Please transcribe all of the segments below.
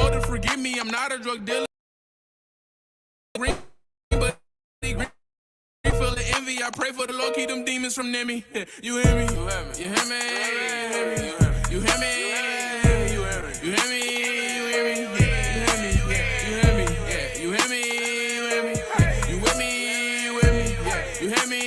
older, forgive me, I'm not a drug dealer. Green, but green, full of envy. I pray for the Lord, keep them demons from near me. You hear me? You hear me? You hear me? You hear me? You hear me? You hear me? You hear me? You hear me? You hear me? You hear me? You with me? You with me? You hear me?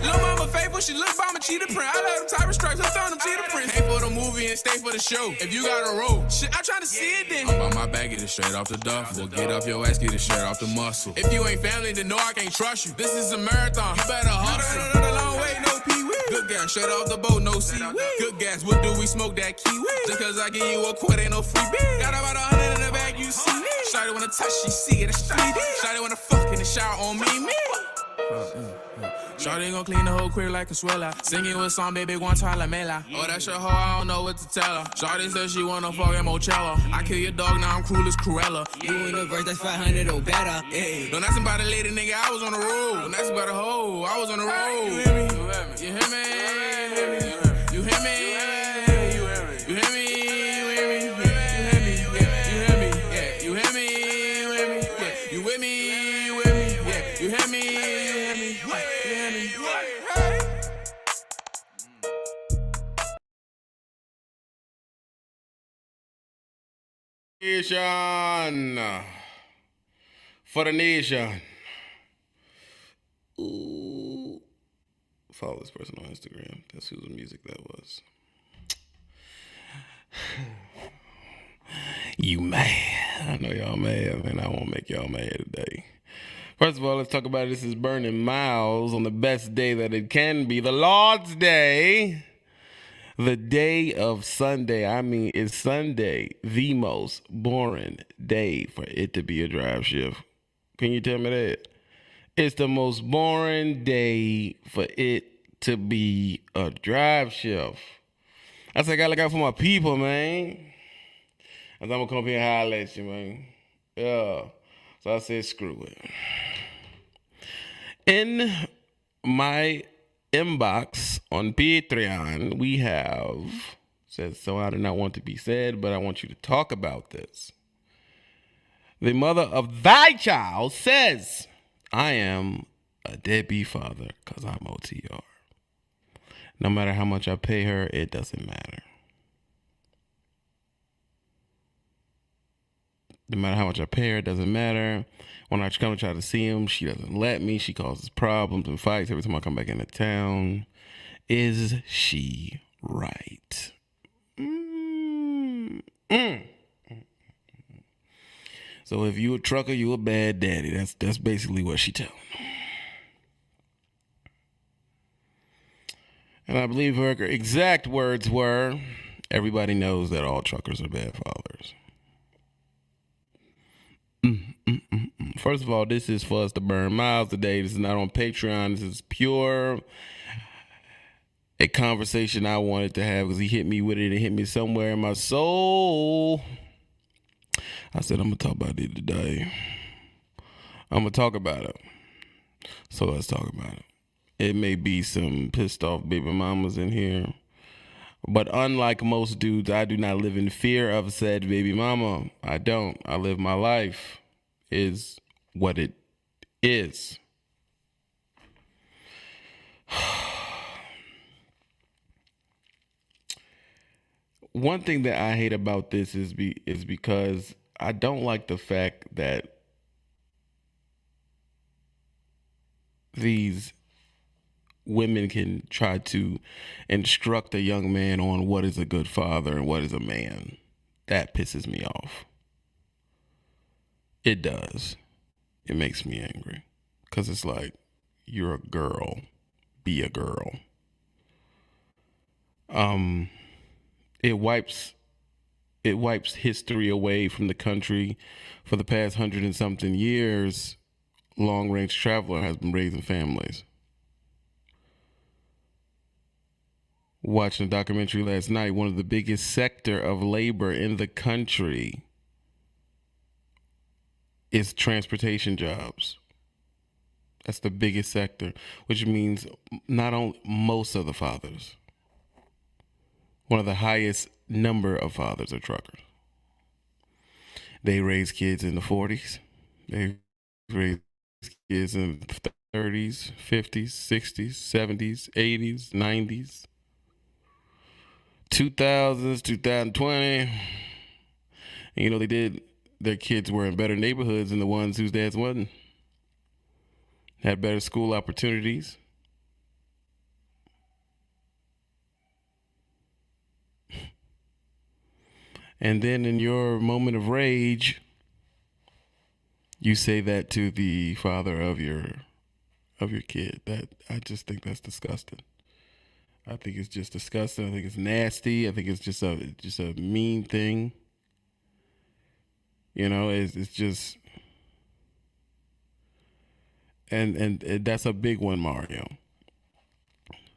Lil' mama faithful, she look by my cheetah print. I let them type of stripes, I found them cheetah prints. Pay for the movie and stay for the show. If you got a roll, shit, I'm trying to see it then. I'm on my back, get it straight off the duffel. Get off your ass, get it straight off the muscle. If you ain't family, then no, I can't trust you. This is a marathon, you better hustle. No, long way, no pee-wee. Good gas, straight off the boat, no seaweed. Good gas, what do we smoke that kiwi? Just cause I give you a quart, ain't no free beer. Got about 100 in the bag, you see me. Shawty wanna touch, she see it, it's 3D. Shawty wanna fuck in the shower on me. Shawty gon' clean the whole crib like a swella. Singing with song, baby, one time la mela. Oh, that's your hoe, I don't know what to tell her. Shawty said she wanna fuck at Mochella. I kill your dog, now I'm cruel as Cruella. You in the verse, that's 500 or better. Hey. Don't ask about a lady, nigga, I was on the road. Don't ask about a hoe, I was on the road. You hear me? You hear me? You hear me? You hear me? You hear me? You hear me? You hear me? You hear me? You hear me? You with me? You with me? You hear me? Nation for the nation. Ooh. Follow this person on Instagram. That's whose music that was. You mad? I know y'all mad, and I won't make y'all mad today. First of all, let's talk about it. This is Burning Miles on the best day that it can be, the Lord's Day. The day of Sunday. I mean, it's Sunday, the most boring day for it to be a drive shift. Can you tell me that? It's the most boring day for it to be a drive shift. I said, I gotta look out for my people, man. I'm gonna come up here and holler at you, man. Yeah. So I said, screw it. In my inbox on Patreon, we have says, so I do not want to be said, but I want you to talk about this. The mother of thy child says, I am a deadbeat father because I'm OTR. No matter how much I pay her, it doesn't matter. No matter how much I pay her, it doesn't matter. When I come to try to see him, she doesn't let me. She causes problems and fights every time I come back into town. Is she right? So if you a trucker, you a bad daddy. That's basically what she telling me. And I believe her exact words were, everybody knows that all truckers are bad fathers. First of all, this is for us to burn miles today. This is not on Patreon. This is pure a conversation I wanted to have because he hit me with it. It hit me somewhere in my soul. I said, I'm going to talk about it today. I'm going to talk about it. So let's talk about it. It may be some pissed off baby mamas in here. But unlike most dudes, I do not live in fear of said baby mama. I don't. I live my life. Is what it is. One thing that I hate about this is because I don't like the fact that these women can try to instruct a young man on what is a good father and what is a man. That pisses me off. It does. It makes me angry. Because it's like, you're a girl. Be a girl. It wipes history away from the country. For the past 100 and something years, Long Range Traveler has been raising families. Watching a documentary last night, one of the biggest sector of labor in the country is transportation jobs. That's the biggest sector, which means not only most of the fathers. One of the highest number of fathers are truckers. They raise kids in the 40s. They raise kids in the 30s, 50s, 60s, 70s, 80s, 90s, 2000s, 2020. And, they did. Their kids were in better neighborhoods than the ones whose dads wasn't. Had better school opportunities. And then in your moment of rage, you say that to the father of your kid. That, I just think that's disgusting. I think it's just disgusting. I think it's nasty. I think it's just a mean thing. It's just, and that's a big one, Mario.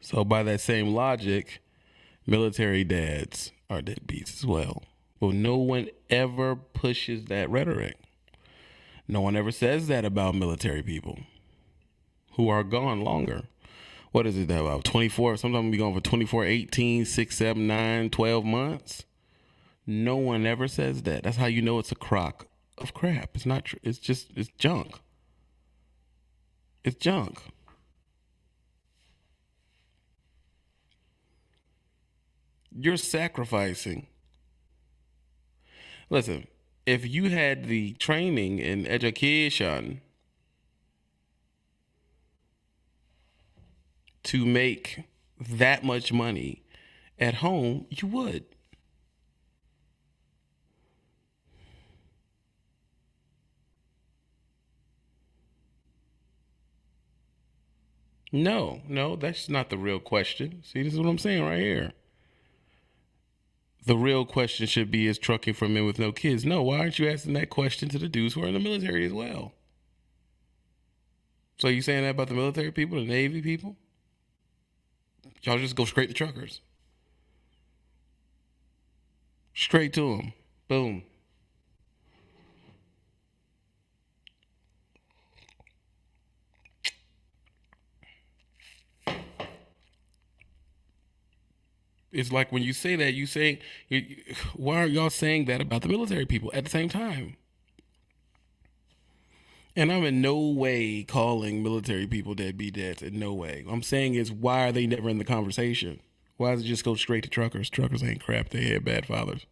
So by that same logic, military dads are deadbeats as well. But no one ever pushes that rhetoric. No one ever says that about military people who are gone longer. What is it, about 24? Sometimes we gone for 24, 18, 6, 7, 9, 12 months. No one ever says that. That's how you know it's a crock of crap. It's not true. It's junk. It's junk. You're sacrificing. Listen, if you had the training and education to make that much money at home, you would. No, that's not the real question. See, this is what I'm saying right here. The real question should be, is trucking for men with no kids? No, why aren't you asking that question to the dudes who are in the military as well? So you saying that about the military people, the Navy people? Y'all just go straight to truckers. Straight to them. Boom. It's like when you say that, why are y'all saying that about the military people at the same time? And I'm in no way calling military people deadbeat dads. In no way. I'm saying is, why are they never in the conversation? Why does it just go straight to truckers? Truckers ain't crap. They had bad fathers.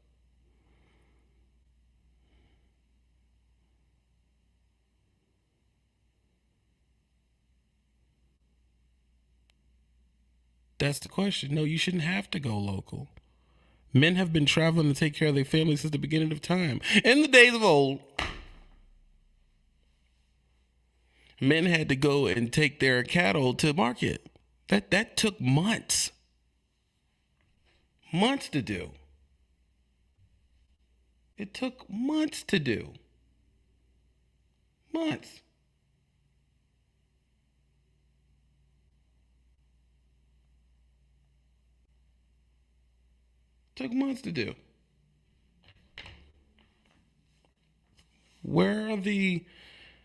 That's the question. No, you shouldn't have to go local. Men have been traveling to take care of their families since the beginning of time. In the days of old, men had to go and take their cattle to market. That took months. Months to do. It took months to do. Months. Took months to do. Where are the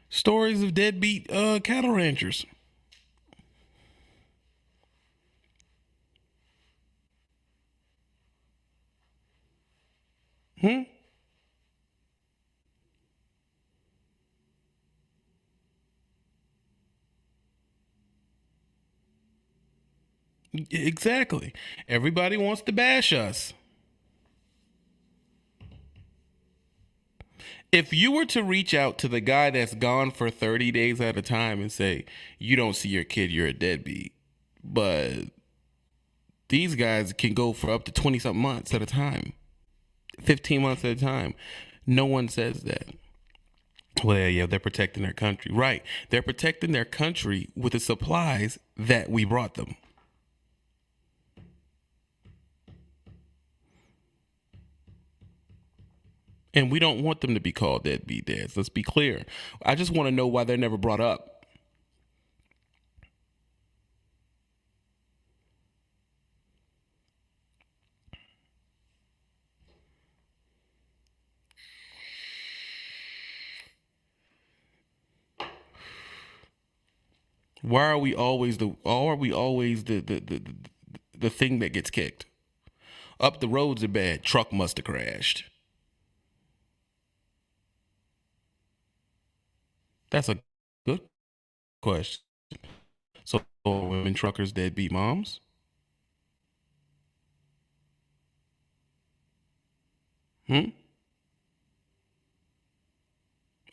stories of deadbeat cattle ranchers? Exactly. Everybody wants to bash us. If you were to reach out to the guy that's gone for 30 days at a time and say, you don't see your kid, you're a deadbeat. But these guys can go for up to 20 something months at a time, 15 months at a time. No one says that. Well, yeah, they're protecting their country. Right. They're protecting their country with the supplies that we brought them. And we don't want them to be called deadbeat dads. Let's be clear. I just want to know why they're never brought up. Why are we always the thing that gets kicked? Up the roads are bad. Truck must have crashed. That's a good question. So are women truckers deadbeat moms?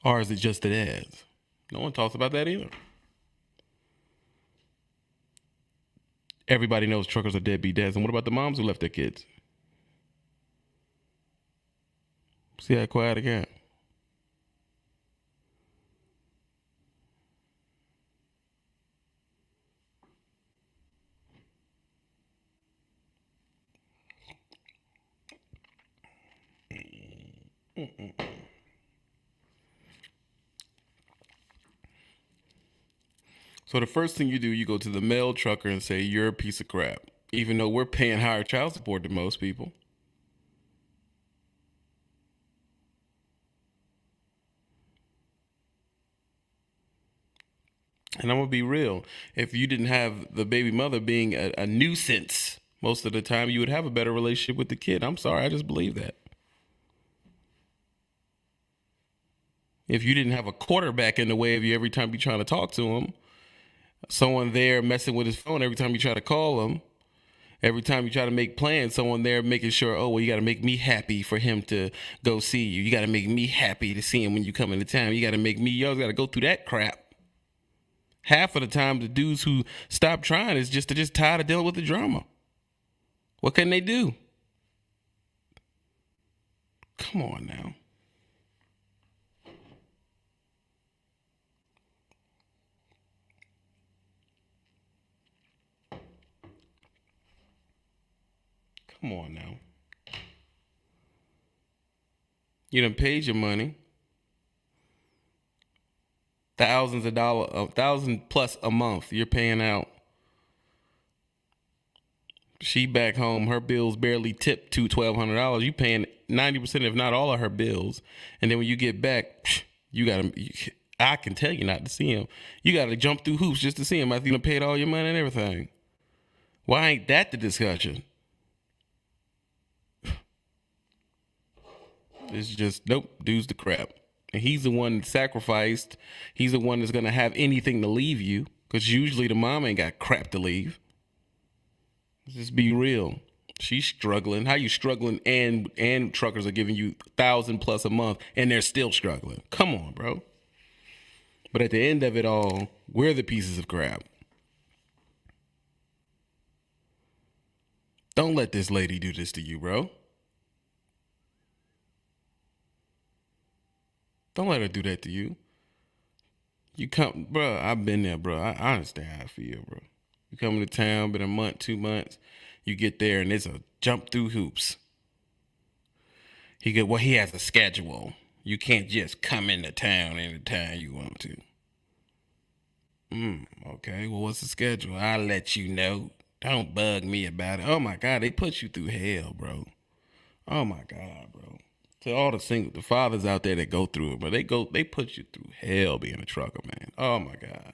Or is it just the dads? No one talks about that either. Everybody knows truckers are deadbeat dads. And what about the moms who left their kids? See how quiet again? So the first thing you do, you go to the male trucker and say, you're a piece of crap. Even though we're paying higher child support than most people. And I'm going to be real. If you didn't have the baby mother being a nuisance most of the time, you would have a better relationship with the kid. I'm sorry, I just believe that. If you didn't have a quarterback in the way of you every time you're trying to talk to him, someone there messing with his phone every time you try to call him, every time you try to make plans, someone there making sure, oh, well, you got to make me happy for him to go see you. You got to make me happy to see him when you come into town. You got to make me, you always got to go through that crap. Half of the time, the dudes who stop trying is they're just tired of dealing with the drama. What can they do? Come on now. Come on now. You done paid your money. Thousands of dollars, $1,000+ a month you're paying out. She back home, her bills barely tip to $1,200. You paying 90%, if not all of her bills. And then when you get back, I can tell you not to see him. You gotta jump through hoops just to see him after you done paid all your money and everything. Why ain't that the discussion? It's just, nope, dude's the crap. And he's the one that sacrificed. He's the one that's going to have anything to leave you. Because usually the mom ain't got crap to leave. Let's just be real. She's struggling. How you struggling and truckers are giving you $1,000+ a month and they're still struggling? Come on, bro. But at the end of it all, we're the pieces of crap. Don't let this lady do this to you, bro. Don't let her do that to you. You come, bro. I've been there, bro. I understand how I feel, bro. You come to town, been a month, 2 months. You get there and it's a jump through hoops. He has a schedule. You can't just come into town anytime you want to. Okay. Well, what's the schedule? I'll let you know. Don't bug me about it. Oh my God, they put you through hell, bro. Oh my God, bro. To all the fathers out there that go through it, but they put you through hell being a trucker, man. Oh my God.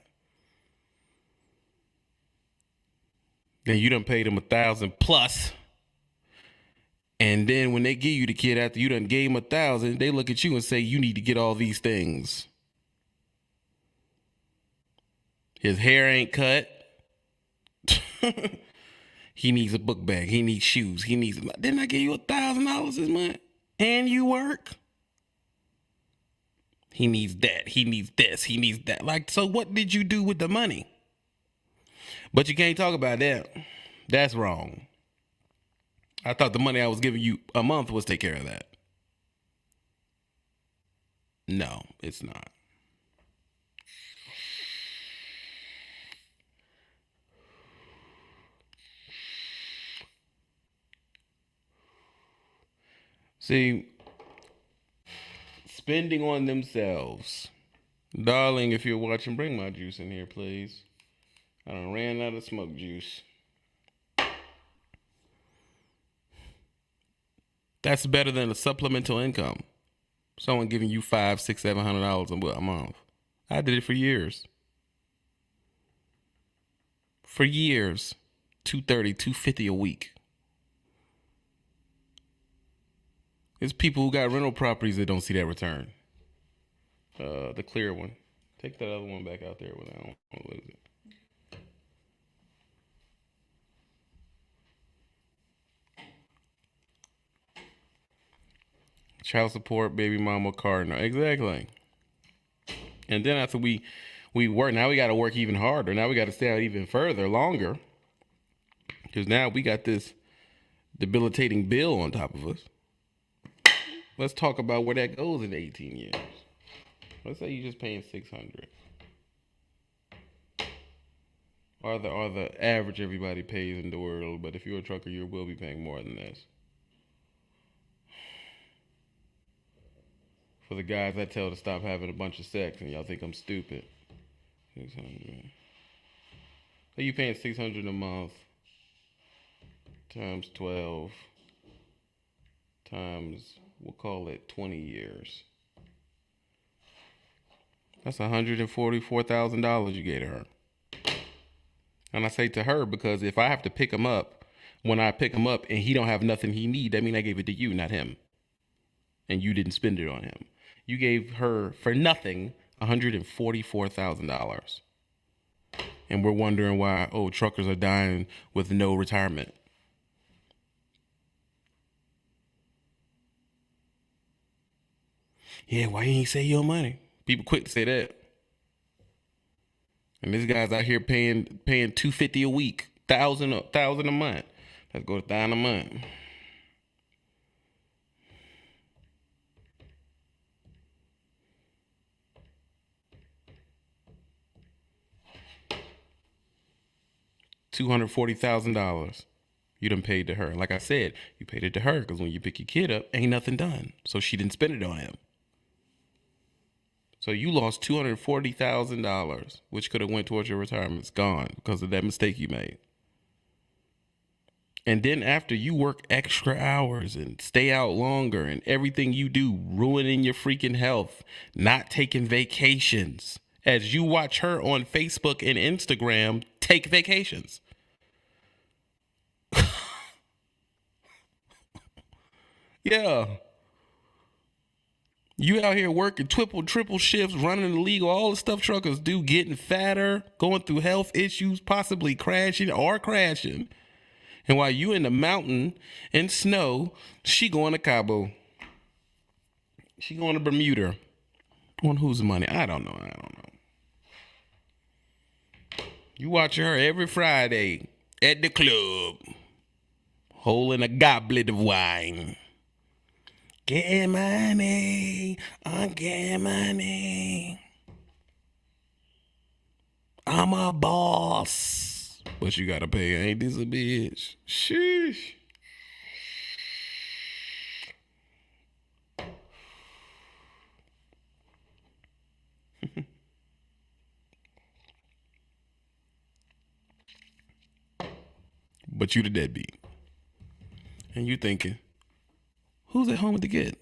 Then you done paid them $1,000+. And then when they give you the kid after you done gave him $1,000, they look at you and say, you need to get all these things. His hair ain't cut. He needs a book bag. He needs shoes. Didn't I give you $1,000 this month? And you work? He needs that. He needs this. He needs that. Like, so what did you do with the money? But you can't talk about that. That's wrong. I thought the money I was giving you a month was take care of that. No, it's not. See, spending on themselves. Darling, if you're watching, bring my juice in here, please. I done ran out of smoke juice. That's better than a supplemental income. Someone giving you $500, $600, $700 a month. I did it for years. For years. $230, $250 a week. It's people who got rental properties that don't see that return. The clear one. Take that other one back out there. What is it? Child support, baby mama, car. No, exactly. And then after we work, now we got to work even harder. Now we got to stay out even further, longer. Because now we got this debilitating bill on top of us. Let's talk about where that goes in 18 years. Let's say you're just paying $600. Or the average everybody pays in the world. But if you're a trucker, you will be paying more than this. For the guys I tell to stop having a bunch of sex and y'all think I'm stupid. 600. So you paying $600 a month times 12 times, we'll call it 20 years. That's $144,000 you gave her. And I say to her because if I have to pick him up, when I pick him up and he don't have nothing he need, that means I gave it to you, not him. And you didn't spend it on him. You gave her, for nothing, $144,000. And we're wondering why, truckers are dying with no retirement. Yeah, why you ain't say your money? People quick to say that. And this guy's out here paying $250 a week, $1,000 a month. Let's go to $1,000 a month. $240,000 you done paid to her. Like I said, you paid it to her because when you pick your kid up, ain't nothing done. So she didn't spend it on him. So you lost $240,000, which could have went towards your retirement. It's gone because of that mistake you made. And then after you work extra hours and stay out longer and everything you do, ruining your freaking health, not taking vacations, as you watch her on Facebook and Instagram take vacations. Yeah. You out here working triple shifts, running illegal, all the stuff truckers do, getting fatter, going through health issues, possibly crashing. And while you in the mountain in snow, she going to Cabo. She going to Bermuda. On whose money? I don't know. You watch her every Friday at the club, holding a goblet of wine. Getting money, I'm getting money. I'm a boss. But you gotta pay, ain't this a bitch? Sheesh. But you the deadbeat. And you thinking, who's at home with the kid?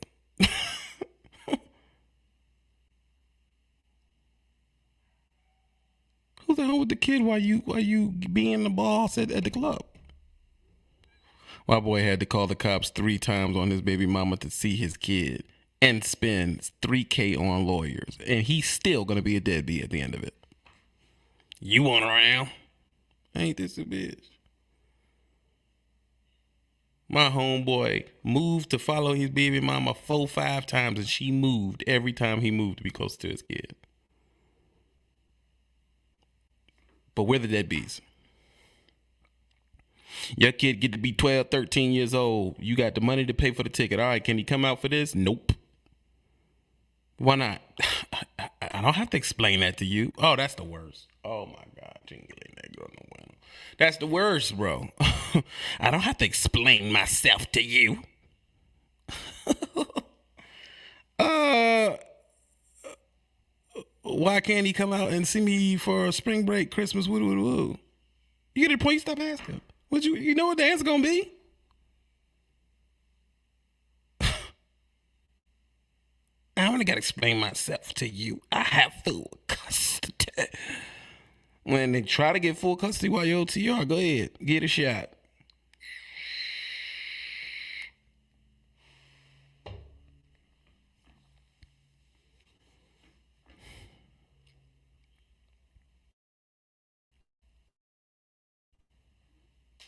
Who's at home with the kid while you being the boss at the club? My boy had to call the cops 3 times on his baby mama to see his kid and spend $3,000 on lawyers. And he's still gonna be a deadbeat at the end of it. You want around? Ain't this a bitch? My homeboy moved to follow his baby mama 4-5 times, and she moved every time he moved to be close to his kid. But we're the deadbeats. Your kid get to be 12, 13 years old. You got the money to pay for the ticket. All right, can he come out for this? Nope. Why not? I don't have to explain that to you. Oh, that's the worst. Oh, my God. That's the worst, bro. I don't have to explain myself to you. Why can't he come out and see me for spring break, Christmas, woo? You get a point, stop asking. You know what the answer gonna be? I only gotta explain myself to you. I have full custody. When they try to get full custody while you're OTR, go ahead, get a shot.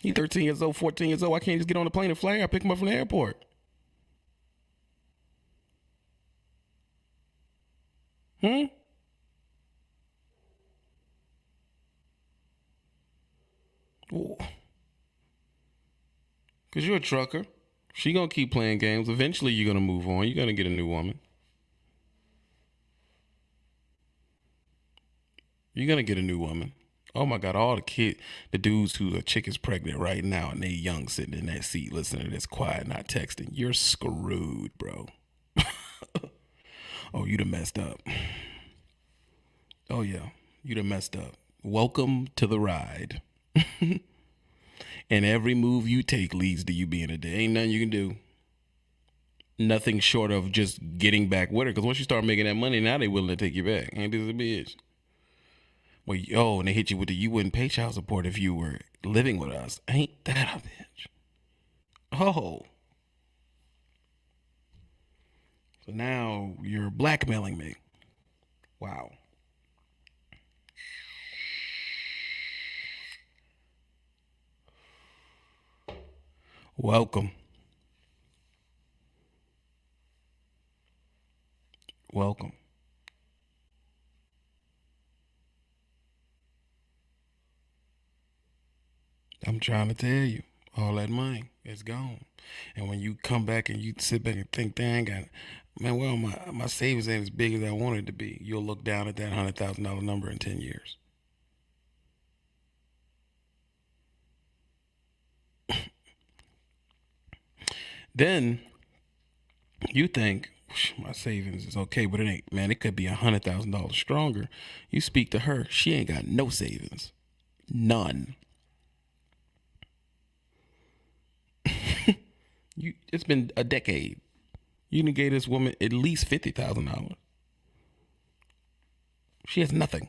He 13 years old, 14 years old. I can't just get on the plane and fly. I pick him up from the airport. Because you're a trucker. She gonna keep playing games. Eventually, you're gonna move on. You're gonna get a new woman. You're gonna get a new woman. Oh my God, all the dudes who a chick is pregnant right now and they young sitting in that seat listening to this quiet, not texting. You're screwed, bro. Oh, you done messed up. Oh yeah, you done messed up. Welcome to the ride. And every move you take leads to you being a dick. Ain't nothing you can do. Nothing short of just getting back with her. Because once you start making that money, now they willing to take you back. Ain't this a bitch? Well, and they hit you with you wouldn't pay child support if you were living with us. Ain't that a bitch? Oh. So now you're blackmailing me. Wow. Welcome. Welcome. I'm trying to tell you, all that money is gone. And when you come back and you sit back and think, dang, well, my savings ain't as big as I wanted it to be. You'll look down at that $100,000 number in 10 years. Then you think my savings is okay, but it ain't. Man, it could be $100,000 stronger. You speak to her, she ain't got no savings, none. It's been a decade. You done gave this woman at least $50,000. She has nothing.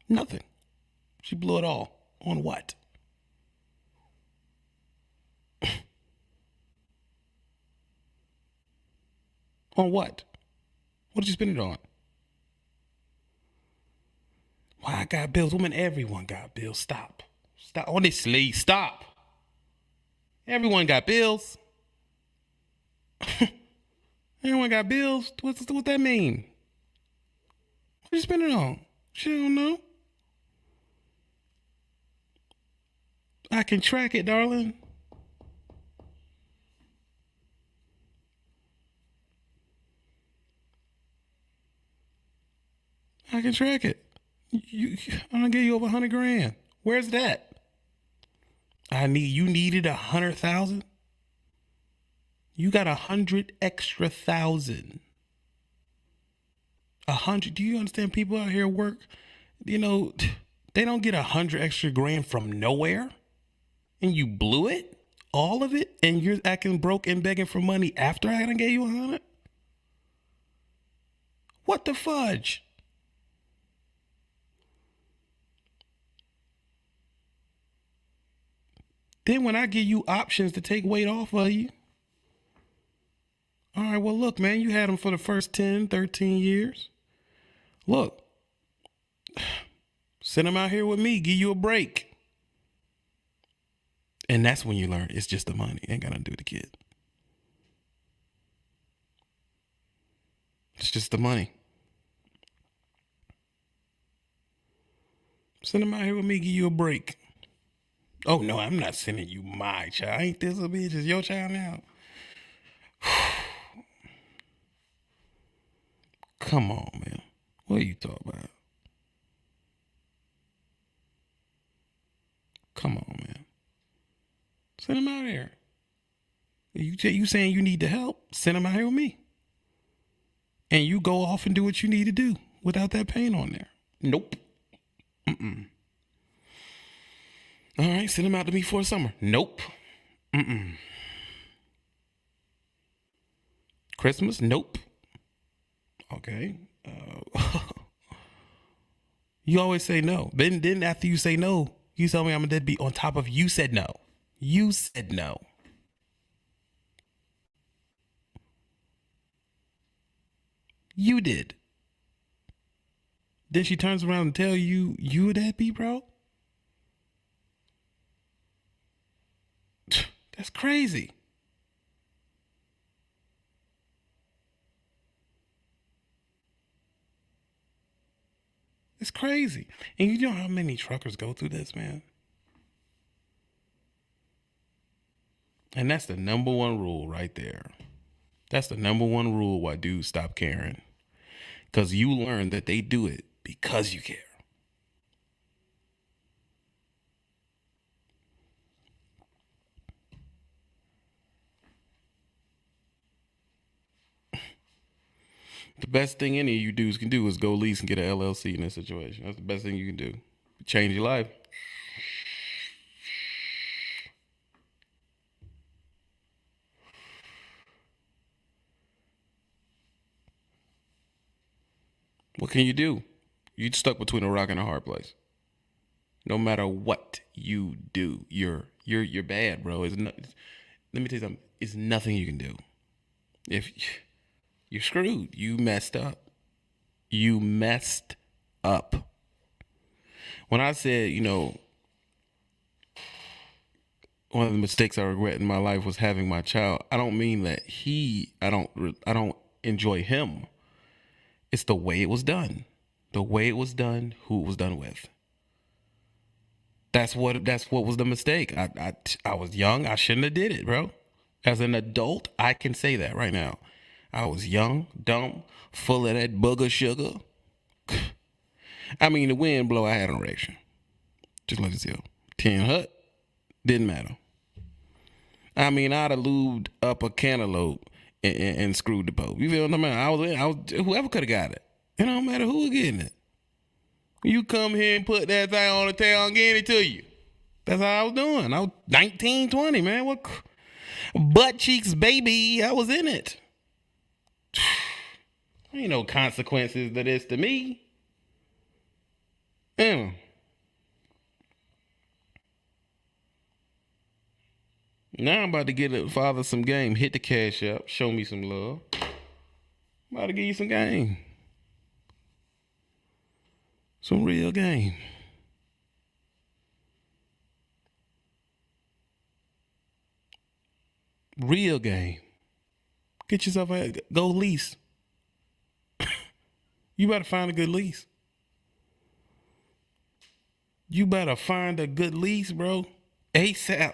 Nothing. She blew it all. On what? On what? What did you spend it on? Why I got bills? Woman, everyone got bills. Stop. Honestly, stop. Everyone got bills. Everyone got bills. What that mean? What you spend it on? She don't know. I can track it, darling. I can track it. I'm gonna give you over 100 grand. Where's that? You needed 100,000. You got 100 extra thousand. 100. Do you understand? People out here work. You know, they don't get 100 extra grand from nowhere, and you blew it, all of it, and you're acting broke and begging for money after I done gave you 100. What the fudge? Then when I give you options to take weight off of you, all right, well, look, man, you had them for the first 10, 13 years. Look, send them out here with me, give you a break. And that's when you learn it's just the money. Ain't got nothing to do with the kid. It's just the money. Send them out here with me, give you a break. Oh, no, I'm not sending you my child. Ain't this a bitch? It's your child now. Come on, man. What are you talking about? Come on, man. Send them out here. You saying you need the help? Send them out here with me. And you go off and do what you need to do without that pain on there. Nope. All right, send them out to me for the summer. Nope. Christmas? Nope. Okay. You always say no. Then after you say no, you tell me I'm a deadbeat on top of you said no. You said no. You did. Then she turns around and tell you a deadbeat, bro? That's crazy. It's crazy. And you know how many truckers go through this, man? And that's the number one rule right there. That's the number one rule why dudes stop caring. Because you learn that they do it because you care. The best thing any of you dudes can do is go lease and get an LLC in this situation. That's the best thing you can do. Change your life. What can you do? You're stuck between a rock and a hard place. No matter what you do, you're bad, bro. Let me tell you something. It's nothing you can do. If you're screwed, you messed up. You messed up. When I said, one of the mistakes I regret in my life was having my child, I don't mean that I don't enjoy him. It's the way it was done. The way it was done, who it was done with. That's what was the mistake. I was young. I shouldn't have did it, bro. As an adult, I can say that right now. I was young, dumb, full of that booger sugar. I mean, the wind blow, I had an erection. Just like this here. 10 hut, didn't matter. I mean, I'd have lubed up a cantaloupe and screwed the Pope. You feel what I mean? I was whoever could have got it. It don't matter who was getting it. You come here and put that thing on the tail, I'm getting it to you. That's how I was doing. I was 19, 20, man. What butt cheeks, baby. I was in it. Ain't no consequences to this to me. Now I'm about to get a father some game. Hit the cash up. Show me some love. I'm about to give you some game. Some real game. Real game. Get yourself go lease. You better find a good lease. You better find a good lease, bro. ASAP.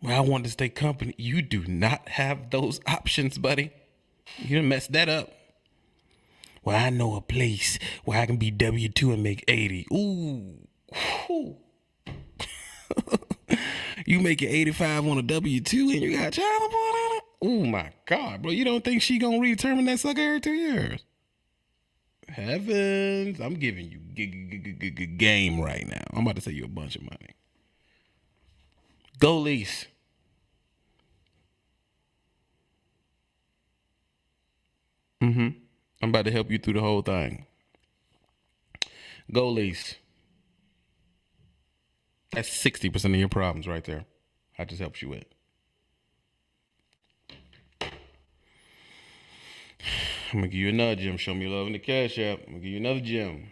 Well, I want to stay company. You do not have those options, buddy. You done messed that up. Well, I know a place where I can be W-2 and make 80. Ooh. You making 85 on a W-2 and you got child support on it? Oh my God, bro. You don't think she gonna redetermine that sucker every 2 years? Heavens. I'm giving you game right now. I'm about to save you a bunch of money. Go lease. I'm about to help you through the whole thing. Go lease. That's 60% of your problems right there. I just helped you with. I'm gonna give you another gem. Show me love in the cash app. I'm gonna give you another gem.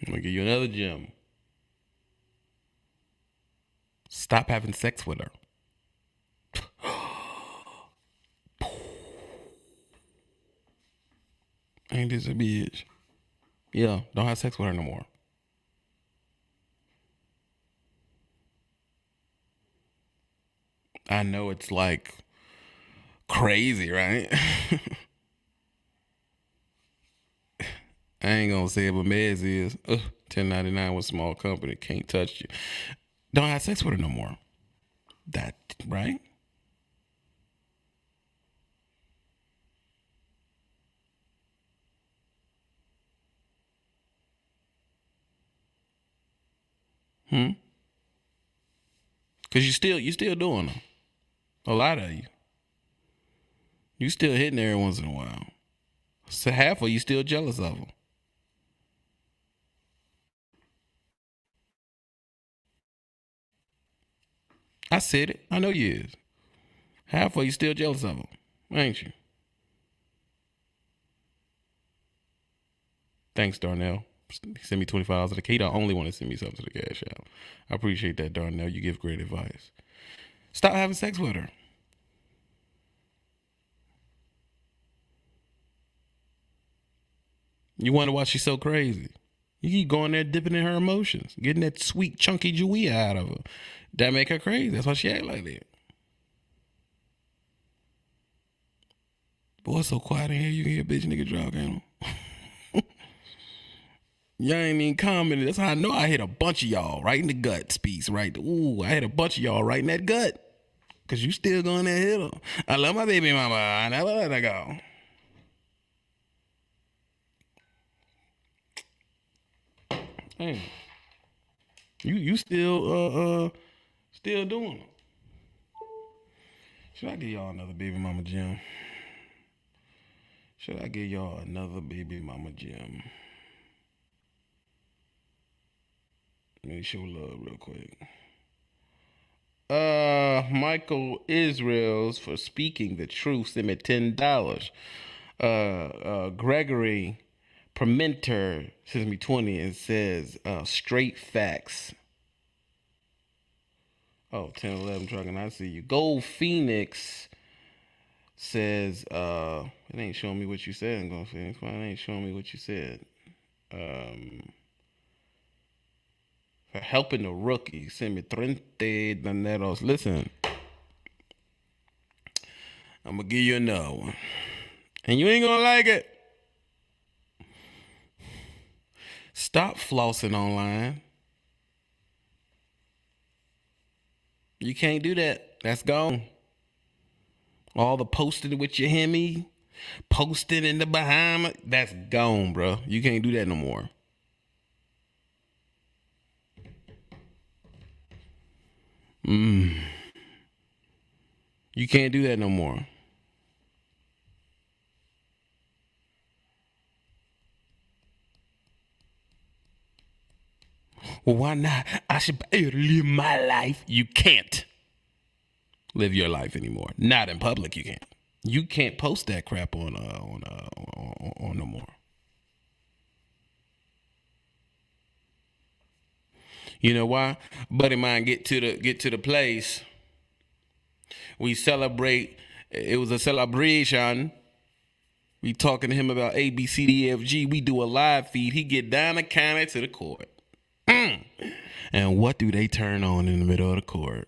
I'm gonna give you another gem. Stop having sex with her. Ain't this a bitch? Yeah, don't have sex with her no more. I know it's like crazy, right? I ain't gonna say it, but Mez is 1099 with small company, can't touch you. Don't have sex with her no more. That right? Cause you still doing them. A lot of you. You still hitting every once in a while. So half of you still jealous of them. I said it. I know you is. Half of you still jealous of him, ain't you? Thanks, Darnell. Send me $25 to the He don't only want to send me something to the Cash App. I appreciate that, Darnell. You give great advice. Stop having sex with her. You wonder why she's so crazy. You keep going there dipping in her emotions, getting that sweet chunky Julia out of her. That make her crazy. That's why she act like that. Boy, it's so quiet in here. You can hear bitch nigga draw game. Y'all ain't even commented. That's how I know I hit a bunch of y'all right in the gut. Speaks right. Ooh, I hit a bunch of y'all right in that gut. Cause you still going there hit her. I love my baby mama. I never let her go. Hey, you still doing it. Should I give y'all another baby mama gem? Should I give y'all another baby mama gem? Let me show love real quick. Michael Israels for speaking the truth sent me $10. Gregory Permenter sends me 20 and says straight facts. Oh, 10, 11 trucking. I see you. Gold Phoenix says it ain't showing me what you said. I'm gonna say it ain't showing me what you said. For helping the rookie, send me 30 dineros. Listen, I'm gonna give you another one, and you ain't gonna like it. Stop flossing online. You can't do that. That's gone. All the posting with your Hemi, posting in the Bahamas, that's gone, bro. You can't do that no more. You can't do that no more. Well, why not? I should be able to live my life. You can't live your life anymore. Not in public, you can't. You can't post that crap on no more. You know why? Buddy mine get to the place. We celebrate. It was a celebration. We talking to him about A, B, C, D, F, G. We do a live feed. He get down the counter to the court. And what do they turn on in the middle of the court?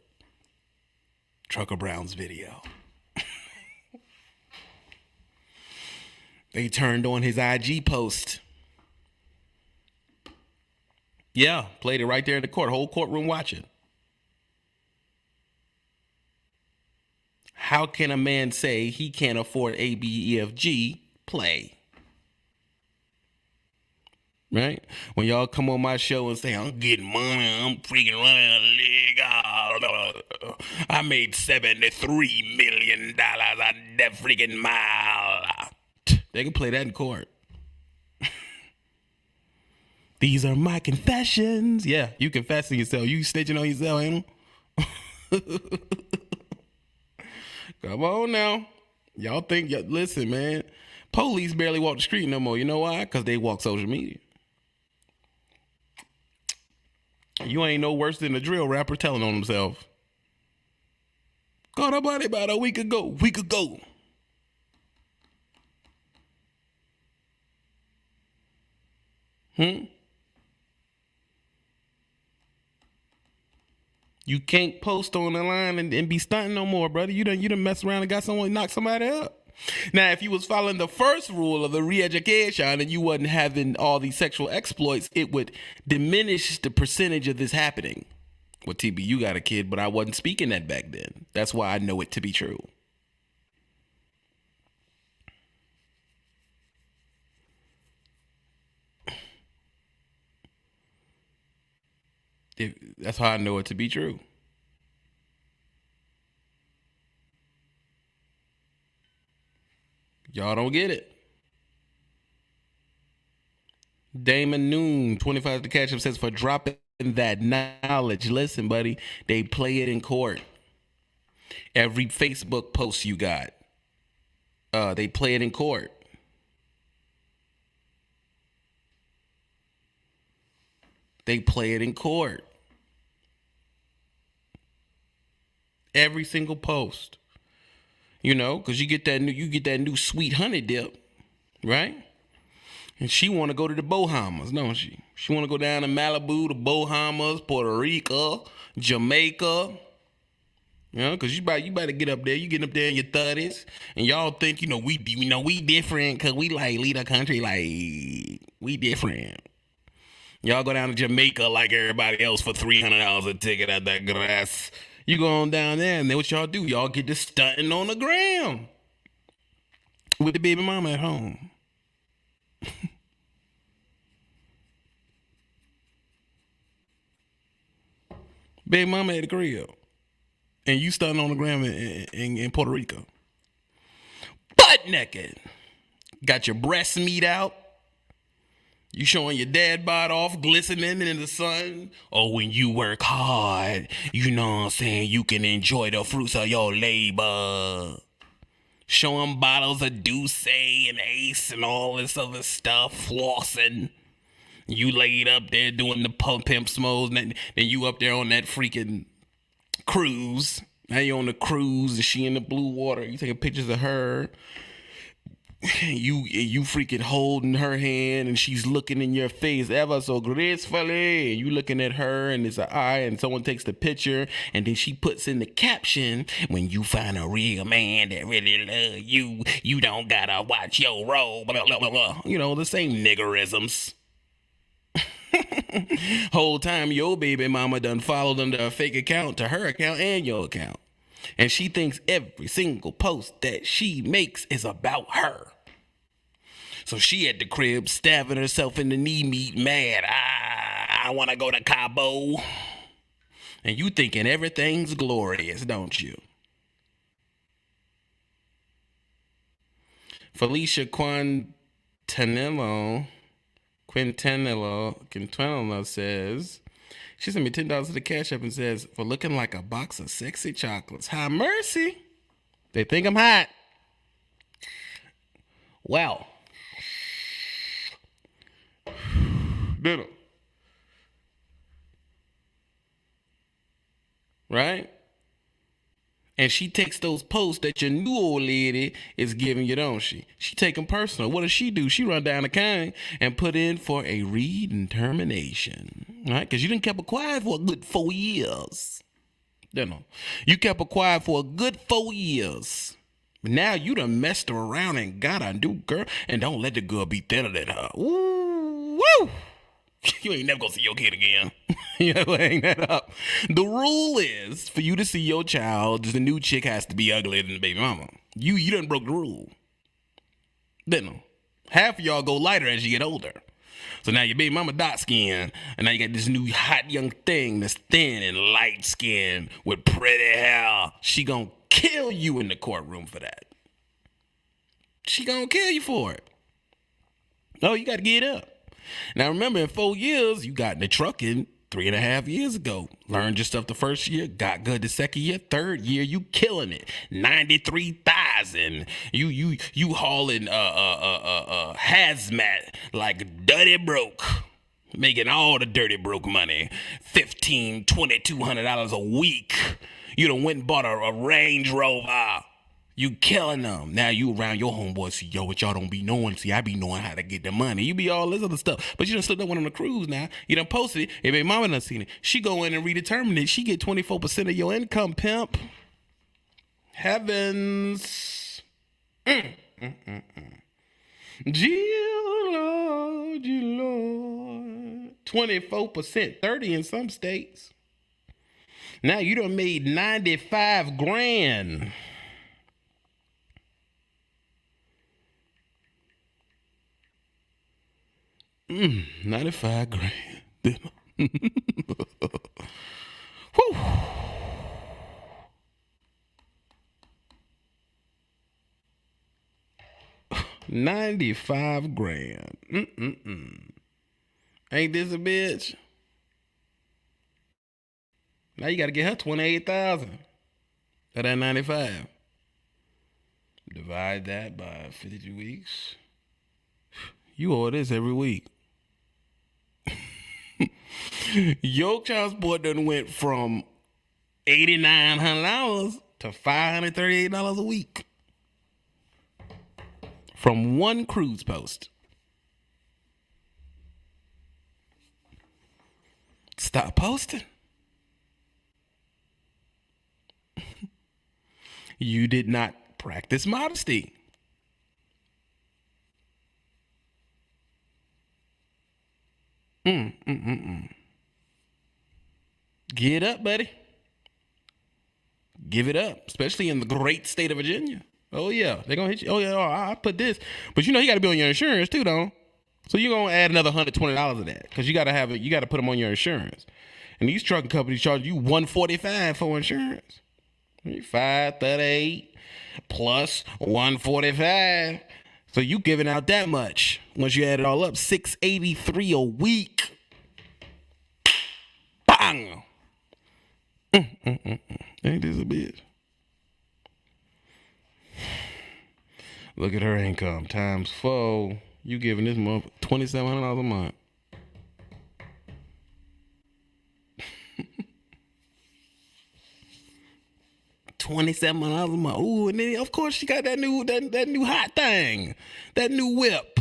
Trucker Brown's video. They turned on his IG post. Yeah, played it right there in the court. Whole courtroom watching. How can a man say he can't afford A, B, E, F, G? Play. Right? When y'all come on my show and say, I'm getting money, I'm freaking running a league. I made $73 million on that freaking mile. They can play that in court. These are my confessions. Yeah, you confessing yourself. You snitching on yourself, ain't you? Come on now. Y'all think, listen, man. Police barely walk the street no more. You know why? Because they walk social media. You ain't no worse than a drill rapper telling on himself. Caught a body about a week ago. You can't post on the line and be stunting no more, brother. You done mess around and got someone knock somebody up. Now, if you was following the first rule of the re-education and you wasn't having all these sexual exploits, it would diminish the percentage of this happening. Well, TB, you got a kid, but I wasn't speaking that back then. That's why I know it to be true. That's how I know it to be true. Y'all don't get it. Damon Noon, 25 to catch up, says for dropping that knowledge. Listen, buddy, they play it in court. Every Facebook post you got, they play it in court. They play it in court. Every single post. You know, because you get that new sweet honey dip, right? And she want to go to the Bahamas, don't she? She want to go down to Malibu, the Bahamas, Puerto Rico, Jamaica. You know, because you better get up there. You get up there in your 30s, and y'all think, we different because we, like, lead a country like we different. Y'all go down to Jamaica like everybody else for $300 a ticket at that grass. You go on down there, and then what y'all do? Y'all get to stunting on the gram with the baby mama at home. Baby mama at the crib. And you stunting on the gram in Puerto Rico. Butt naked. Got your breast meat out. You showing your dad bod off, glistening in the sun. Or when you work hard, you know what I'm saying, you can enjoy the fruits of your labor. Showing bottles of Douce and Ace and all this other stuff, flossing. You laid up there doing the pimp smokes, and then you up there on that freaking cruise. Now you on the cruise, and she in the blue water. You taking pictures of her. You freaking holding her hand, and she's looking in your face ever so gracefully. And you looking at her, and it's an eye, and someone takes the picture, and then she puts in the caption, "When you find a real man that really love you, you don't gotta watch your role." Blah, blah, blah, blah. You know, the same niggerisms. Whole time your baby mama done followed under a fake account to her account and your account. And she thinks every single post that she makes is about her. So she at the crib stabbing herself in the knee meat, mad. I want to go to Cabo. And you thinking everything's glorious, don't you? Felicia Quintanillo says, she sent me $10 to the Cash App and says, for looking like a box of sexy chocolates. Hi, mercy. They think I'm hot. Well. Dinner. Right? And she takes those posts that your new old lady is giving you, don't she? She take them personal. What does she do? She run down the county and put in for a read termination. Right? Because you done kept her quiet for a good 4 years. You kept her quiet for a good 4 years. But now you done messed her around and got a new girl. And don't let the girl be thinner than her. Ooh, woo! You ain't never gonna see your kid again. You know, hang that up. The rule is, for you to see your child, the new chick has to be uglier than the baby mama. You done broke the rule. Half of y'all go lighter as you get older. So now your baby mama dark skin, and now you got this new hot young thing that's thin and light skin with pretty hair. She gonna kill you in the courtroom for that. She gonna kill you for it. Oh, you gotta get up. Now remember, in 4 years, you got in the trucking 3.5 years ago. Learned your stuff the first year, got good the second year, third year, you killing it. 93,000. You hauling hazmat like dirty broke. Making all the dirty broke money. $1,500, $2,200 a week. You done went and bought a Range Rover. You killing them. Now you around your homeboys. See, yo, what y'all don't be knowing. See, I be knowing how to get the money. You be all this other stuff. But you done slipped that one on the cruise now. You done posted it. Hey, baby mama done seen it. She go in and redetermine it. She get 24% of your income, pimp. Heavens. G-Lord, G-Lord. 24%, 30 in some states. Now you done made 95 grand. $95 grand. Whew. $95 grand. Ain't this a bitch? Now you got to get her 28,000 of that 95. Divide that by 52 weeks. You owe this every week. Your child support done went from $8,900 to $538 a week from one cruise post. Stop posting. You did not practice modesty. Get up, buddy. Give it up, especially in the great state of Virginia. Oh, yeah, they're going to hit you. Oh, yeah, I put this. But you know you got to be on your insurance, too, though. So you're going to add another $120 of that because you got to put them on your insurance. And these trucking companies charge you $145 for insurance. $538 plus $145. So you giving out that much. Once you add it all up, $683 a week. Bang! Ain't this a bitch? Look at her income times 4. You giving this month $2,700 a month. $2,700 a month. Ooh, and then of course she got that new hot thing, that new whip.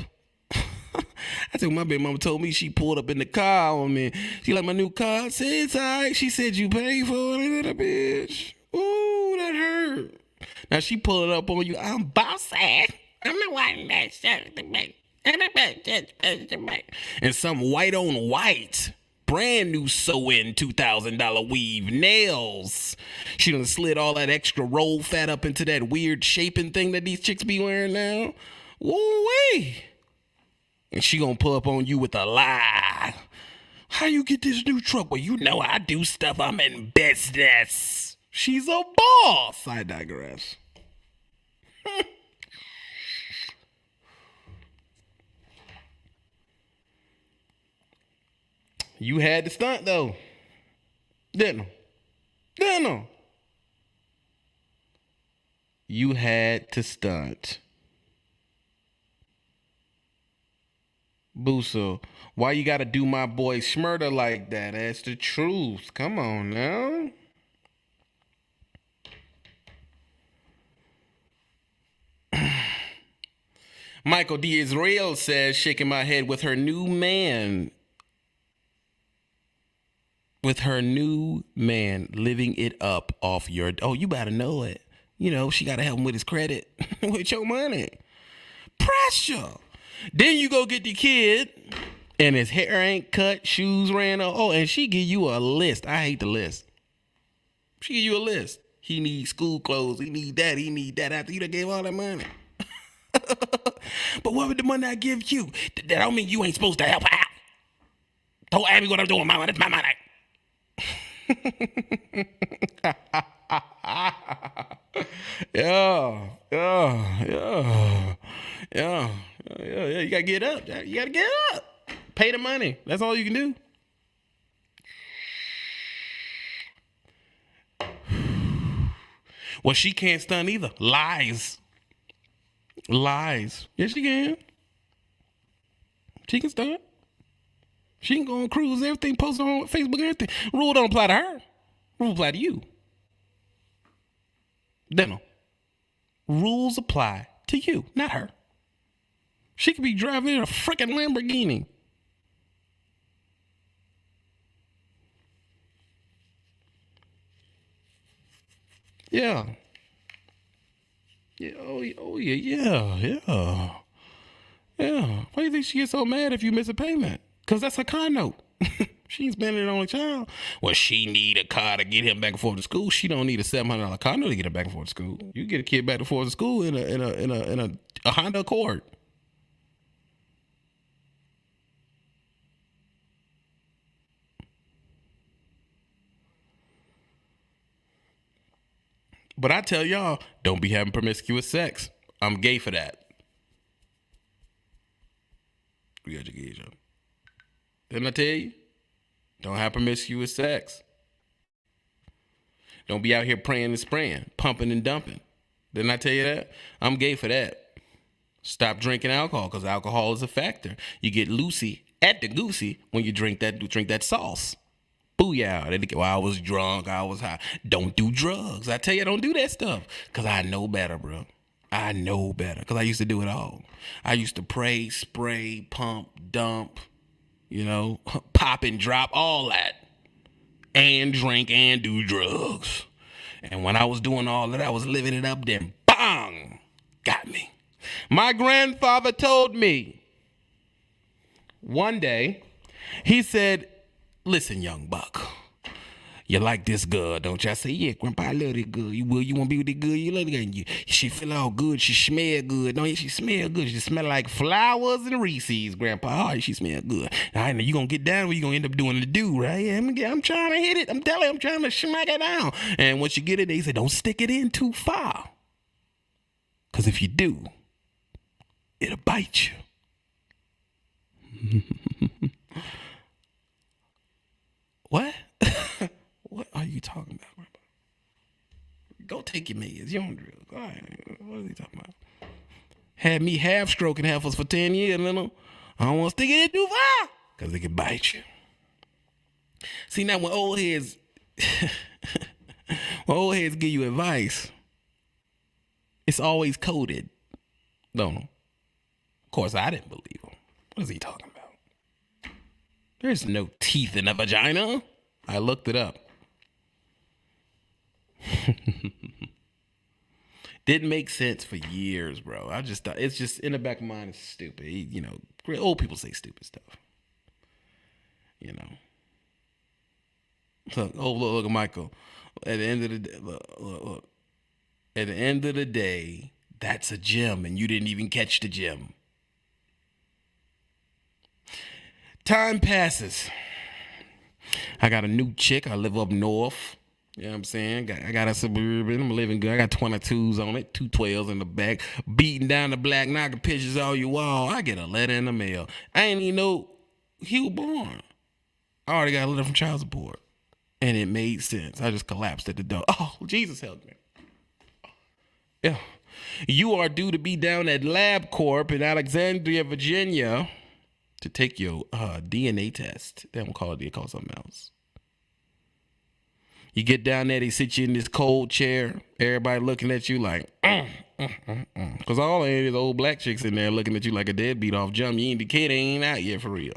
I think my baby mama told me she pulled up in the car on me. She like my new car. I said it's all right. She said you paid for it, little bitch. Ooh, that hurt. Now she pulled it up on you. I'm bossy. I'm the one that shut the bank. And some white on white. Brand new sew-in $2,000 weave. Nails. She done slid all that extra roll fat up into that weird shaping thing that these chicks be wearing now. Woo-wee. And she gonna pull up on you with a lie. How you get this new truck? Well, you know I do stuff. I'm in business. She's a boss. I digress. You had to stunt, though. Didn't you? You had to stunt. Booso, why you gotta do my boy Schmurda like that? That's the truth. Come on now. Michael D. Israel says, shaking my head with her new man. With her new man living it up off your... Oh, you better know it. You know, she got to help him with his credit. With your money. Pressure. Then you go get the kid, and his hair ain't cut, shoes ran off. Oh, and she give you a list. I hate the list. She give you a list. He needs school clothes. He need that. He need that. After you done gave all that money. But what would the money I give you? That don't mean you ain't supposed to help her out. Don't ask me what I'm doing with my money. It's my money. Yeah. You gotta get up. You gotta get up. Pay the money. That's all you can do. Well, she can't stunt either. Lies. Yes, she can. She can stunt. She can go on cruise, everything, post on Facebook, everything. Rule don't apply to her. Rule apply to you. Dental. Rules apply to you, not her. She could be driving in a freaking Lamborghini. Yeah. Yeah. Why do you think she gets so mad if you miss a payment? Because that's her car note. She ain't spending it on a child. Well, she need a car to get him back and forth to school. She don't need a $700 car note to get him back and forth to school. You get a kid back and forth to school in a Honda Accord. But I tell y'all, don't be having promiscuous sex. I'm gay for that. Didn't I tell you? Don't have promiscuous sex. Don't be out here praying and spraying, pumping and dumping. Didn't I tell you that? I'm gay for that. Stop drinking alcohol because alcohol is a factor. You get loosey at the goosey when you drink that sauce. Booyah. Well, I was drunk. I was high. Don't do drugs. I tell you, don't do that stuff because I know better, bro. I know better because I used to do it all. I used to pray, spray, pump, dump, pop and drop, all that. And drink and do drugs. And when I was doing all that, I was living it up, then bang, got me. My grandfather told me one day, he said, listen, young buck, you like this girl, don't you? I said, yeah, Grandpa, I love this girl. You want to be with this girl? You love this girl. She feel all good. She smell good. Don't you? She smell good. She smell like flowers and Reese's, Grandpa. Oh, she smell good. I know you going to get down where you going to end up doing the do, right? Yeah, I'm trying to hit it. I'm telling you, I'm trying to smack it down. And once you get it, they say, don't stick it in too far. Because if you do, it'll bite you. What? What are you talking about, Grandpa? Go take your meds. You don't drill. All right. What is he talking about? Had me half stroking heifers for 10 years, little. I don't want to stick it in too far because it can bite you. See, now when old heads give you advice, it's always coded, don't it? Of course, I didn't believe him. What is he talking about? There's no teeth in a vagina. I looked it up. Didn't make sense for years, bro. I just thought it's just in the back of my mind. It's stupid. Old people say stupid stuff. Look at Michael. At the end of the day, look. At the end of the day, that's a gem, and you didn't even catch the gem. Time passes. I got a new chick. I live up north. You know what I'm saying? I got a Suburban. I'm living good. I got 22s on it, 212s in the back. Beating down the black, knocking pictures all you wall. I get a letter in the mail. I ain't even know he was born. I already got a letter from child support. And it made sense. I just collapsed at the door. Oh, Jesus help me. Yeah. You are due to be down at LabCorp in Alexandria, Virginia to take your DNA test. They don't call it, they call it something else. You get down there, they sit you in this cold chair. Everybody looking at you like, Because all of it is old black chicks in there looking at you like a deadbeat off jump. You ain't the kid ain't out yet for real.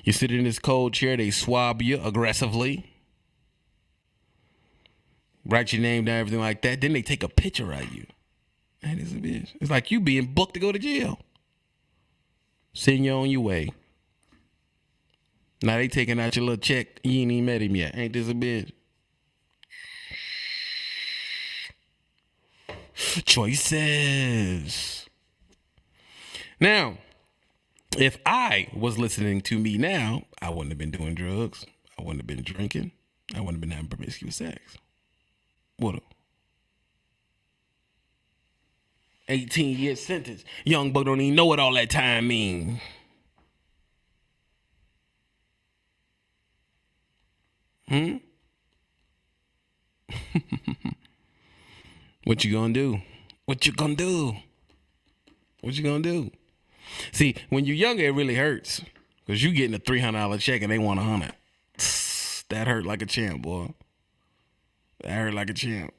You sit in this cold chair, they swab you aggressively. Write your name down, everything like that. Then they take a picture of you. Man, it's a bitch. It's like you being booked to go to jail. Send you on your way. Now they taking out your little check. You ain't even met him yet. Ain't this a bitch? Choices. Now, if I was listening to me now, I wouldn't have been doing drugs. I wouldn't have been drinking. I wouldn't have been having promiscuous sex. Would have. 18-year sentence. Young buck don't even know what all that time mean. What you gonna do? What you gonna do? What you gonna do? See, when you're younger, it really hurts. Because you getting a $300 check and they want $100. That hurt like a champ, boy. That hurt like a champ.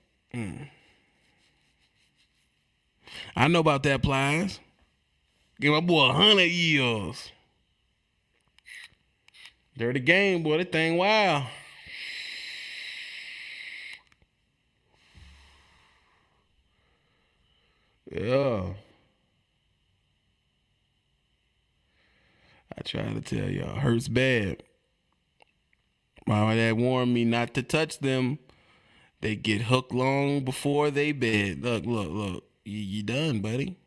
I know about that, Plies. Give my boy 100 years. Dirty game, boy. That thing wild. Yeah. I try to tell y'all, hurts bad. My dad warned me not to touch them. They get hooked long before they bed. Look. You done, buddy.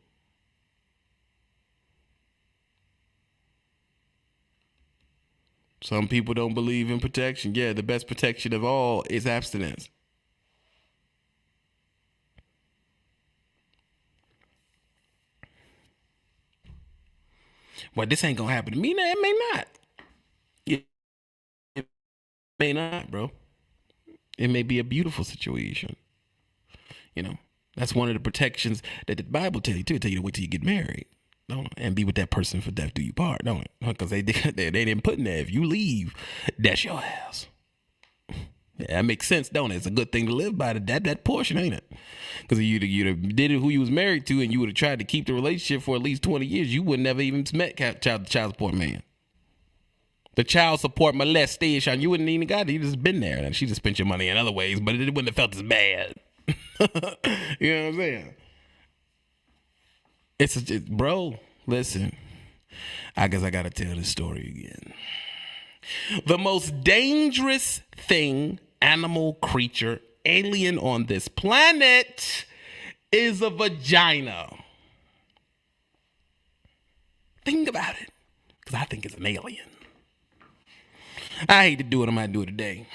Some people don't believe in protection. Yeah, the best protection of all is abstinence. Well, this ain't gonna happen to me. Now, it may not. May not, bro. It may be a beautiful situation. You know, that's one of the protections that the Bible tell you too. It tell you to wait till you get married, don't it? And be with that person for death do you part, don't it? Because they didn't put in there. If you leave, that's your house. Yeah, that makes sense, don't it? It's a good thing to live by that portion, ain't it? Because if you'd have did it who you was married to, and you would have tried to keep the relationship for at least 20 years, you would never even met child support man. The child support molestation, you wouldn't even got it. You just been there, and she just spent your money in other ways, but it wouldn't have felt as bad. You know what I'm saying? Bro, listen. I guess I gotta tell this story again. The most dangerous thing, animal, creature, alien on this planet is a vagina. Think about it, because I think it's an alien. I hate to do it, I might do it today.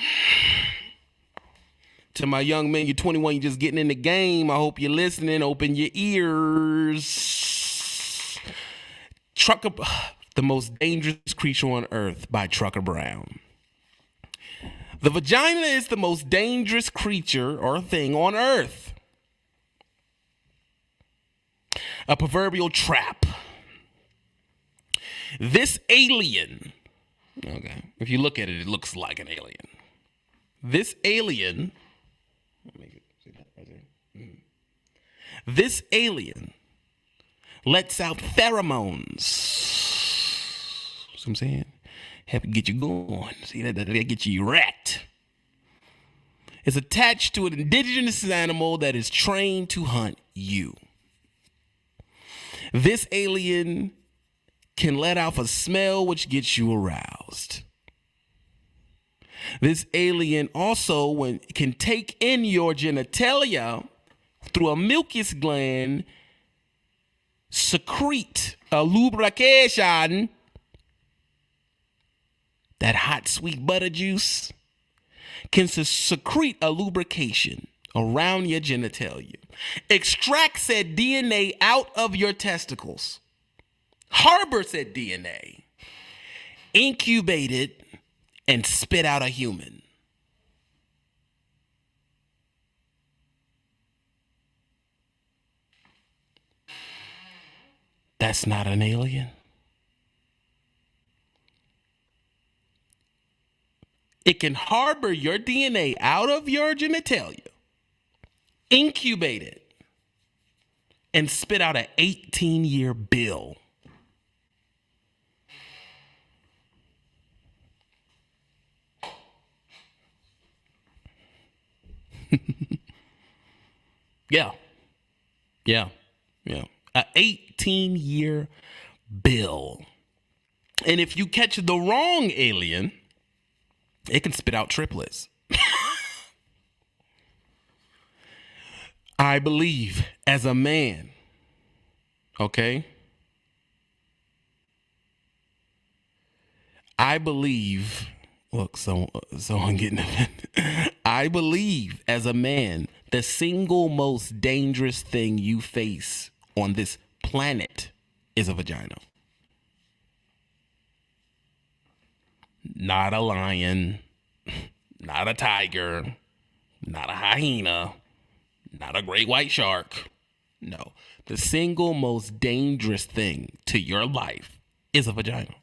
To my young men, you're 21, you're just getting in the game. I hope you're listening. Open your ears. The Most Dangerous Creature on Earth by Trucker Brown. The vagina is the most dangerous creature or thing on Earth. A proverbial trap. This alien, okay, if you look at it, it looks like an alien. This alien, this alien lets out pheromones. See what I'm saying? Have to get you going. See that get you erect. It's attached to an indigenous animal that is trained to hunt you. This alien can let off a smell which gets you aroused. This alien also can take in your genitalia through a mucus gland, secrete a lubrication, that hot sweet butter juice, can secrete a lubrication around your genitalia, extract said DNA out of your testicles, harbor said DNA, incubate it, and spit out a human. That's not an alien. It can harbor your DNA out of your genitalia, incubate it, and spit out an 18-year bill. Yeah. An 18-year bill. And if you catch the wrong alien, it can spit out triplets. I believe as a man, okay? I believe, look, someone getting offended. I believe as a man, the single most dangerous thing you face on this planet is a vagina. Not a lion, not a tiger, not a hyena, not a great white shark. No, the single most dangerous thing to your life is a vagina.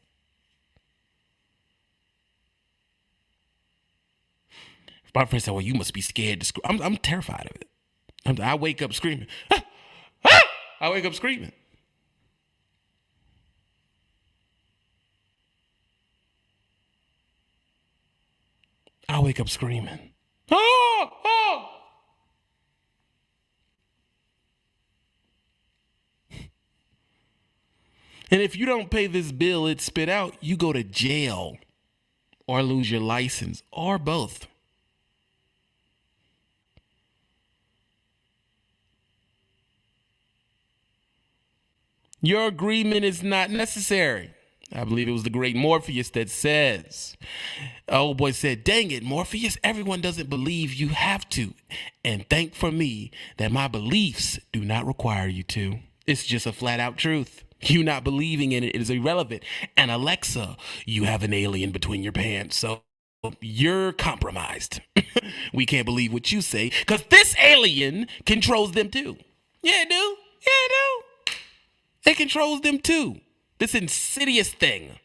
My friend said, well, you must be scared to scream. I'm terrified of it. I wake up screaming. Ah! Ah! I wake up screaming. I wake up screaming. Oh, oh. And if you don't pay this bill, it's spit out, you go to jail or lose your license or both. Your agreement is not necessary. I believe it was the great Morpheus that says, old boy said, dang it, Morpheus, everyone doesn't believe you have to. And thank for me that my beliefs do not require you to. It's just a flat out truth. You not believing in it is irrelevant. And Alexa, you have an alien between your pants. So you're compromised. We can't believe what you say because this alien controls them too. Yeah, it do. Yeah, it do. It controls them too. This insidious thing.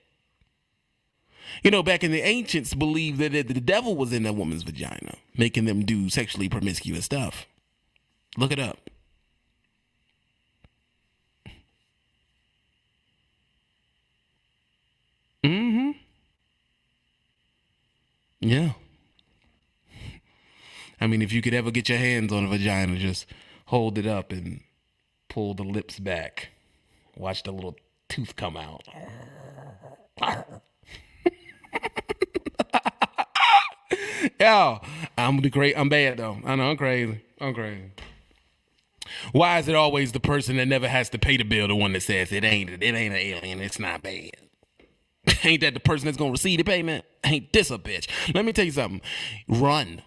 You know, back in the ancients believed that the devil was in a woman's vagina, making them do sexually promiscuous stuff. Look it up. Mm-hmm. Yeah. I mean, if you could ever get your hands on a vagina, just hold it up and pull the lips back. Watch the little tooth come out. Yo, I'm bad though. I know I'm crazy. Why is it always the person that never has to pay the bill the one that says it ain't an alien, it's not bad? Ain't that the person that's gonna receive the payment? Ain't this a bitch? Let me tell you something. Run.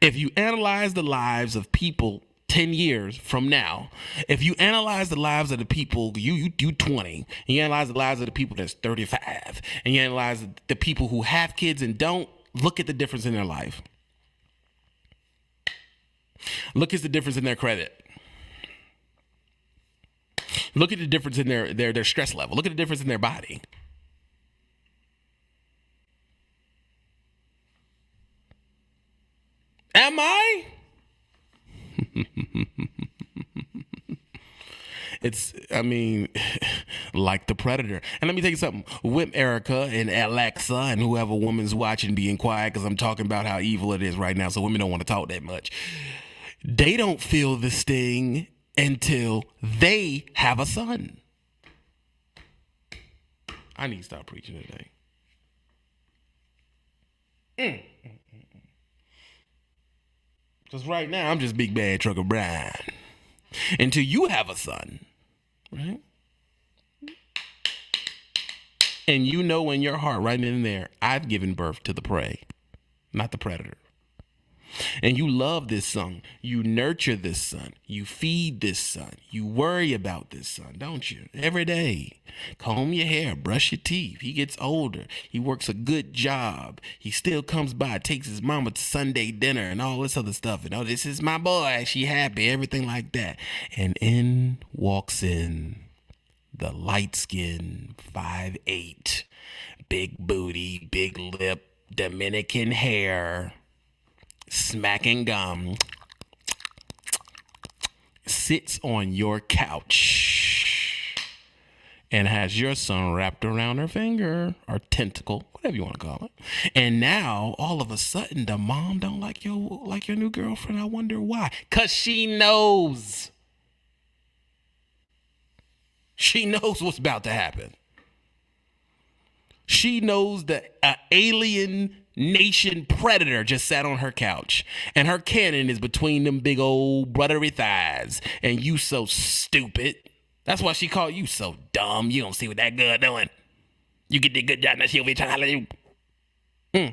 If you analyze the lives of people 10 years from now, if you analyze the lives of the people, you 20, and you analyze the lives of the people that's 35, and you analyze the people who have kids and don't, look at the difference in their life. Look at the difference in their credit. Look at the difference in their stress level. Look at the difference in their body. Am I? Like the Predator. And let me tell you something. Whip Erica and Alexa and whoever woman's watching being quiet because I'm talking about how evil it is right now, so women don't want to talk that much. They don't feel the sting until they have a son. I need to stop preaching today. Because right now, I'm just Big Bad Trucker Brian. Until you have a son, right? And you know in your heart, right in there, I've given birth to the prey, not the predator. And you love this son. You nurture this son. You feed this son. You worry about this son, don't you? Every day. Comb your hair, brush your teeth. He gets older. He works a good job. He still comes by, takes his mama to Sunday dinner and all this other stuff. And, oh, this is my boy. She happy, everything like that. And in walks in the light-skinned 5'8", big booty, big lip, Dominican hair, smacking gum, sits on your couch and has your son wrapped around her finger or tentacle, whatever you want to call it. And now all of a sudden the mom don't like your new girlfriend. I wonder why. 'Cause she knows. She knows what's about to happen. She knows that an alien nation predator just sat on her couch and her cannon is between them big old brotherly thighs, and you so stupid. That's why she called you so dumb. You don't see what that girl doing. You get the good job, now she'll be trying to you.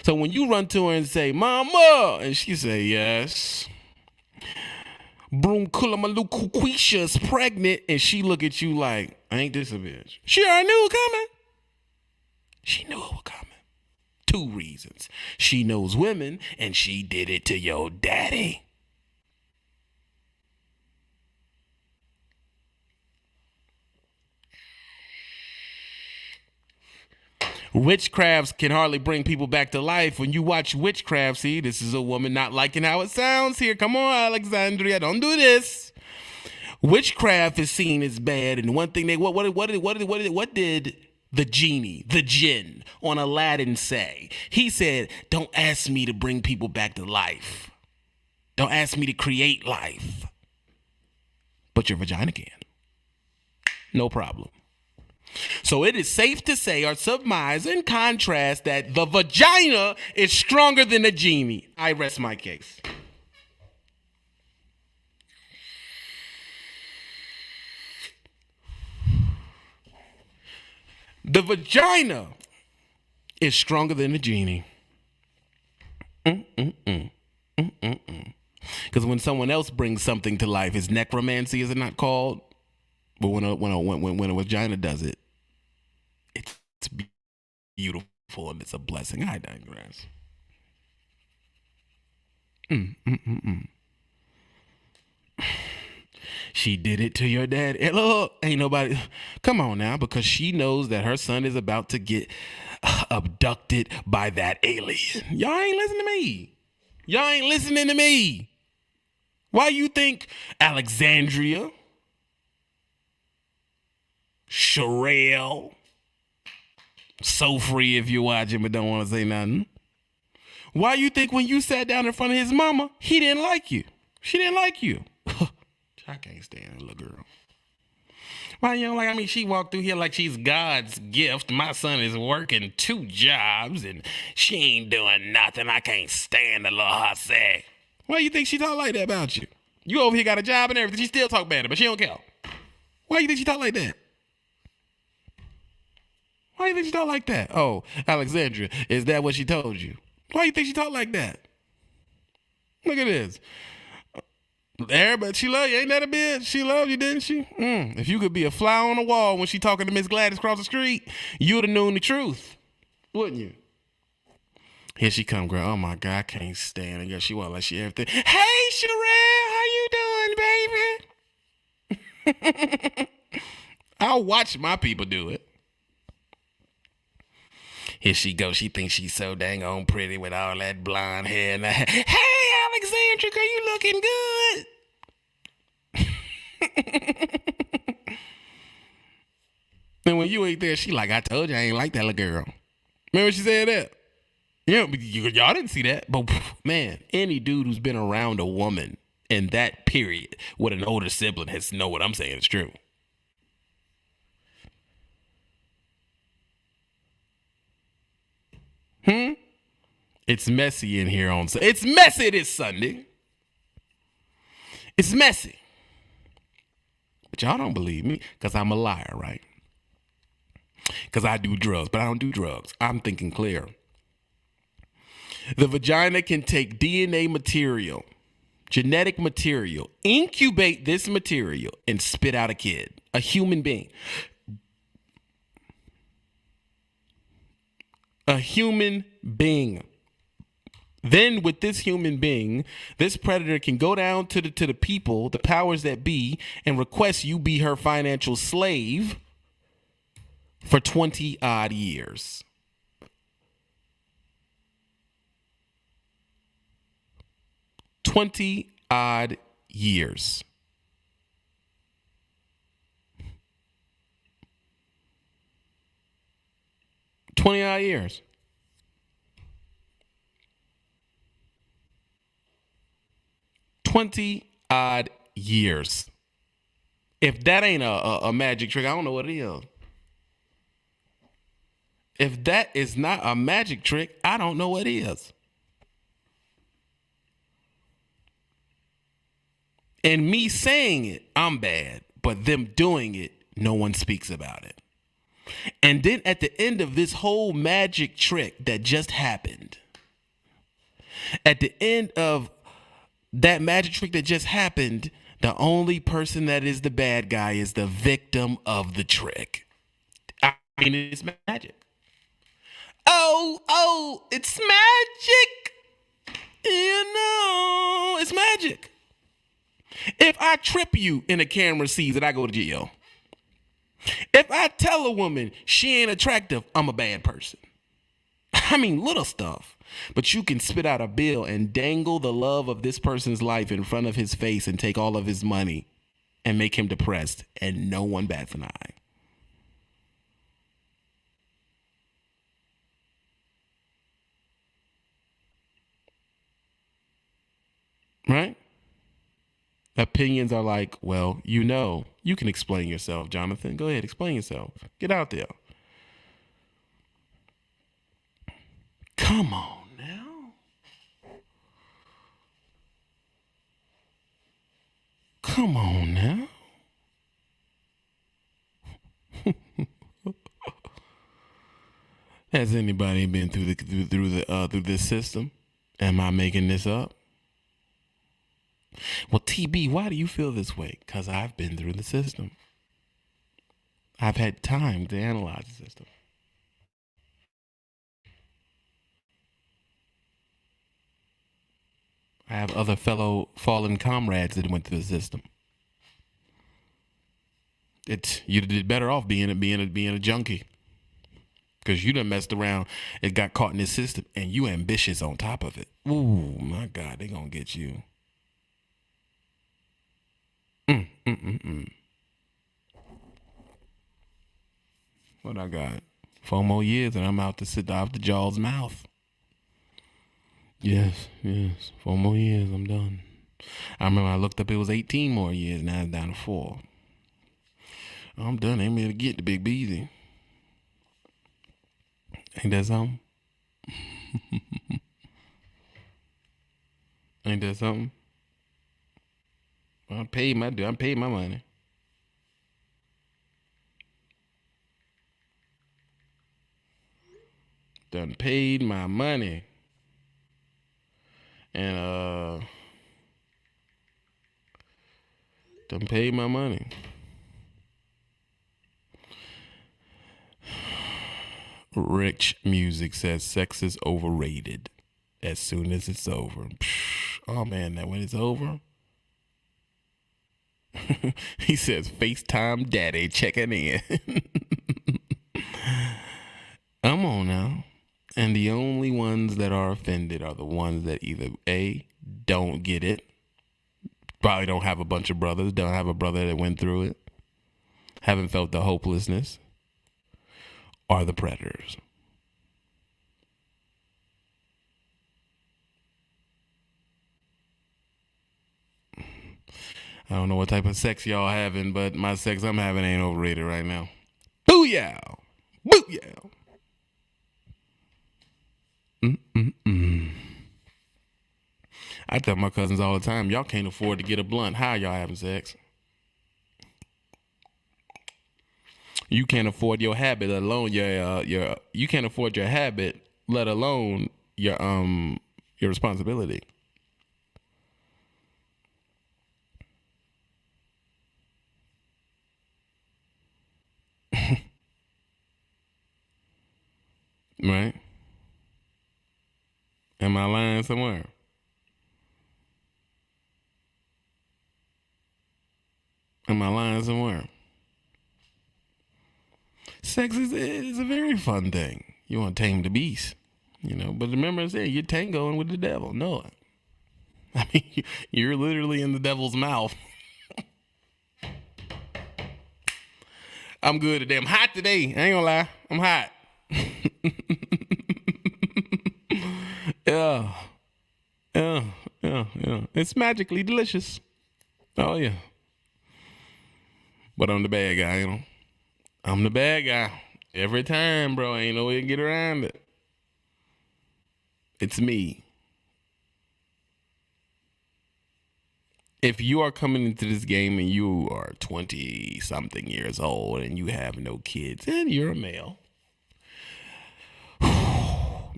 So when you run to her and say, "Mama," and she say, "Yes, Broom Kulamalukuquisha is pregnant," and she look at you like, "Ain't this a bitch?" She already knew it coming. She knew it was coming. 2 reasons. She knows women, and she did it to your daddy. Witchcrafts can hardly bring people back to life. When you watch witchcraft, see, this is a woman not liking how it sounds here. Come on, Alexandria, don't do this. Witchcraft is seen as bad, and one thing what did the genie, the jinn on Aladdin say? He said, "Don't ask me to bring people back to life. Don't ask me to create life. But your vagina can. No problem." So it is safe to say or surmise in contrast that the vagina is stronger than the genie. I rest my case. The vagina is stronger than the genie. Because when someone else brings something to life, it's necromancy, is it not called? But when a vagina does it, it's beautiful and it's a blessing. I digress. She did it to your dad. And look, ain't nobody. Come on now, because she knows that her son is about to get abducted by that alien. Y'all ain't listening to me. Y'all ain't listening to me. Why you think Alexandria, Sherelle, So Free if you're watching but don't want to say nothing? Why you think when you sat down in front of his mama, he didn't like you? She didn't like you. I can't stand that little girl. Why you know, like, I mean, she walked through here like she's God's gift. My son is working 2 jobs and she ain't doing nothing. I can't stand the little hussy. Why you think she talk like that about you? You over here got a job and everything. She still talk bad, but she don't care. Why you think she talk like that? Why you think she talk like that? Oh, Alexandria, is that what she told you? Why you think she talk like that? Look at this. Everybody, she love you. Ain't that a bitch? She loved you, didn't she? If you could be a fly on the wall when she talking to Miss Gladys across the street, you would have known the truth, wouldn't you? Here she come, girl. Oh, my God, I can't stand her. Girl, she walk like she everything. Hey, Sherelle, how you doing, baby? I'll watch my people do it. Here she goes. She thinks she's so dang on pretty with all that blonde hair. And hey, Alexandra, girl, you looking good. And when you ain't there, she like, I told you I ain't like that little girl. Remember she said that? Yeah, y'all didn't see that. But, man, any dude who's been around a woman in that period with an older sibling has to know what I'm saying is true. It's messy in here on Sunday. It's messy this Sunday. It's messy. But y'all don't believe me because I'm a liar, right? Because I do drugs, but I don't do drugs. I'm thinking clear. The vagina can take DNA material, genetic material, incubate this material, and spit out a kid, a human being. A human being. Then with this human being, this predator can go down to the people, the powers that be, and request you be her financial slave for 20 odd years. $20 odd years. $20 years. $20 years. If that ain't a magic trick, I don't know what it is. If that is not a magic trick, I don't know what is. And me saying it, I'm bad. But them doing it, no one speaks about it. And then at the end of this whole magic trick that just happened, at the end of that magic trick that just happened, the only person that is the bad guy is the victim of the trick. I mean, it's magic. Oh, it's magic. You know, it's magic. If I trip you and the camera sees it, I go to jail. If I tell a woman she ain't attractive, I'm a bad person. I mean, little stuff. But you can spit out a bill and dangle the love of this person's life in front of his face and take all of his money and make him depressed, and no one bats an eye. Right? Opinions are like, well, you can explain yourself, Jonathan. Go ahead, explain yourself. Get out there. Come on now. Come on now. Has anybody been through this system? Am I making this up? Well, TB, why do you feel this way? Because I've been through the system. I've had time to analyze the system. I have other fellow fallen comrades that went through the system. You did better off being a junkie, because you done messed around and got caught in this system, and you ambitious on top of it. Ooh, my God, they gonna get you. What I got? 4 more years and I'm out to sit off the jaw's mouth. Yes. 4 more years, I'm done. I remember I looked up, it was 18 more years, now it's down to 4. I'm done. Ain't able to get the Big Beezy. Ain't that something? Ain't that something? I paid my money. Done paid my money. And done paid my money. Rich Music says sex is overrated as soon as it's over. Oh man, that when it's over. He says FaceTime daddy checking in. Come on now. And the only ones that are offended are the ones that either A, don't get it, probably don't have a bunch of brothers, don't have a brother that went through it, haven't felt the hopelessness, are the predators. I don't know what type of sex y'all having, but my sex I'm having ain't overrated right now. Booyah! Booyah! I tell my cousins all the time, y'all can't afford to get a blunt. How y'all having sex? You can't afford your habit, let alone your you can't afford your habit, let alone your responsibility. Right? Am I lying somewhere? Am I lying somewhere? Sex is a very fun thing. You want to tame the beast, But remember I said, you're tangoing with the devil. No. I mean, you're literally in the devil's mouth. I'm good today. I'm hot today. I ain't gonna lie. I'm hot. Yeah. It's magically delicious. Oh, yeah. But I'm the bad guy, I'm the bad guy. Every time, bro. Ain't no way to get around it. It's me. If you are coming into this game and you are 20-something years old and you have no kids and you're a male,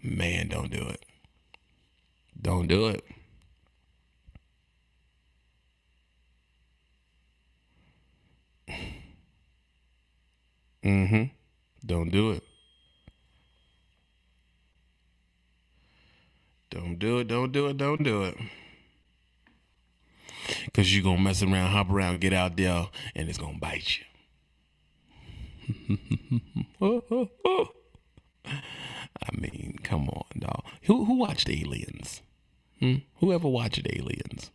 man, don't do it. Don't do it. Don't do it. Don't do it. Don't do it. Don't do it. Because you're going to mess around, hop around, get out there, and it's going to bite you. I mean, come on, dog. Who watched Aliens? Who ever watched Aliens?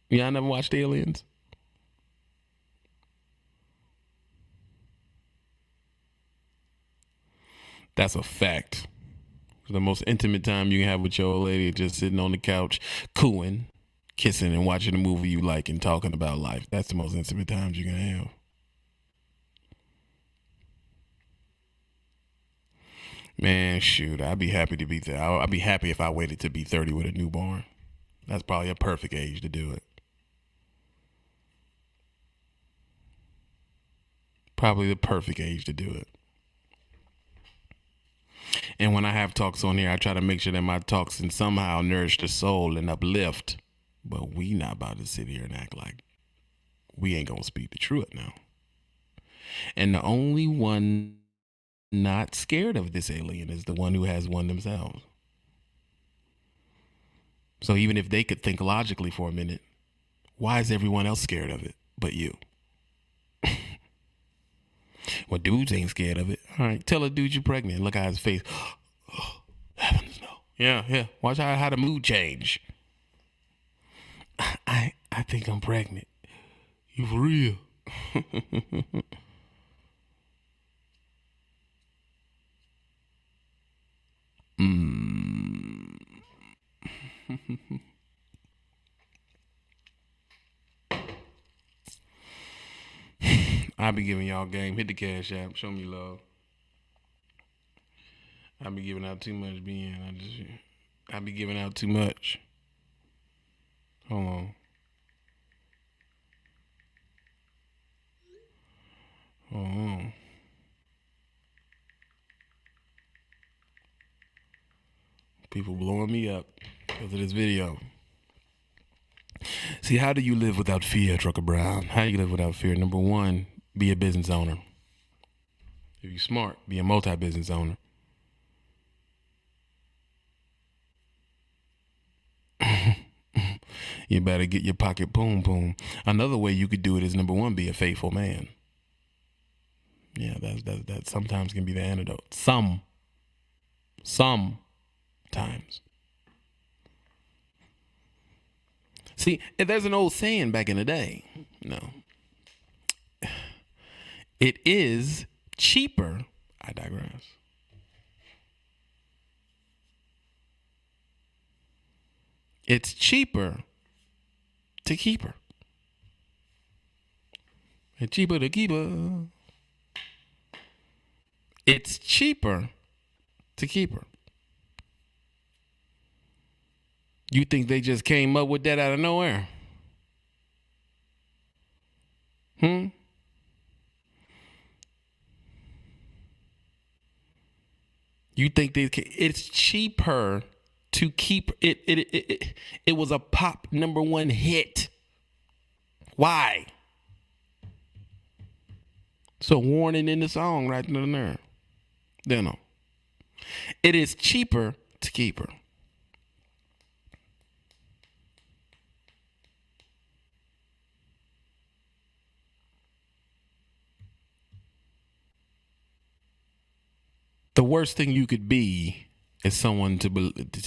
Y'all never watched Aliens? That's a fact. The most intimate time you can have with your old lady is just sitting on the couch, cooing, kissing, and watching a movie you like and talking about life. That's the most intimate times you can have. Man, shoot, I'd be happy to be there. I'd be happy if I waited to be 30 with a newborn. That's probably a perfect age to do it. Probably the perfect age to do it. And when I have talks on here, I try to make sure that my talks can somehow nourish the soul and uplift. But we not about to sit here and act like we ain't gonna speak the truth now. And the only one not scared of this alien is the one who has one themselves. So even if they could think logically for a minute, why is everyone else scared of it but you? Well, dudes ain't scared of it. All right, tell a dude you're pregnant. Look at his face. Oh, heavens no. Yeah. Watch how the mood change. I think I'm pregnant. You for real? I be giving y'all game. Hit the cash app. Show me love. I be giving out too much, I be giving out too much. Hold on. People blowing me up because of this video. See, how do you live without fear, Trucker Brown? How do you live without fear? Number one, be a business owner. If you're smart, be a multi-business owner. You better get your pocket boom boom. Another way you could do it is, number one, be a faithful man. Yeah, that sometimes can be the antidote. Sometimes. See, there's an old saying back in the day. No. It is cheaper. I digress. It's cheaper to keep her. It's cheaper to keep her. It's cheaper to keep her. You think they just came up with that out of nowhere? You think it's cheaper to keep it? It was a pop #1 hit. Why? So warning in the song right in there. Then no. It is cheaper to keep her. The worst thing you could be is someone to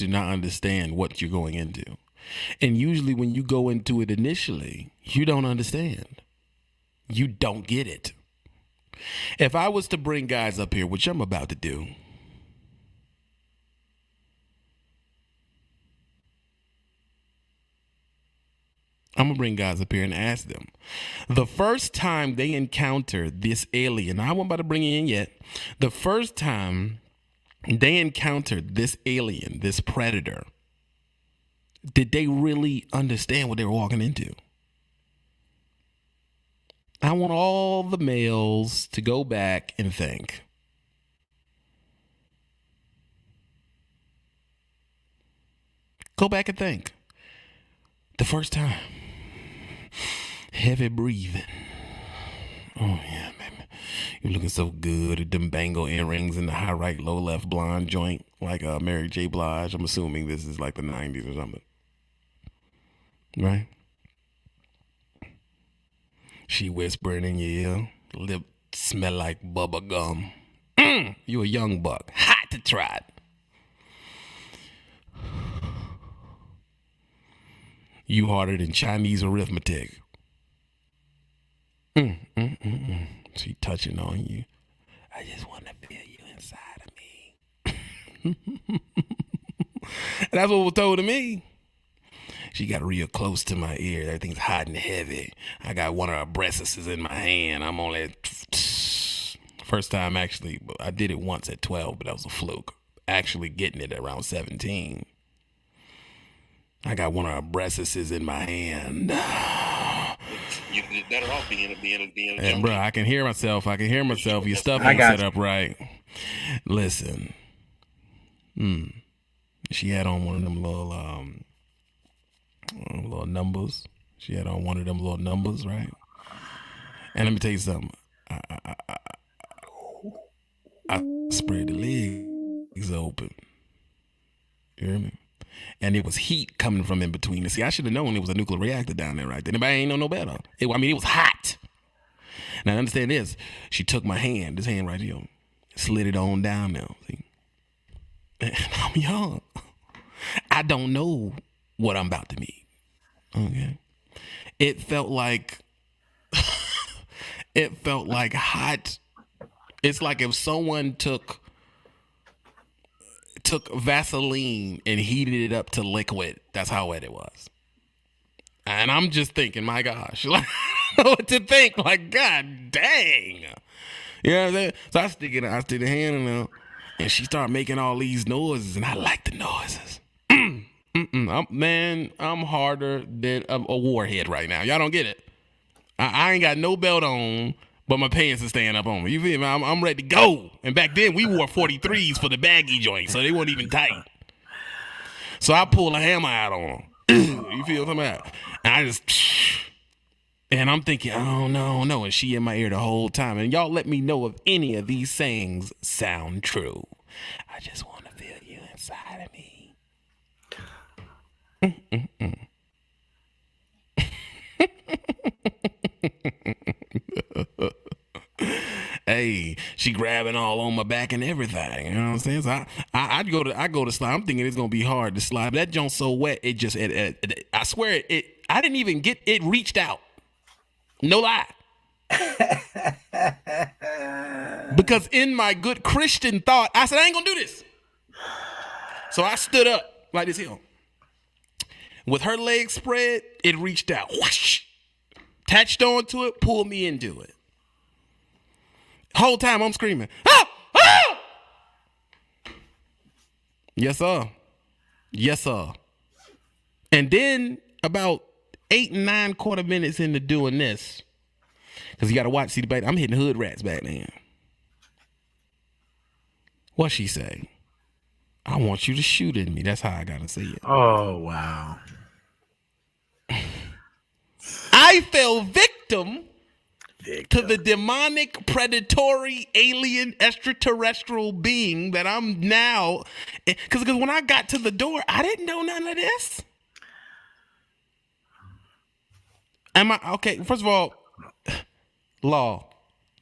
not understand what you're going into. And usually when you go into it initially, you don't understand. You don't get it. If I was to bring guys up here, which I'm about to do, I'm going to bring guys up here and ask them. The first time they encounter this alien, I wasn't about to bring it in yet. The first time they encountered this alien, this predator, did they really understand what they were walking into? I want all the males to go back and think. Go back and think. The first time. Heavy breathing. Oh, yeah, baby. You're looking so good at them bangle earrings and the high right, low left blonde joint like Mary J. Blige. I'm assuming this is like the 90s or something. Right? She whispering in your ear. Lip smell like bubble gum. You a young buck. Hot to try. You harder than Chinese arithmetic. She touching on you. I just want to feel you inside of me. That's what was told to me. She got real close to my ear. Everything's hot and heavy. I got one of her breasts in my hand. I'm only first time actually. I did it once at 12, but that was a fluke. Actually getting it around 17. I got one of her breasts in my hand. You did better off being a And bro, I can hear myself. Your stuff ain't set up right. Listen. She had on one of them little numbers. She had on one of them little numbers, right? And let me tell you something. I spread the legs open. You hear me? and it was heat coming from in between. And see, I should have known it was a nuclear reactor down there right there. Anybody ain't know no better. It was hot. Now, understand this. She took my hand, this hand right here, slid it on down there. See? And I'm young. I don't know what I'm about to meet. Okay. It felt like hot. It's like if someone took Vaseline and heated it up to liquid. That's how wet it was. And I'm just thinking, my gosh, like, what to think? Like, God dang. You know what I'm saying? So I stick the hand in there, and she started making all these noises, and I like the noises. I'm harder than a warhead right now. Y'all don't get it. I ain't got no belt on, but my pants are staying up on me. You feel me? I'm ready to go. And back then, we wore 43s for the baggy joints, so they weren't even tight. So I pulled a hammer out on them. You feel what I'm talking about? And and I'm thinking, oh, no. And she in my ear the whole time. And y'all let me know if any of these sayings sound true. I just want to feel you inside of me. Hey, she grabbing all on my back and everything. You know what I'm saying? So I go to slide. I'm thinking it's gonna be hard to slide. But that joint's so wet, it just I swear I didn't even get it reached out. No lie. Because in my good Christian thought, I said, I ain't gonna do this. So I stood up like this here. With her legs spread, it reached out. Whoosh! Attached onto it, pulled me into it. Whole time I'm screaming, ah! Ah! Yes, sir. Yes, sir. And then about 8 and 9/4 minutes into doing this, because you got to watch, see the back, I'm hitting hood rats back then. What she say? I want you to shoot at me. That's how I got to say it. Oh, wow. I fell victim to the demonic, predatory, alien, extraterrestrial being that I'm now. Because when I got to the door, I didn't know none of this. Am I okay? First of all, Law,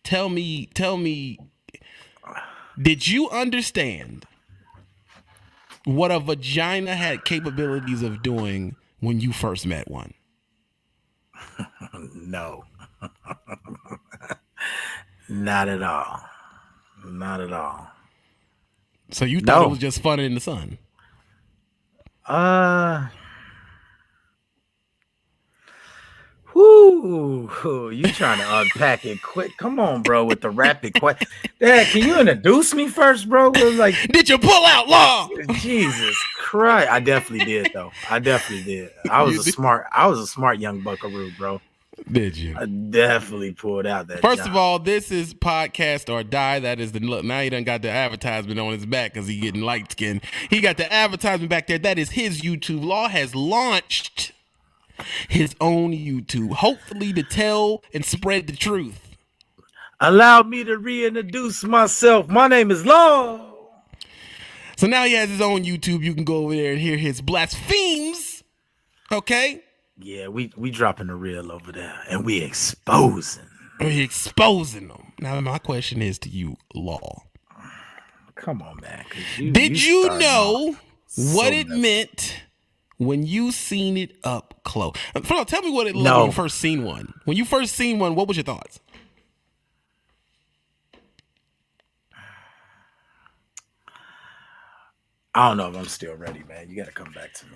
tell me, did you understand what a vagina had capabilities of doing when you first met one? No. Not at all. Not at all. So you thought it was just fun in the sun? Whoo, you trying to unpack it quick? Come on, bro, with the rapid question. Dad, can you introduce me first, bro? Like, did you pull out, Law? Jesus Christ, I definitely did, though. I definitely did. I was a smart young buckaroo, bro. Did you? I definitely pulled out that. First of all, this is Podcast or Die. That is the look. Now he done got the advertisement on his back because he getting light skinned. He got the advertisement back there. That is his YouTube. Law has launched his own YouTube, hopefully to tell and spread the truth. Allow me to reintroduce myself. My name is Law. So now he has his own YouTube. You can go over there and hear his blasphemes. Okay? Yeah, we dropping the real over there, and we exposing. We're exposing them. Now, my question is to you, Law. Come on, man. Did you know what it meant when you seen it up close? First of all, tell me what it looked like when you first seen one. When you first seen one, what was your thoughts? I don't know if I'm still ready, man. You got to come back to me.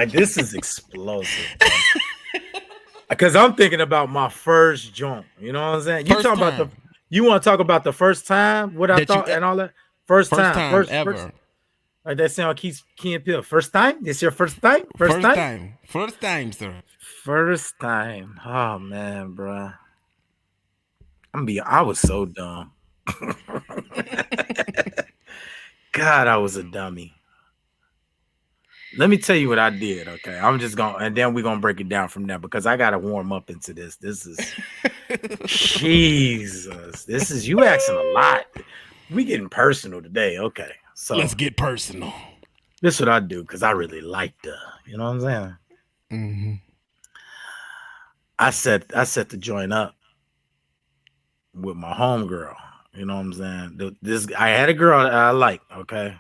This is explosive. Because I'm thinking about my first joint. You know what I'm saying? You want to talk about the first time? What I thought and all that? First time ever. Like that sound keeps Key and Peele. First time? This your first time? First time, sir. First time. Oh man, bro. I was so dumb. God, I was a dummy. Let me tell you what I did, okay? I'm just going, and then we're going to break it down from there because I got to warm up into this. This is, Jesus. This is, you asking a lot. We getting personal today, okay? So let's get personal. This is what I do because I really liked her. You know what I'm saying? Mm-hmm. I set the joint up with my homegirl. You know what I'm saying? This I had a girl that I liked. Okay,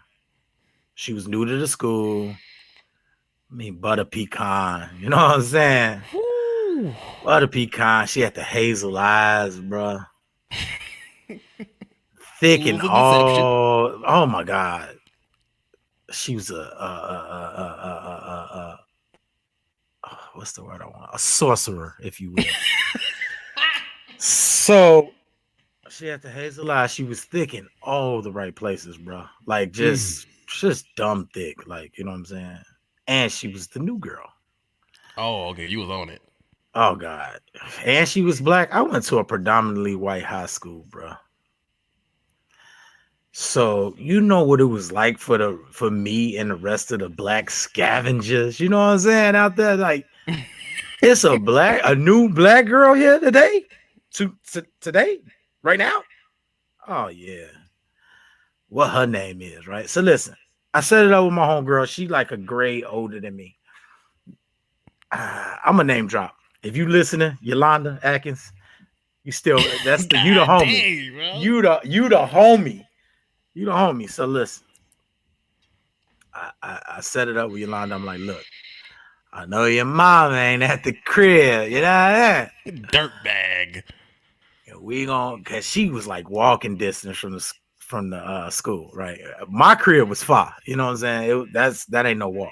she was new to the school. I mean, butter pecan. You know what I'm saying? Woo. Butter pecan. She had the hazel eyes, bro. Thick and Rules of deception. all. Oh my god. She was what's the word I want? A sorcerer, if you will. So she had the hazel eyes. She was thick in all the right places, bro. Like just dumb thick. Like, you know what I'm saying? And she was the new girl. Oh, okay. You was on it. Oh God. And she was black. I went to a predominantly white high school, bro. So you know what it was like for me and the rest of the black scavengers. You know what I'm saying? Out there, like it's a new black girl here today. Today, right now. Oh yeah. What her name is, right? So listen, I set it up with my homegirl. She like a grade older than me. I'm a name drop. If you listening, Yolanda Atkins, you still that's the you the homie. Dang, You the homie. You the homie. So listen. I set it up with Yolanda. I'm like, look, I know your mom ain't at the crib. You know that? Dirt bag. We gonna, cause she was like walking distance from the school, right? My crib was far. You know what I'm saying? That ain't no walk.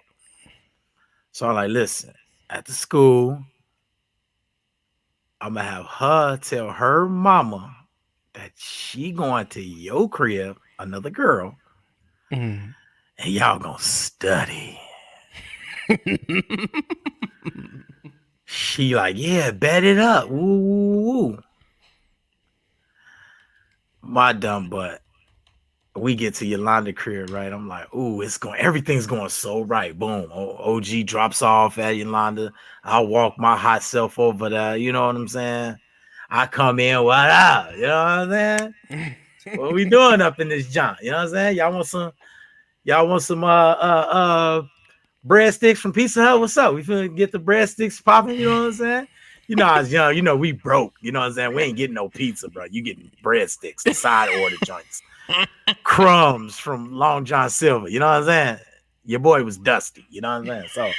So I'm like, listen, at the school, I'm gonna have her tell her mama that she going to your crib, another girl, and y'all gonna study. She like, yeah, bet it up. Woo, woo, woo. My dumb butt. We get to Yolanda crib, right? I'm like, ooh, everything's going so right. Boom. OG drops off at Yolanda. I'll walk my hot self over there. You know what I'm saying? I come in, what up? You know what I'm saying? What we doing up in this junk? You know what I'm saying? Y'all want some breadsticks from Pizza Hut? What's up? We finna get the breadsticks popping, you know what I'm saying? You know, I was young, you know, we broke, you know what I'm saying? We ain't getting no pizza, bro. You getting breadsticks, the side order joints. Crumbs from Long John Silver, you know what I'm saying? Your boy was dusty, you know what I'm saying? So,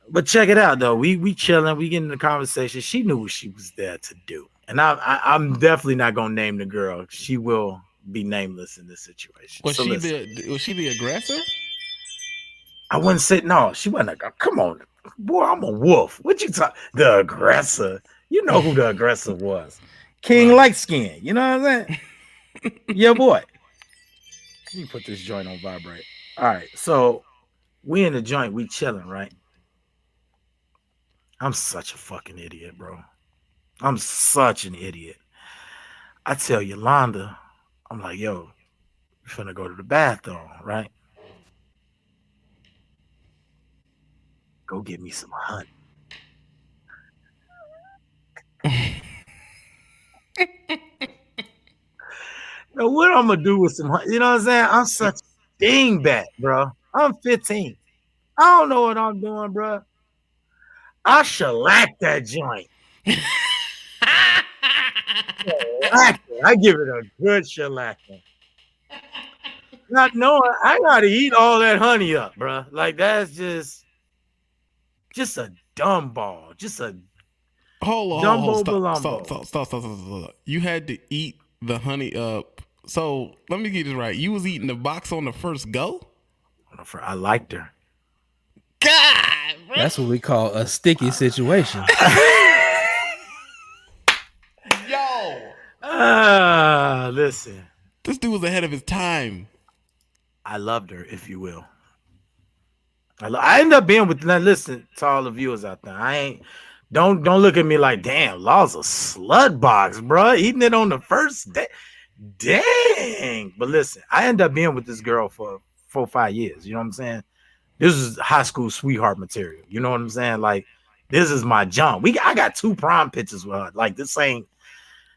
but check it out though. We chilling, we getting in the conversation. She knew what she was there to do. And I'm definitely not gonna name the girl. She will be nameless in this situation. Was so she the aggressor? I wouldn't say no, she wasn't come on. Boy, I'm a wolf. What you talk? The aggressor. You know who the aggressor was. King Light Skin. You know what I'm saying? Yeah, boy. Let me put this joint on vibrate. All right. So we in the joint, we chilling, right? I'm such a fucking idiot, bro. I'm such an idiot. I tell Yolanda, I'm like, yo, we finna go to the bathroom, right? Go get me some honey. Now, what I'm gonna do with some honey? You know what I'm saying? I'm such a dingbat, bro. I'm 15. I don't know what I'm doing, bro. I shellac that joint. I give it a good shellacking. Not knowing I gotta eat all that honey up, bro. Like that's just a dumb ball. Just a Stop. You had to eat the honey up. So let me get this right. You was eating the box on the first go? I liked her. God, bro. That's what we call a sticky situation. Yo. Listen. This dude was ahead of his time. I loved her, if you will. I ended up being with. Now listen to all the viewers out there. Don't look at me like, damn, Law's a slut box, bro. Eating it on the first day. Dang. But listen, I ended up being with this girl for 4 or 5 years. You know what I'm saying? This is high school sweetheart material. You know what I'm saying? Like, this is my jump. I got 2 prom pictures with her. Like, this ain't.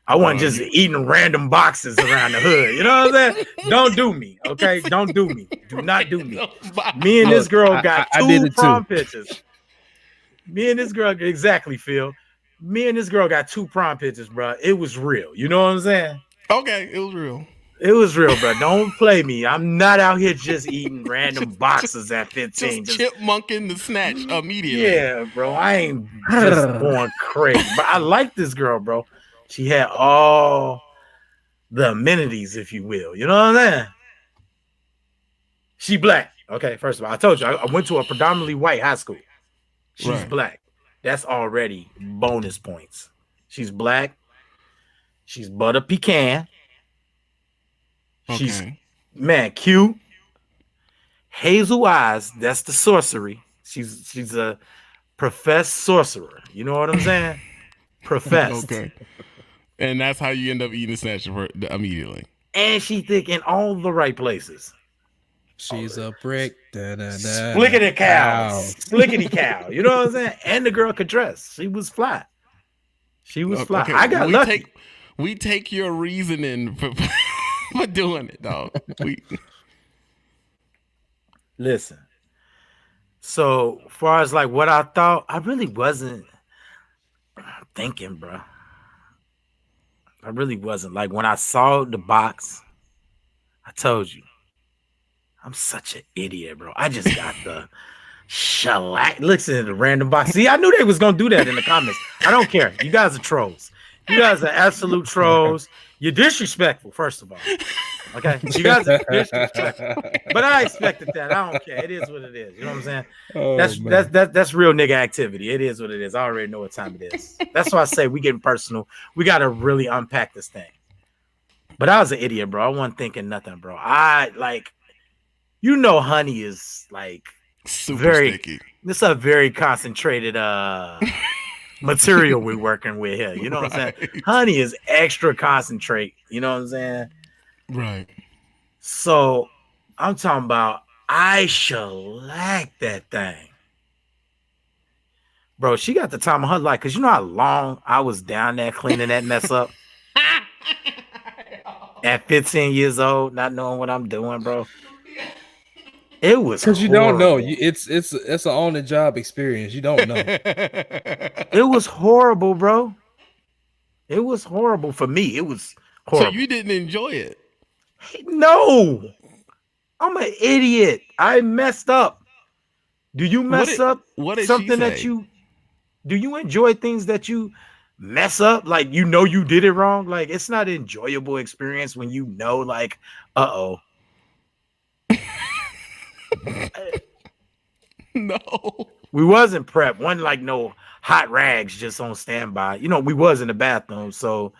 I wasn't just eating random boxes around the hood. You know what I'm saying? Don't do me, okay? Don't do me. Do not do me. Me and this girl got two prom pictures. Me and this girl, exactly, Phil. Me and this girl got 2 prom pictures, bro. It was real. You know what I'm saying? Okay, it was real. It was real, bro. Don't play me. I'm not out here just eating random boxes at 15. Just chipmunking the snatch immediately. Yeah, bro. I ain't just going crazy. But I like this girl, bro. She had all the amenities, if you will. You know what I'm saying? She black. Okay, first of all, I told you, I went to a predominantly white high school. She's black. That's already bonus points. She's black. She's butter pecan. She's cute. Hazel eyes. That's the sorcery. She's a professed sorcerer. You know what I'm saying? Professed. Okay. And that's how you end up eating snatch immediately. And she thick in all the right places. She's a brick. Splickety cow. Splickety cow. You know what I'm saying? And the girl could dress. She was fly. She was fly. Okay. I got lucky. We take your reasoning for doing it, dog. Listen. So far as like what I thought, I really wasn't thinking, bro. I really wasn't. Like when I saw the box, I told you, I'm such an idiot, bro. I just got the shellac. Listen to the random box. See, I knew they was gonna do that in the comments. I don't care. You guys are trolls. You guys are absolute trolls. You're disrespectful, first of all. Okay, you guys are disrespectful. But I expected that. I don't care. It is what it is. You know what I'm saying? That's real nigga activity. It is what it is. I already know what time it is. That's why I say we getting personal. We got to really unpack this thing. But I was an idiot, bro. I wasn't thinking nothing, bro. Honey is like super very sticky. This is a very concentrated material we're working with here. You know what I'm saying? Honey is extra concentrate. You know what I'm saying? Right. So I'm talking about I shellacked that thing. Bro, she got the time of her life because you know how long I was down there cleaning that mess up? At 15 years old, not knowing what I'm doing, bro. It was because you don't know. It's an on the job experience. You don't know. It was horrible, bro. It was horrible for me. It was horrible. So you didn't enjoy it? No, I'm an idiot. I messed up. Do you mess up something that you? Do you enjoy things that you mess up? Like you know you did it wrong. Like it's not an enjoyable experience when you know, like, uh-oh. No, we wasn't prepped. Wasn't like no hot rags just on standby. You know, we was in the bathroom, so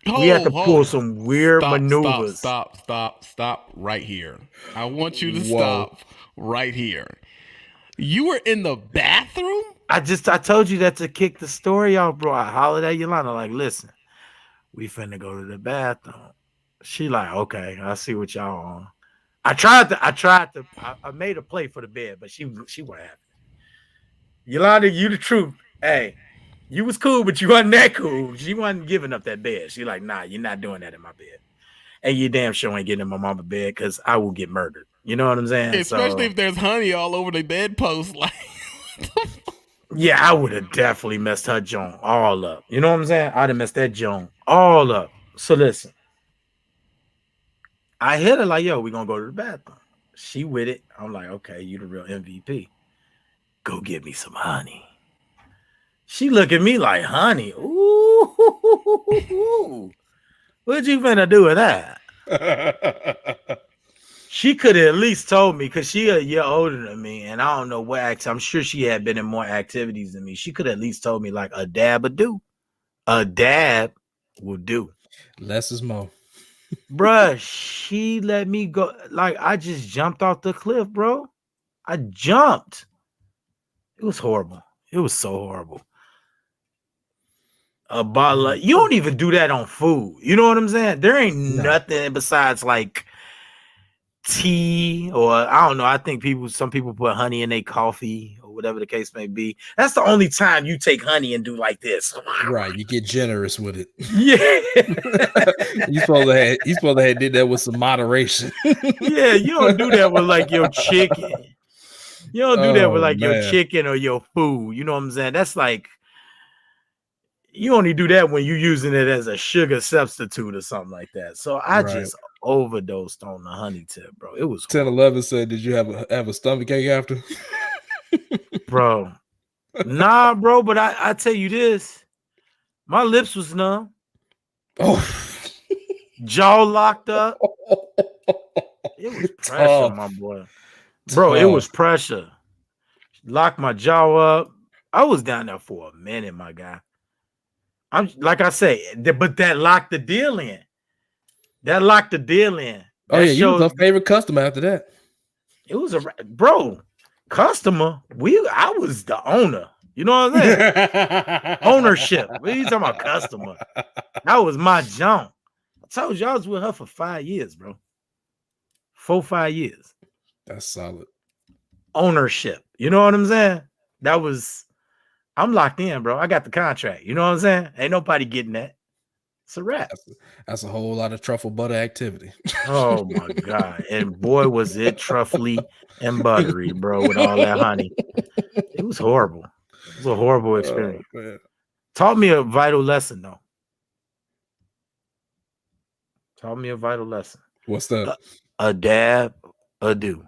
we had to pull some weird maneuvers. Stop right here. I want you to stop right here. You were in the bathroom? I told you that to kick the story off, bro. I hollered at Yolanda, like, listen, we finna go to the bathroom. She like, okay, I see what y'all on. I made a play for the bed, but she wasn't happy. Yolanda, you the truth. Hey, you was cool, but you wasn't that cool. She wasn't giving up that bed. She like, nah, you're not doing that in my bed. And you damn sure ain't getting in my mama's bed because I will get murdered. You know what I'm saying? Especially if there's honey all over the bedpost. Like, yeah, I would have definitely messed her joint all up. You know what I'm saying? I'd have messed that joint all up. So listen. I hit her like, yo, we're going to go to the bathroom. She with it. I'm like, okay, you the real MVP. Go get me some honey. She look at me like, honey? Ooh. What you finna do with that? She could have at least told me, because she a year older than me, and I don't know what I'm sure she had been in more activities than me. She could have at least told me, like, a dab would do. A dab will do. Less is more. Bruh, she let me go. Like, I just jumped off the cliff, bro. I jumped. It was horrible. It was so horrible. You don't even do that on food. You know what I'm saying? There ain't nothing besides like tea, or I don't know. I think some people put honey in their coffee or whatever the case may be. That's the only time you take honey and do like this. Right, you get generous with it. Yeah. You supposed to have did that with some moderation. Yeah, you don't do that with like your chicken. You don't do that with like your man. chicken or your food. You know what I'm saying? That's like you only do that when you're using it as a sugar substitute or something like that. So I Right. just overdosed on the honey tip, bro. It was 10-11 said, "Did you have a stomach ache after?" bro. Nah, bro, but I tell you this. My lips was numb, Oh, jaw locked up. It was pressure, Tough. my boy. Bro, it was pressure. Locked my jaw up. I was down there for a minute, my guy. I'm like I say, but that locked the deal in. That locked the deal in. Oh That yeah, you was showed- our favorite customer after that. It was bro, customer. I was the owner. You know what I'm saying? Ownership. What are you talking about, customer? That was my junk. I told you I was with her for 5 years, bro. 4-5 years. That's solid. Ownership. You know what I'm saying? I'm locked in, bro. I got the contract. You know what I'm saying? Ain't nobody getting that. It's a wrap. That's a whole lot of truffle butter activity. Oh my God. And boy, was it truffly and buttery, bro, with all that honey. It was horrible. It was a horrible experience. Oh, man. Taught me a vital lesson, though. Taught me a vital lesson. What's that? A dab, a do.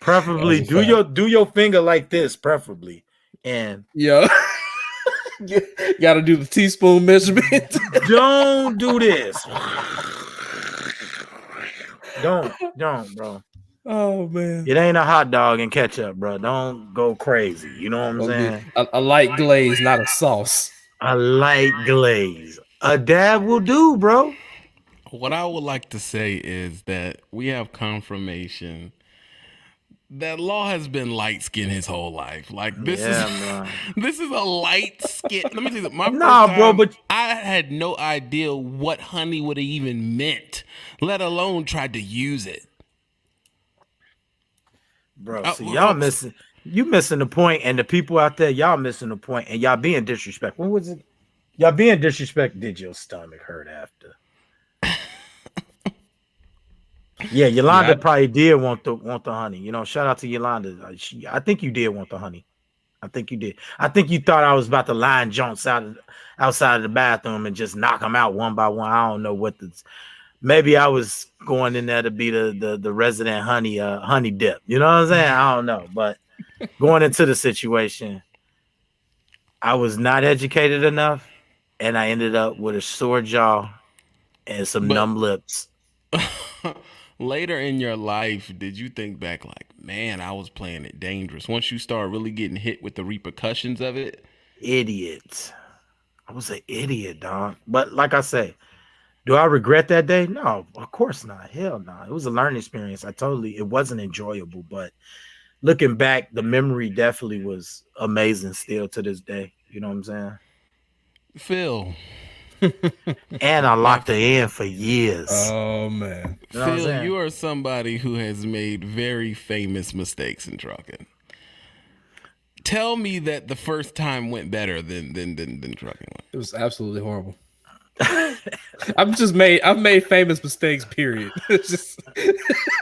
Preferably That was a do your finger like this, preferably. And Yeah. Got to do the teaspoon measurement. don't do this. Don't, bro. Oh man. It ain't a hot dog and ketchup, bro. Don't go crazy. You know what I'm saying? A light glaze, not a sauce. A light glaze. A dab will do, bro. What I would like to say is that we have confirmation that Law has been light skinned his whole life. Like this man. this is a light skin. Let me tell you something. My Nah, first bro, time, but- I had no idea what honey would have even meant, let alone tried to use it. Bro, see, y'all missing the point, and the people out there, y'all missing the point, and y'all being disrespectful. What was it? Y'all being disrespectful. Did your stomach hurt after? Yeah, Yolanda probably did want the honey. You know, shout out to Yolanda. I think you did want the honey. I think you did. I think you thought I was about to line Jones outside of the bathroom and just knock them out one by one. I don't know what the. Maybe I was going in there to be the resident honey dip. You know what I'm saying? I don't know, but going into the situation, I was not educated enough, and I ended up with a sore jaw and some numb lips. Later in your life, did you think back like, man, I was playing it dangerous? Once you start really getting hit with the repercussions of it? Idiot. I was an idiot, dog. But like I say, do I regret that day? No, of course not. Hell no. It was a learning experience. It wasn't enjoyable, but looking back, the memory definitely was amazing still to this day. You know what I'm saying? Phil. And I locked her in for years. Oh man. You know what I'm Phil, saying? you are somebody who has made very famous mistakes in trucking. Tell me that the first time went better than trucking went. It was absolutely horrible. I've made famous mistakes, period. It's just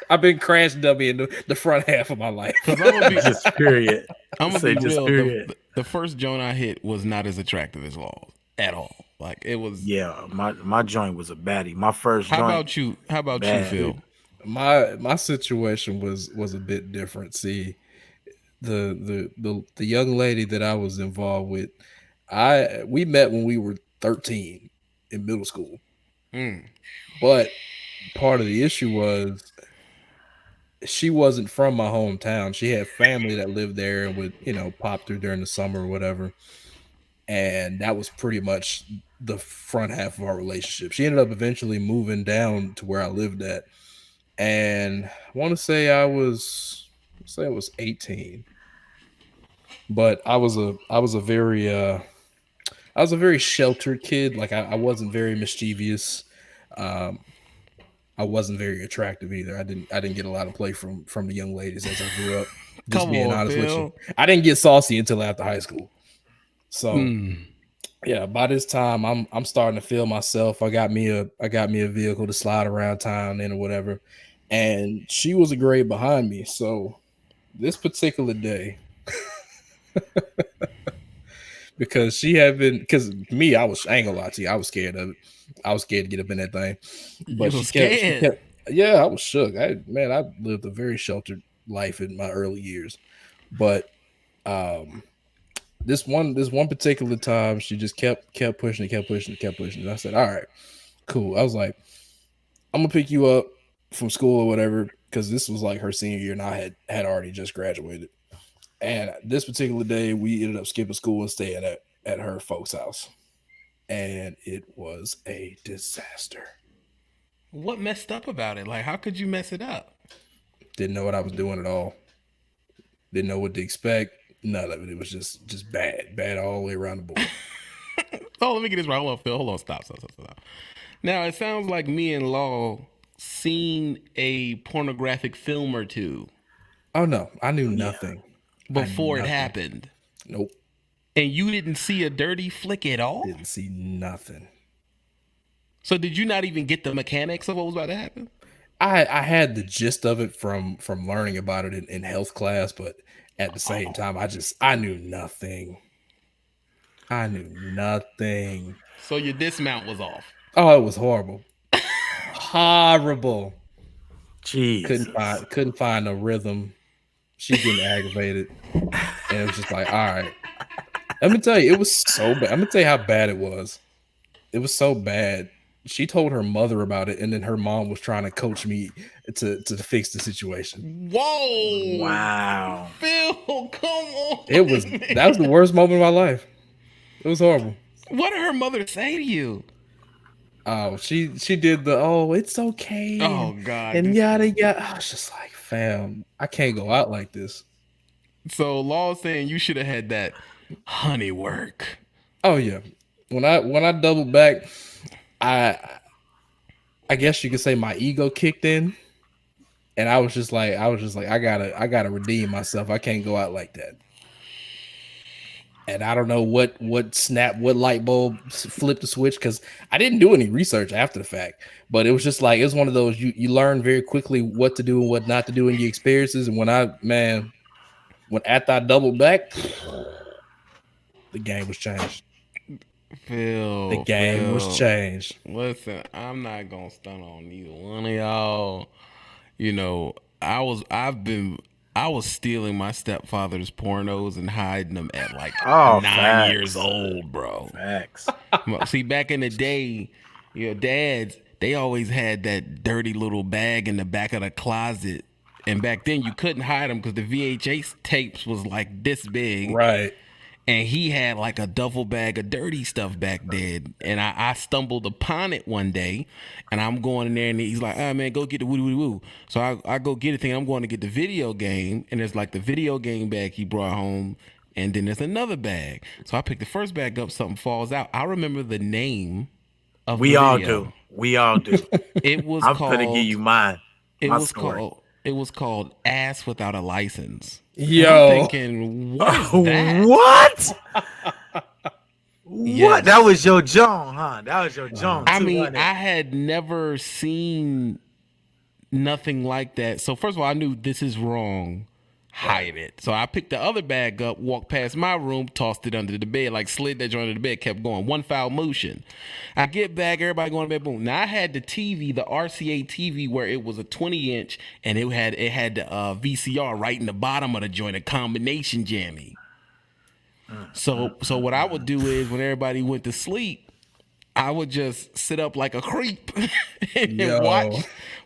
I've been crash dummy in the front half of my life. I'm gonna be, Just period. I'm gonna Say be just real. period. The first joint I hit was not as attractive as Law at all. Like it was. Yeah, my joint was a baddie. My first How joint. about you? How about Bad. you, Phil? My situation was a bit different. See, the young lady that I was involved with, we met when we were 13 in middle school. But part of the issue was she wasn't from my hometown. She had family that lived there and would, pop through during the summer or whatever. And that was pretty much the front half of our relationship. She ended up eventually moving down to where I lived at. And I want to say I was 18. But I was a very sheltered kid. Like I wasn't very mischievous. I wasn't very attractive either. I didn't get a lot of play from the young ladies as I grew up. Just Come being on, honest with you, Phil. I didn't get saucy until after high school. So Mm. yeah, by this time I'm starting to feel myself. I got me a vehicle to slide around town in or whatever, and she was a grade behind me. So this particular day, because she had been, because me, I ain't gonna lie to you, I was scared of it. I was scared to get up in that thing, but You was scared. yeah, I was shook. I lived a very sheltered life in my early years, but this one particular time, she just kept pushing it. And I said, all right, cool. I was like, I'm gonna pick you up from school or whatever, because this was like her senior year and I had already just graduated. And this particular day, we ended up skipping school and staying at her folks' house. And it was a disaster. What messed up about it? Like, how could you mess it up? Didn't know what I was doing at all. Didn't know what to expect. None of it. It was just bad all the way around the board. Oh, let me get this right. Hold on, Phil. Hold on. Stop. Now, it sounds like me and Law seen a pornographic film or two Oh no, I knew nothing. before it happened. Nope, And you didn't see a dirty flick at all? didn't see nothing. So did you not even get the mechanics of what was about to happen? I had the gist of it from learning about it in health class, but at the same time, I knew nothing. I knew nothing. So your dismount was off. Oh, it was horrible. Horrible. Jesus. Couldn't find a rhythm. She getting aggravated. And it was just like, all right. Let me tell you, it was so bad. I'm gonna tell you how bad it was. It was so bad. She told her mother about it, and then her mom was trying to coach me to fix the situation. Whoa! Wow. Phil, come on! That was the worst moment of my life. It was horrible. What did her mother say to you? Oh, she did it's okay. Oh God! And yada yada. I was just like, fam, I can't go out like this. So Law saying you should have had that honey work. Oh yeah. When I doubled back, I guess you could say my ego kicked in, and I was just like, I gotta redeem myself. I can't go out like that. And I don't know what light bulb flipped the switch, because I didn't do any research after the fact. But it was just like, it was one of those, you learn very quickly what to do and what not to do in your experiences. And when after I doubled back, the game was changed. Phil, The game was changed. Listen, I'm not gonna stunt on either one of y'all. You know, I was stealing my stepfather's pornos and hiding them at like 9 facts. years old, bro. Facts. See, back in the day, your dads, they always had that dirty little bag in the back of the closet. And back then you couldn't hide them because the VHS tapes was like this big. Right. And he had like a duffel bag of dirty stuff back then. And I stumbled upon it one day, and I'm going in there, and he's like, man, go get the woo. So I go get it, thinking I'm going to get the video game. And there's like the video game bag he brought home, and then there's another bag. So I pick the first bag up, something falls out. I remember the name of We the all video. do. We all do. It was I'm called, gonna give you mine. it my was story. called Ass Without a License. Yo. I'm thinking, what is that? What? Yes. What? That was your John, huh? That was your John. I mean, 200. I had never seen nothing like that. So first of all, I knew this is wrong. Hide it. So I picked the other bag up, walked past my room, tossed it under the bed, like slid that joint under the bed, kept going. One foul motion. I get back, everybody going to bed, boom. Now I had the TV, the RCA TV, where it was a 20-inch, and it had the VCR right in the bottom of the joint, a combination jammy. So what I would do is, when everybody went to sleep, I would just sit up like a creep and Yo.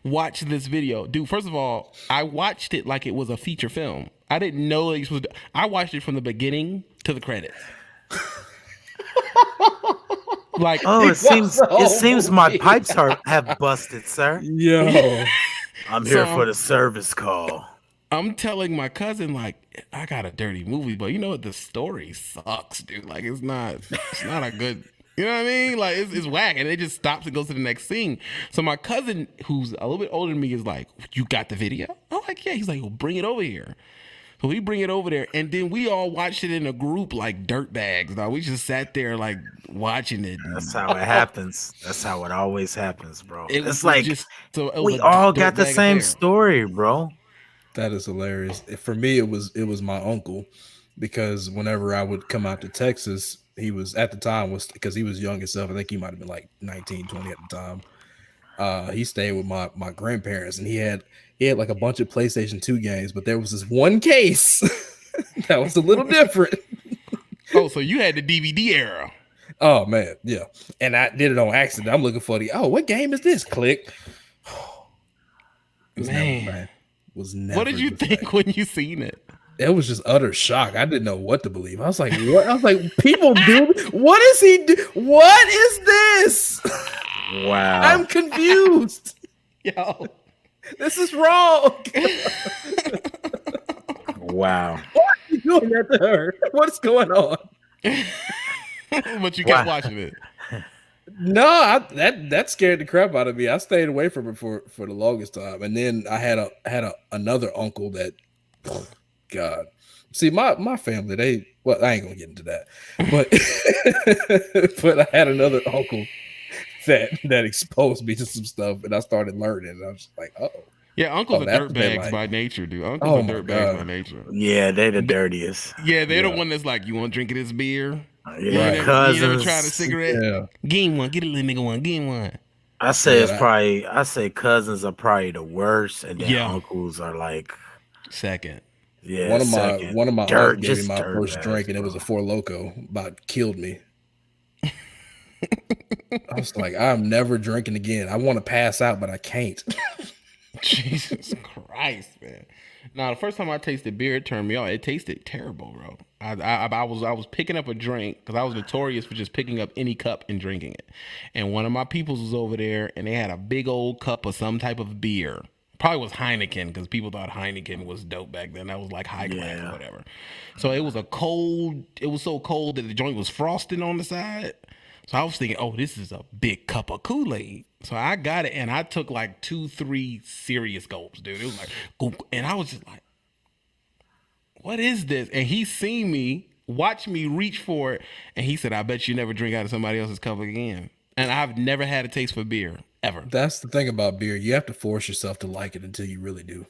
watch this video. Dude, first of all, I watched it like it was a feature film. I didn't know that you supposed to. I watched it from the beginning to the credits. Like, Oh, it seems my pipes have busted, sir. Yo. I'm here So- for the service call. I'm telling my cousin, like, I got a dirty movie, but you know what? The story sucks, dude. Like, it's not a good You know what I mean? Like it's whack, and it just stops and goes to the next scene. So my cousin, who's a little bit older than me, is like, "You got the video?" I'm like, "Yeah." He's like, "Well, bring it over here." So we bring it over there, and then we all watched it in a group like dirtbags. Dog. We just sat there like watching it. That's how it happens. That's how it always happens, bro. It was It's like just so it we was a all got the dirtbag same affair. story, bro. That is hilarious. For me, it was my uncle, because whenever I would come out to Texas, he was at the time was because he was young himself. I think he might have been like 19, 20 at the time. He stayed with my grandparents, and he had like a bunch of PlayStation 2 games, but there was this one case that was a little different. Oh, so you had the DVD era. Oh man, yeah. And I did it on accident. I'm looking for what game is this? Click. It was Man. never bad. Was never What did you the think same. when you seen it? It was just utter shock. I didn't know what to believe. I was like, what? I was like, people do what is he do? What is this? Wow. I'm confused. Yo. This is wrong. Wow. You doing that to her? What's going on? But you kept watching it. No, that scared the crap out of me. I stayed away from it for the longest time, and then I had another uncle that, God, see my family. I ain't gonna get into that, but I had another uncle that exposed me to some stuff, and I started learning. And I was like, oh. Yeah, uncles are that's been dirtbags like- by nature, dude. Uncles are my dirtbags by God. nature. Yeah, they the dirtiest. Yeah, they're the Yeah. one that's like, you want to drink of this beer? Yeah, You cousins. never tried a cigarette? Yeah. Give him one. Get a little nigga one. Give him one. I say Yeah, I say cousins are probably the worst, and then Yeah. uncles are like, Second. yeah. One of second. my Dirt- aunts gave me just my dirt first bags, drink, and it bro. was a Four Loko. About killed me. I was like, I'm never drinking again. I want to pass out, but I can't. Jesus Christ, man. Now, the first time I tasted beer, it turned me off. It tasted terrible, bro. I was picking up a drink because I was notorious for just picking up any cup and drinking it. And one of my peoples was over there, and they had a big old cup of some type of beer. Probably was Heineken, because people thought Heineken was dope back then. That was like high class or whatever. So it was so cold that the joint was frosted on the side. So I was thinking, oh, this is a big cup of Kool-Aid. So I got it, and I took like 2-3 serious gulps, dude. It was like, goop, and I was just like, what is this? And he seen me, watched me reach for it, and he said, I bet you never drink out of somebody else's cup again. And I've never had a taste for beer, ever. That's the thing about beer. You have to force yourself to like it until you really do.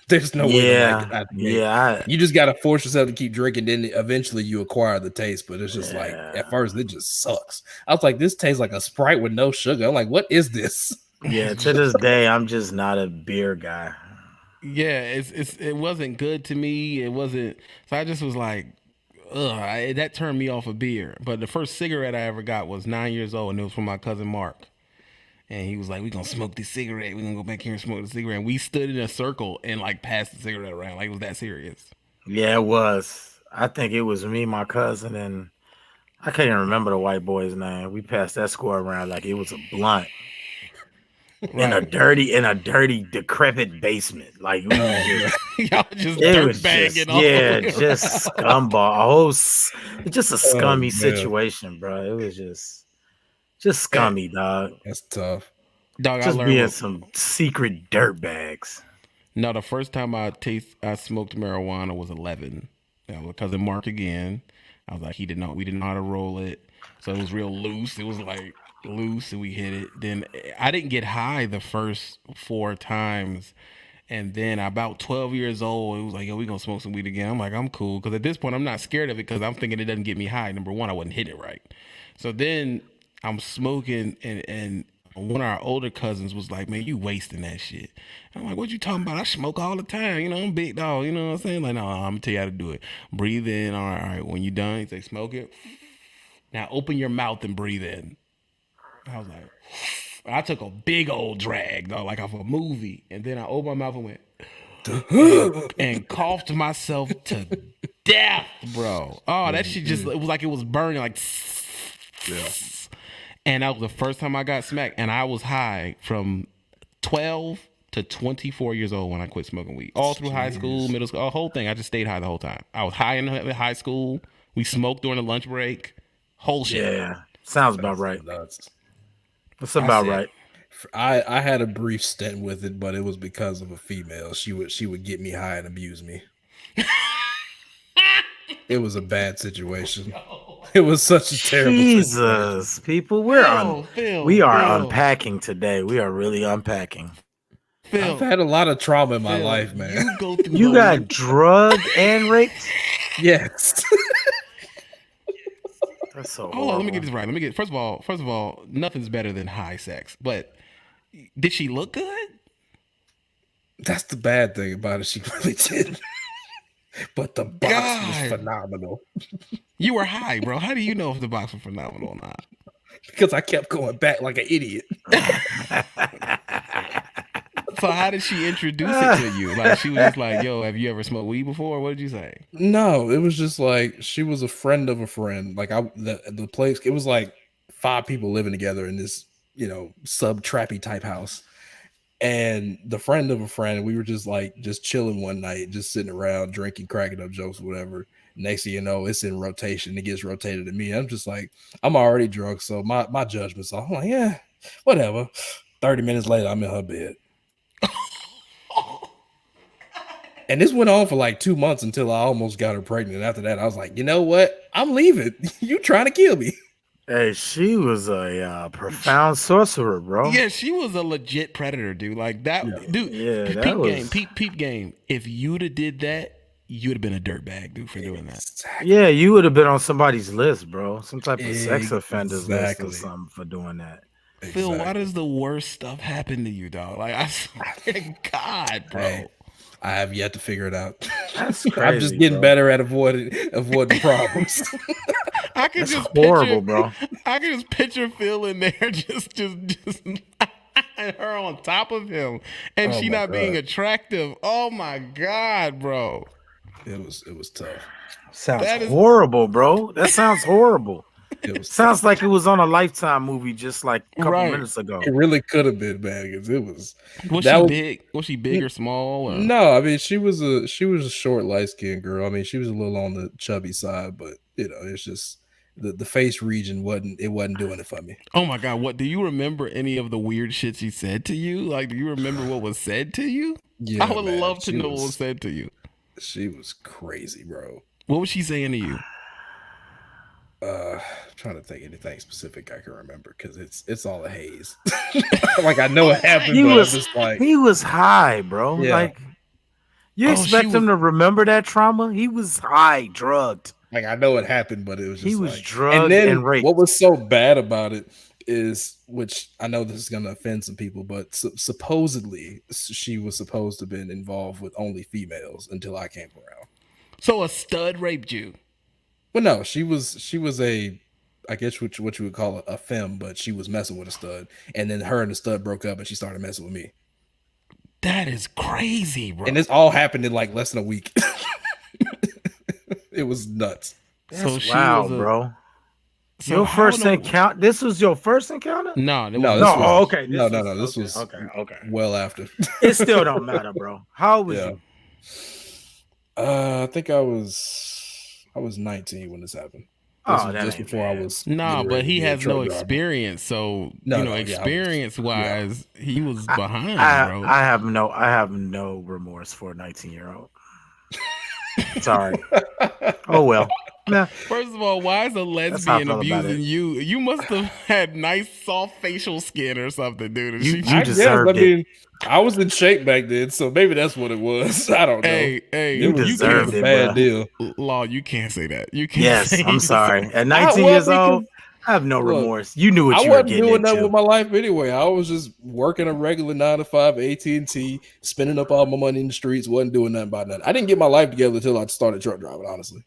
There's no way to like it out the gate. Yeah. You just got to force yourself to keep drinking. Then eventually you acquire the taste. But it's just like, at first, it just sucks. I was like, this tastes like a Sprite with no sugar. I'm like, what is this? Yeah, to this day, I'm just not a beer guy. Yeah, it wasn't good to me. It wasn't. So I just was like, ugh, that turned me off of beer. But the first cigarette I ever got was 9 years old, and it was from my cousin Mark. And he was like, "We gonna smoke this cigarette. We gonna go back here and smoke the cigarette." And we stood in a circle and like passed the cigarette around. Like it was that serious. Yeah, it was. I think it was me, my cousin, and I can't even remember the white boy's name. We passed that score around like it was a blunt in a dirty, decrepit basement. Like we was just, Y'all just it dirt was bagging just, all yeah, over. just scumball. Just a scummy man. situation, bro. It was just scummy, dog. That's tough. Dog, I Just learned. being some secret dirt bags. No, the first time I smoked marijuana was 11. That was cousin Mark again. I was like, we didn't know how to roll it. So it was real loose. It was like loose and we hit it. Then I didn't get high the first 4 times. And then about 12 years old, it was like, yo, we gonna smoke some weed again. I'm like, I'm cool. Because at this point, I'm not scared of it because I'm thinking it doesn't get me high. Number one, I wasn't hitting it right. So then I'm smoking and one of our older cousins was like, man, you wasting that shit. And I'm like, what you talking about? I smoke all the time. You know, I'm big dog. You know what I'm saying? Like, no, I'm going to tell you how to do it. Breathe in. All right. When you're done, he's like, smoke it. Now open your mouth and breathe in. I was like, I took a big old drag, though, like off a movie. And then I opened my mouth and went, and coughed myself to death, bro. Oh, that shit just, it was like it was burning, like, Yeah. and that was the first time I got smacked. And I was high from 12 to 24 years old when I quit smoking weed. All through high school, middle school, the whole thing. I just stayed high the whole time. I was high in high school. We smoked during the lunch break. Whole shit. Yeah. Sounds about right. Nuts. That's about said- right. I had a brief stint with it, but it was because of a female. She would get me high and abuse me. It was a bad situation. It was such a terrible situation. Jesus, people, Phil, we are Phil, unpacking today. We are really unpacking. Phil, I've had a lot of trauma in my Phil, life, man. You go through You those- got drugged and raped. Yes. That's so. Hold on, let me get horrible. this right. First of all, nothing's better than high sex. But did she look good? That's the bad thing about it. She really did. But the box was God. phenomenal You were high, bro. How do you know if the box was phenomenal or not? because I kept going back like an idiot. So how did she introduce it to you? Like she was just like, "Yo, have you ever smoked weed before?" What did you say? No, it was just like she was a friend of a friend. Like the place, it was like 5 people living together in this, sub trappy type house. And the friend of a friend, we were just chilling one night, just sitting around drinking, cracking up jokes, whatever. Next thing you know, it's in rotation. It gets rotated to me. I'm just like, I'm already drunk, so my judgment's off. I'm like, yeah, whatever. 30 minutes later, I'm in her bed. And this went on for like 2 months until I almost got her pregnant. After that, I was like, you know what? I'm leaving. You trying to kill me. Hey, she was a profound sorcerer, bro. Yeah, she was a legit predator, dude. Like that, dude. Yeah, that peep was- game, peep game. If you'd have did that, you'd have been a dirtbag, dude, for doing that. Yeah, you would have been on somebody's list, bro. Some type of sex offenders list Exactly. or something for doing that. Phil, why Exactly. does the worst stuff happen to you, dog? Like I swear to God, bro. Hey, I have yet to figure it out. That's I'm crazy. just getting bro. better at avoiding problems. I can That's just horrible, picture, bro. I can just picture Phil in there, just and her on top of him, and Oh she my not being God. attractive. Oh my God, bro. It was tough. Sounds That is- horrible, bro. That sounds horrible. It was Sounds like it was on a Lifetime movie just like a couple Right. minutes ago. It really could have been bad because it was. Was That she was- big? Was she big or small? Or? No, I mean she was a short, light skinned girl. I mean she was a little on the chubby side, but it's just the face region wasn't doing it for me. Oh my God, what do you remember any of the weird shit she said to you? Like, do you remember what was said to you? Yeah, I would man, love to she know what was said to you. She was crazy, bro. What was she saying to you? Trying to think anything specific I can remember because it's all a haze. Like I know it happened, He but was I'm just like he was high, bro. Yeah. Like you Oh, expect she him to remember that trauma? He was high, drugged. I know it happened, but it was just He was like, drugged and then and raped. what was so bad about it is, which I know this is going to offend some people, but supposedly she was supposed to have been involved with only females until I came around. So a stud raped you. Well, no, she was a, I guess what you would call a femme, but she was messing with a stud, and then her and the stud broke up, and she started messing with me. That is crazy, bro. And this all happened in like less than a week. It was nuts. so she Wow, was a, bro. So Your how first in the- encounter. This was your first encounter? No, No, no. this No, was- okay. no. This was okay. well after. It still don't matter, bro. How old was Yeah. you? I think I was 19 when this happened. Oh, This was that just ain't before I bad. was. Nah, getting but ready he to be a has no truck driver. experience. So No, you no, know, yeah, I was- experience wise, he was behind, I bro. have no remorse for a 19-year-old. Sorry. Oh well. Nah. First of all, why is a how I lesbian feel about abusing it. you? You must have had nice soft facial skin or something, dude. And You- she- you I guess, deserved it. mean, I was in shape back then, so maybe that's what it was. I don't know. hey, You it was, deserved a it, bad bro. deal. Law, you can't say that. You can't. Yes, say I'm you sorry. deserve- At 19 well, years old, because- I have no Look, remorse. You knew what I you were wasn't getting doing that into. with my life anyway. I was just working a regular 9-to-5 AT&T, spending up all my money in the streets. Wasn't doing nothing about nothing. I didn't get my life together until I started truck driving. Honestly,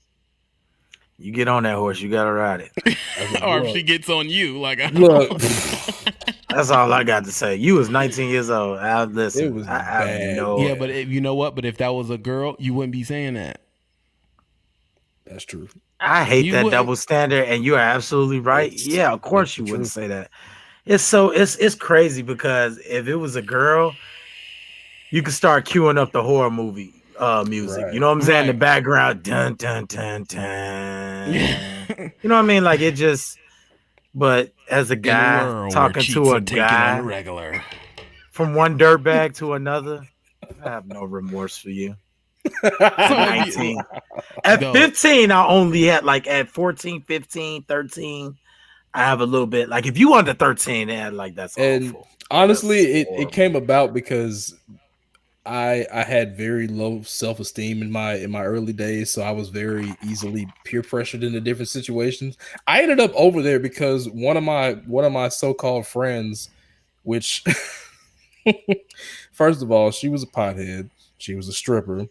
You get on that horse, you gotta ride it. or if she gets on you, like I look, That's all I got to say. You was 19 years old. Listen, It was I have bad. no. yeah, but if, you know what? But if that was a girl, you wouldn't be saying that. that's true. I hate You that wouldn't- double standard, and you are absolutely right. It's- Yeah, of course it's you the wouldn't truth. say that. It's crazy because if it was a girl, you could start queuing up the horror movie music. Right. You know what I'm saying? The Right. background, dun dun dun dun. Yeah. You know what I mean? Like it just. But as a In a guy world talking where cheats to a are taken on guy the regular. from one dirtbag to another, I have no remorse for you. At So, 19. At Go. 15, I only had like at 14, 15, 13. I have a little bit like if you under 13, then like that's And awful. honestly, That's it horrible. came about because I had very low self-esteem in my early days, so I was very easily peer pressured into different situations. I ended up over there because one of my so-called friends, which first of all, she was a pothead, she was a stripper,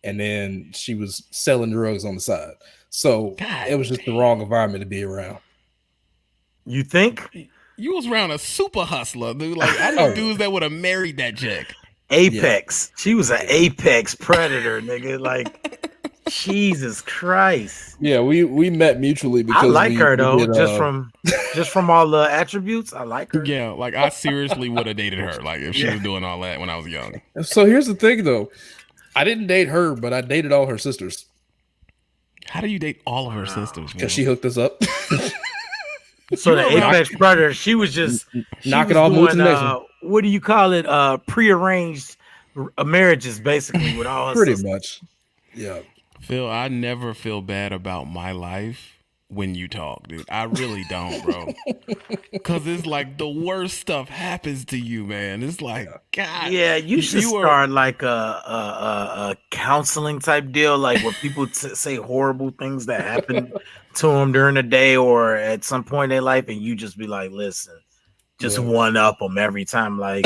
and then she was selling drugs on the side. So God it was just the wrong environment to be around. You think You was around a super hustler, dude. Like I know dudes that would have married that chick. Apex? She was an apex predator, nigga. Like Jesus Christ. Yeah, we met mutually because I like we her though, did, just from all the attributes. I like her. Yeah, like I seriously would have dated her. Like if she was doing all that when I was young. So here's the thing, though. I didn't date her, but I dated all her sisters How do you date all of her sisters? because she hooked us up. So the apex predator, she was just Knock she it was off, move to the doing, next one. what do you call it? Prearranged marriages, basically, with all her Pretty sisters. much. Yeah. Phil, I never feel bad about my life when you talk, dude. I really don't, bro. Because it's like the worst stuff happens to you, man. It's like, God. Yeah, you should were- start like a counseling type deal, like where people say horrible things that happen to them during the day or at some point in their life, and you just be like, "Listen, just one up them every time. Like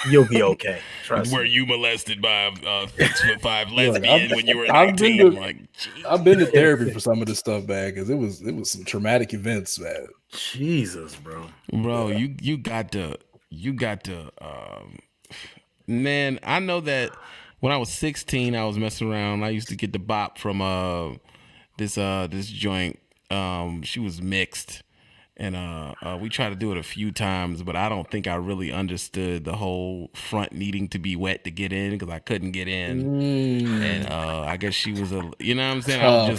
you'll be okay. Trust Were me." you molested by a 6'5" lesbian when you were I've been 19? to- Like, I've been to therapy for some of this stuff, man, because it was some traumatic events, man. Jesus, bro. bro, you got to man, I know that when I was 16 I was messing around. I used to get the bop from this joint. She was mixed, and we tried to do it a few times, but I don't think I really understood the whole front needing to be wet to get in, because I couldn't get in. And I guess she was you know what I'm saying,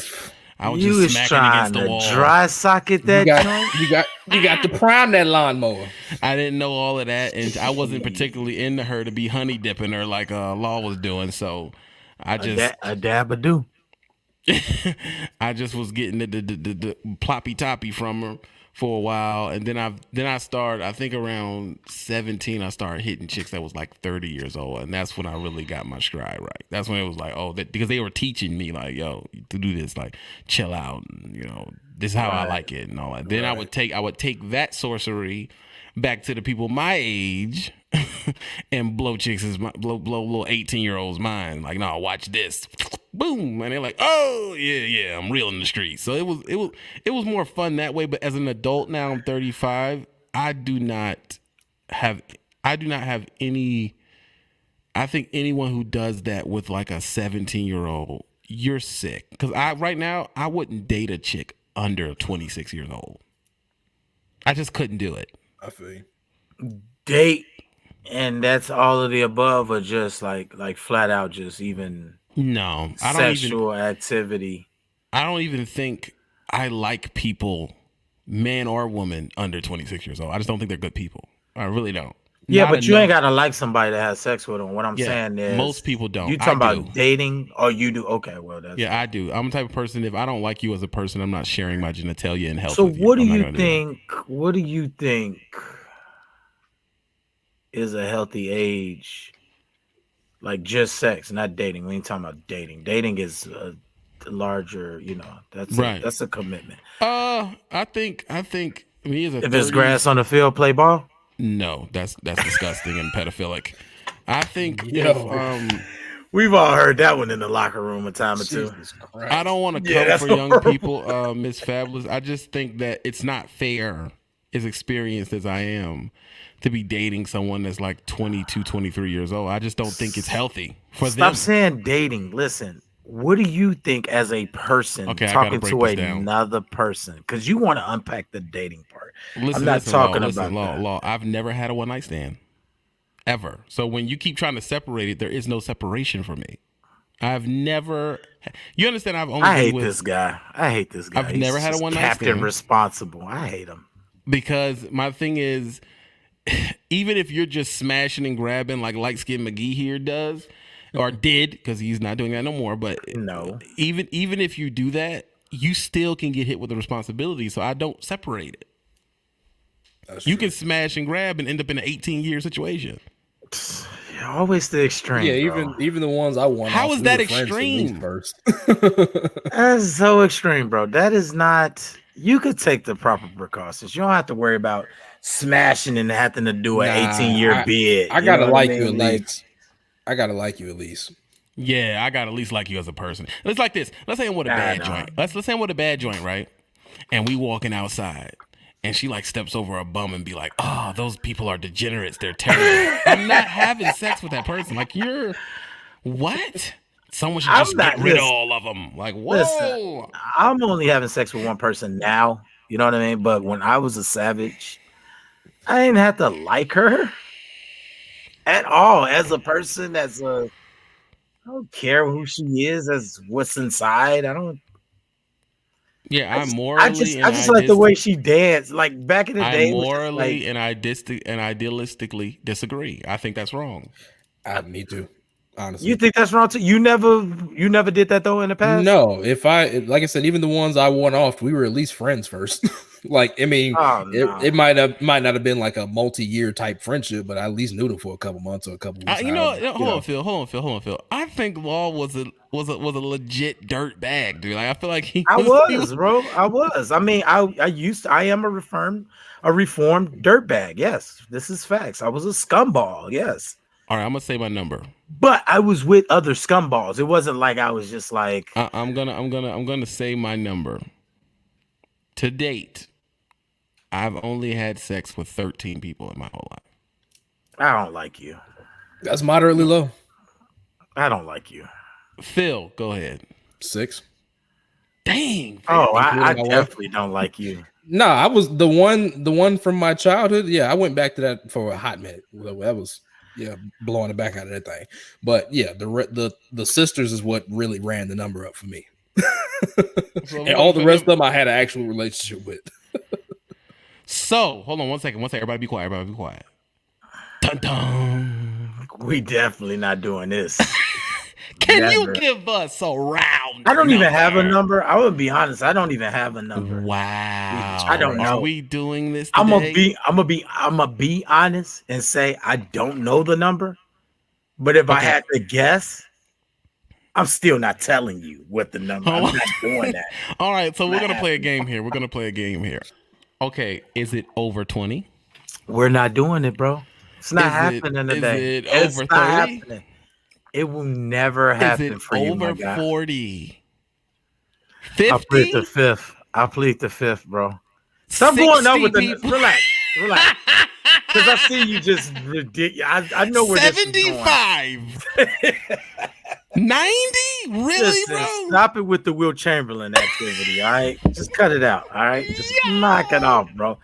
I was You just was smacking trying against the to wall. dry socket that joint. You got to prime that lawnmower. I didn't know all of that, and I wasn't particularly into her to be honey dipping her like Law was doing. So I just A dab a do. I just was getting the ploppy toppy from her for a while, and then I started. I think around 17, I started hitting chicks that was like 30 years old, and that's when I really got my stride right. That's when it was like, oh, because they were teaching me like, yo, to do this, like chill out, and, you know, this is how I like it and all that. Then I would take that sorcery back to the people my age and blow chicks' blow little 18-year-olds' mind. Like, no, watch this. Boom, and they're like, oh yeah, I'm real in the streets. So it was more fun that way. But as an adult now, I'm 35. I do not have any. I think anyone who does that with like a 17-year-old, you're sick. Because right now I wouldn't date a chick under 26 years old. I just couldn't do it. I feel you. Date, and that's all of the above, or just like flat out, just even No, sexual activity. I don't even think I like people, man or woman, under 26 years old. I just don't think they're good people. I really don't. Yeah, Not but you enough. ain't gotta like somebody to have sex with them. What I'm Yeah, saying is, most people don't. You talking I about do. dating, or you do? Okay, well, that's Yeah, I do. I'm the type of person, if I don't like you as a person, I'm not sharing my genitalia and health So with you. what do I'm not you gonna do that. think? What do you think is a healthy age? Like just sex, not dating. We ain't talking about dating. Dating is a larger, that's Right. that's a commitment. I think me as a If it's 30s grass on the field, play ball. no, that's disgusting and pedophilic. I think Yo. We've all heard that one in the locker room a time or two. Jesus Christ. I don't want to Yeah, come that's for young horrible. people, Miss Fabulous. I just think that it's not fair, as experienced as I am, to be dating someone that's like 22, 23 years old. I just don't think it's healthy for Stop them. saying dating. Listen, what do you think as a person Okay, I gotta talking break to this down. another person? Because you want to unpack the dating part. Listen, I'm not listen, talking Law, about that. Law. I've never had a one night stand, ever. So when you keep trying to separate it, there is no separation for me. I've never. You understand? I've only I been hate with. this guy. I've He's never had a just one-night Captain stand. Responsible. I hate him. because my thing is, even if you're just smashing and grabbing like light skinned McGee here does or did, because he's not doing that no more. But No. even if you do that, you still can get hit with the responsibility. So I don't separate it. You can smash and grab and end up in an 18-year situation. Always the extreme. Yeah, bro. even the ones I won. How off, is we that were friends at least extreme? First. That's so extreme, bro. That is not. You could take the proper precautions. You don't have to worry about smashing and having to do an Nah, 18-year bid. I gotta know what like I you at mean? Like, least. I gotta like you at least. Yeah, I got to at least like you as a person. It's like this. Let's say I'm with a bad joint. Let's say I'm with a bad joint, right? And we walking outside, and she like steps over a bum and be like, "Oh, those people are degenerates. They're terrible." I'm not having sex with that person. Like, you're what? Someone should just get rid of all of them. Like, whoa. Listen, I'm only having sex with one person now. You know what I mean? But when I was a savage, I didn't have to like her at all as a person. I don't care who she is, as what's inside. I don't. Yeah, I just like the way she danced. Like back in the day, I it was just morally like, and idealistically disagree. I think that's wrong. Me too. Honestly, you think that's wrong too? You never did that though in the past? No, like I said, even the ones I won off, we were at least friends first. Like, I mean, it might not have been like a multi-year type friendship, but I at least knew them for a couple months or a couple weeks. Hold on, Phil. I think Law was a legit dirt bag, dude. Like, I feel like he was, bro. I was. I mean, I am a reformed dirt bag. Yes, this is facts. I was a scumball. Yes. All right, I'm gonna say my number. But I was with other scumballs. It wasn't like I was just like. I'm gonna say my number. To date, I've only had sex with 13 people in my whole life. I don't like you. That's moderately low. I don't like you. Phil, go ahead. 6. Dang. Oh, I definitely don't like you. No, I was the one from my childhood. Yeah, I went back to that for a hot minute. That was blowing the back out of that thing. But yeah, the sisters is what really ran the number up for me. So and all the rest of them I had an actual relationship with. So hold on one second. Everybody be quiet. Dun dun. We definitely not doing this. Can you give us a round? I don't even have a number. I would be honest. I don't even have a number. Wow. I don't know. Are we doing this today? I'm gonna be honest and say I don't know the number. But if I had to guess, I'm still not telling you what the number. I'm not doing that. All right, so we're gonna play a game here. Okay, is it over 20? We're not doing it, bro. It's not happening today. Is it over 30? It will never happen for you, my guy. Over 40? 50? I'll plead the fifth, bro. Stop going up with the relax. Because I see you just ridiculous. I know where 75. 90? Really, listen, bro? Stop it with the Will Chamberlain activity, all right? Just cut it out, all right? Just knock it off, bro.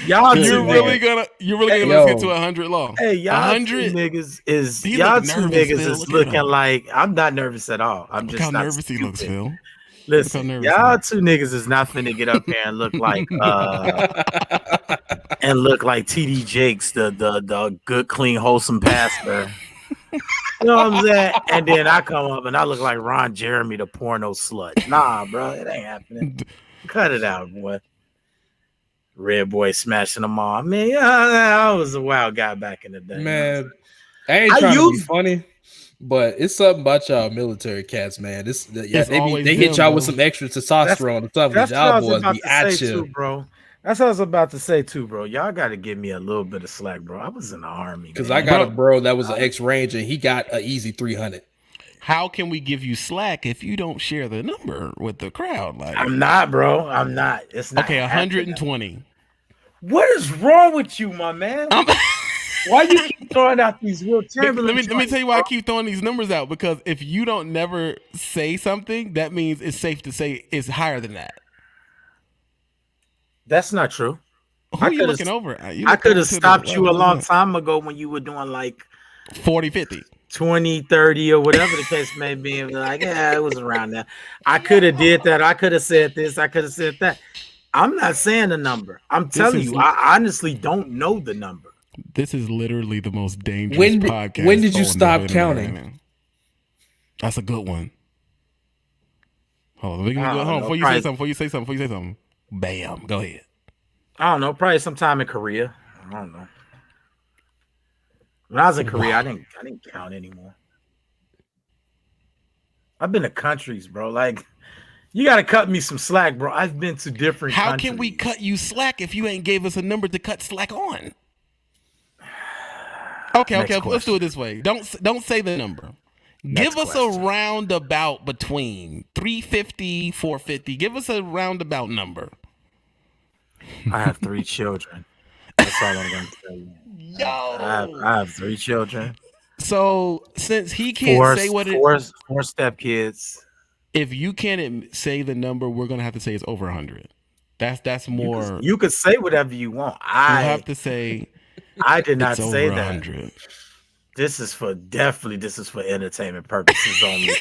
You're really gonna let's get to 100 long. Hey, y'all 100 niggas is looking like I'm not nervous at all. I'm just how not nervous stupid. he looks, Phil. Listen, y'all two niggas is not finna get up here and look like TD Jakes, the good, clean, wholesome pastor. You know what I'm saying? And then I come up and I look like Ron Jeremy, the porno slut. Nah, bro, it ain't happening. Cut it out, boy. Red boy smashing them all. Man, I was a wild guy back in the day. Man, I ain't trying to be funny, but it's something about y'all military cats, man. They hit y'all with some extra testosterone or something. That's y'all what I was boys about be to say too, bro. That's what I was about to say too, bro. Y'all got to give me a little bit of slack, bro. I was in the army because I got a bro that was an ex-Ranger. He got an easy 300. How can we give you slack if you don't share the number with the crowd? Like, I'm not, bro. I'm not. It's not okay. 120. What is wrong with you, my man? Why you keep throwing out these Will Chamberlain? Let me tell you why I keep throwing these numbers out, because if you don't never say something, that means it's safe to say it's higher than that. That's not true. Who are you looking over? I could have stopped you a long time ago when you were doing like 40, 50. 20, 30 or whatever the case may be. Like, yeah, it was around that. I could have did that. I could have said this. I could have said that. I'm not saying the number. I'm telling you, I honestly don't know the number. This is literally the most dangerous podcast. When did you on the stop internet counting? right now. That's a good one. Hold on, before you say something. Bam, go ahead. I don't know. Probably sometime in Korea. I don't know. When I was in Korea, I didn't count anymore. I've been to countries, bro. Like, you got to cut me some slack, bro. I've been to different countries. How can we cut you slack if you ain't gave us a number to cut slack on? Okay. Let's do it this way. Don't say the number. Give us a roundabout between 350, 450. Give us a roundabout number. I have 3 children. That's all I'm going to tell you. Yo, I have 3 children. So since he can't say what four stepkids. If you can't say the number, we're gonna have to say it's over 100. That's more. You could say whatever you want. I have to say. I did not it's say over that. 100. This is for entertainment purposes only.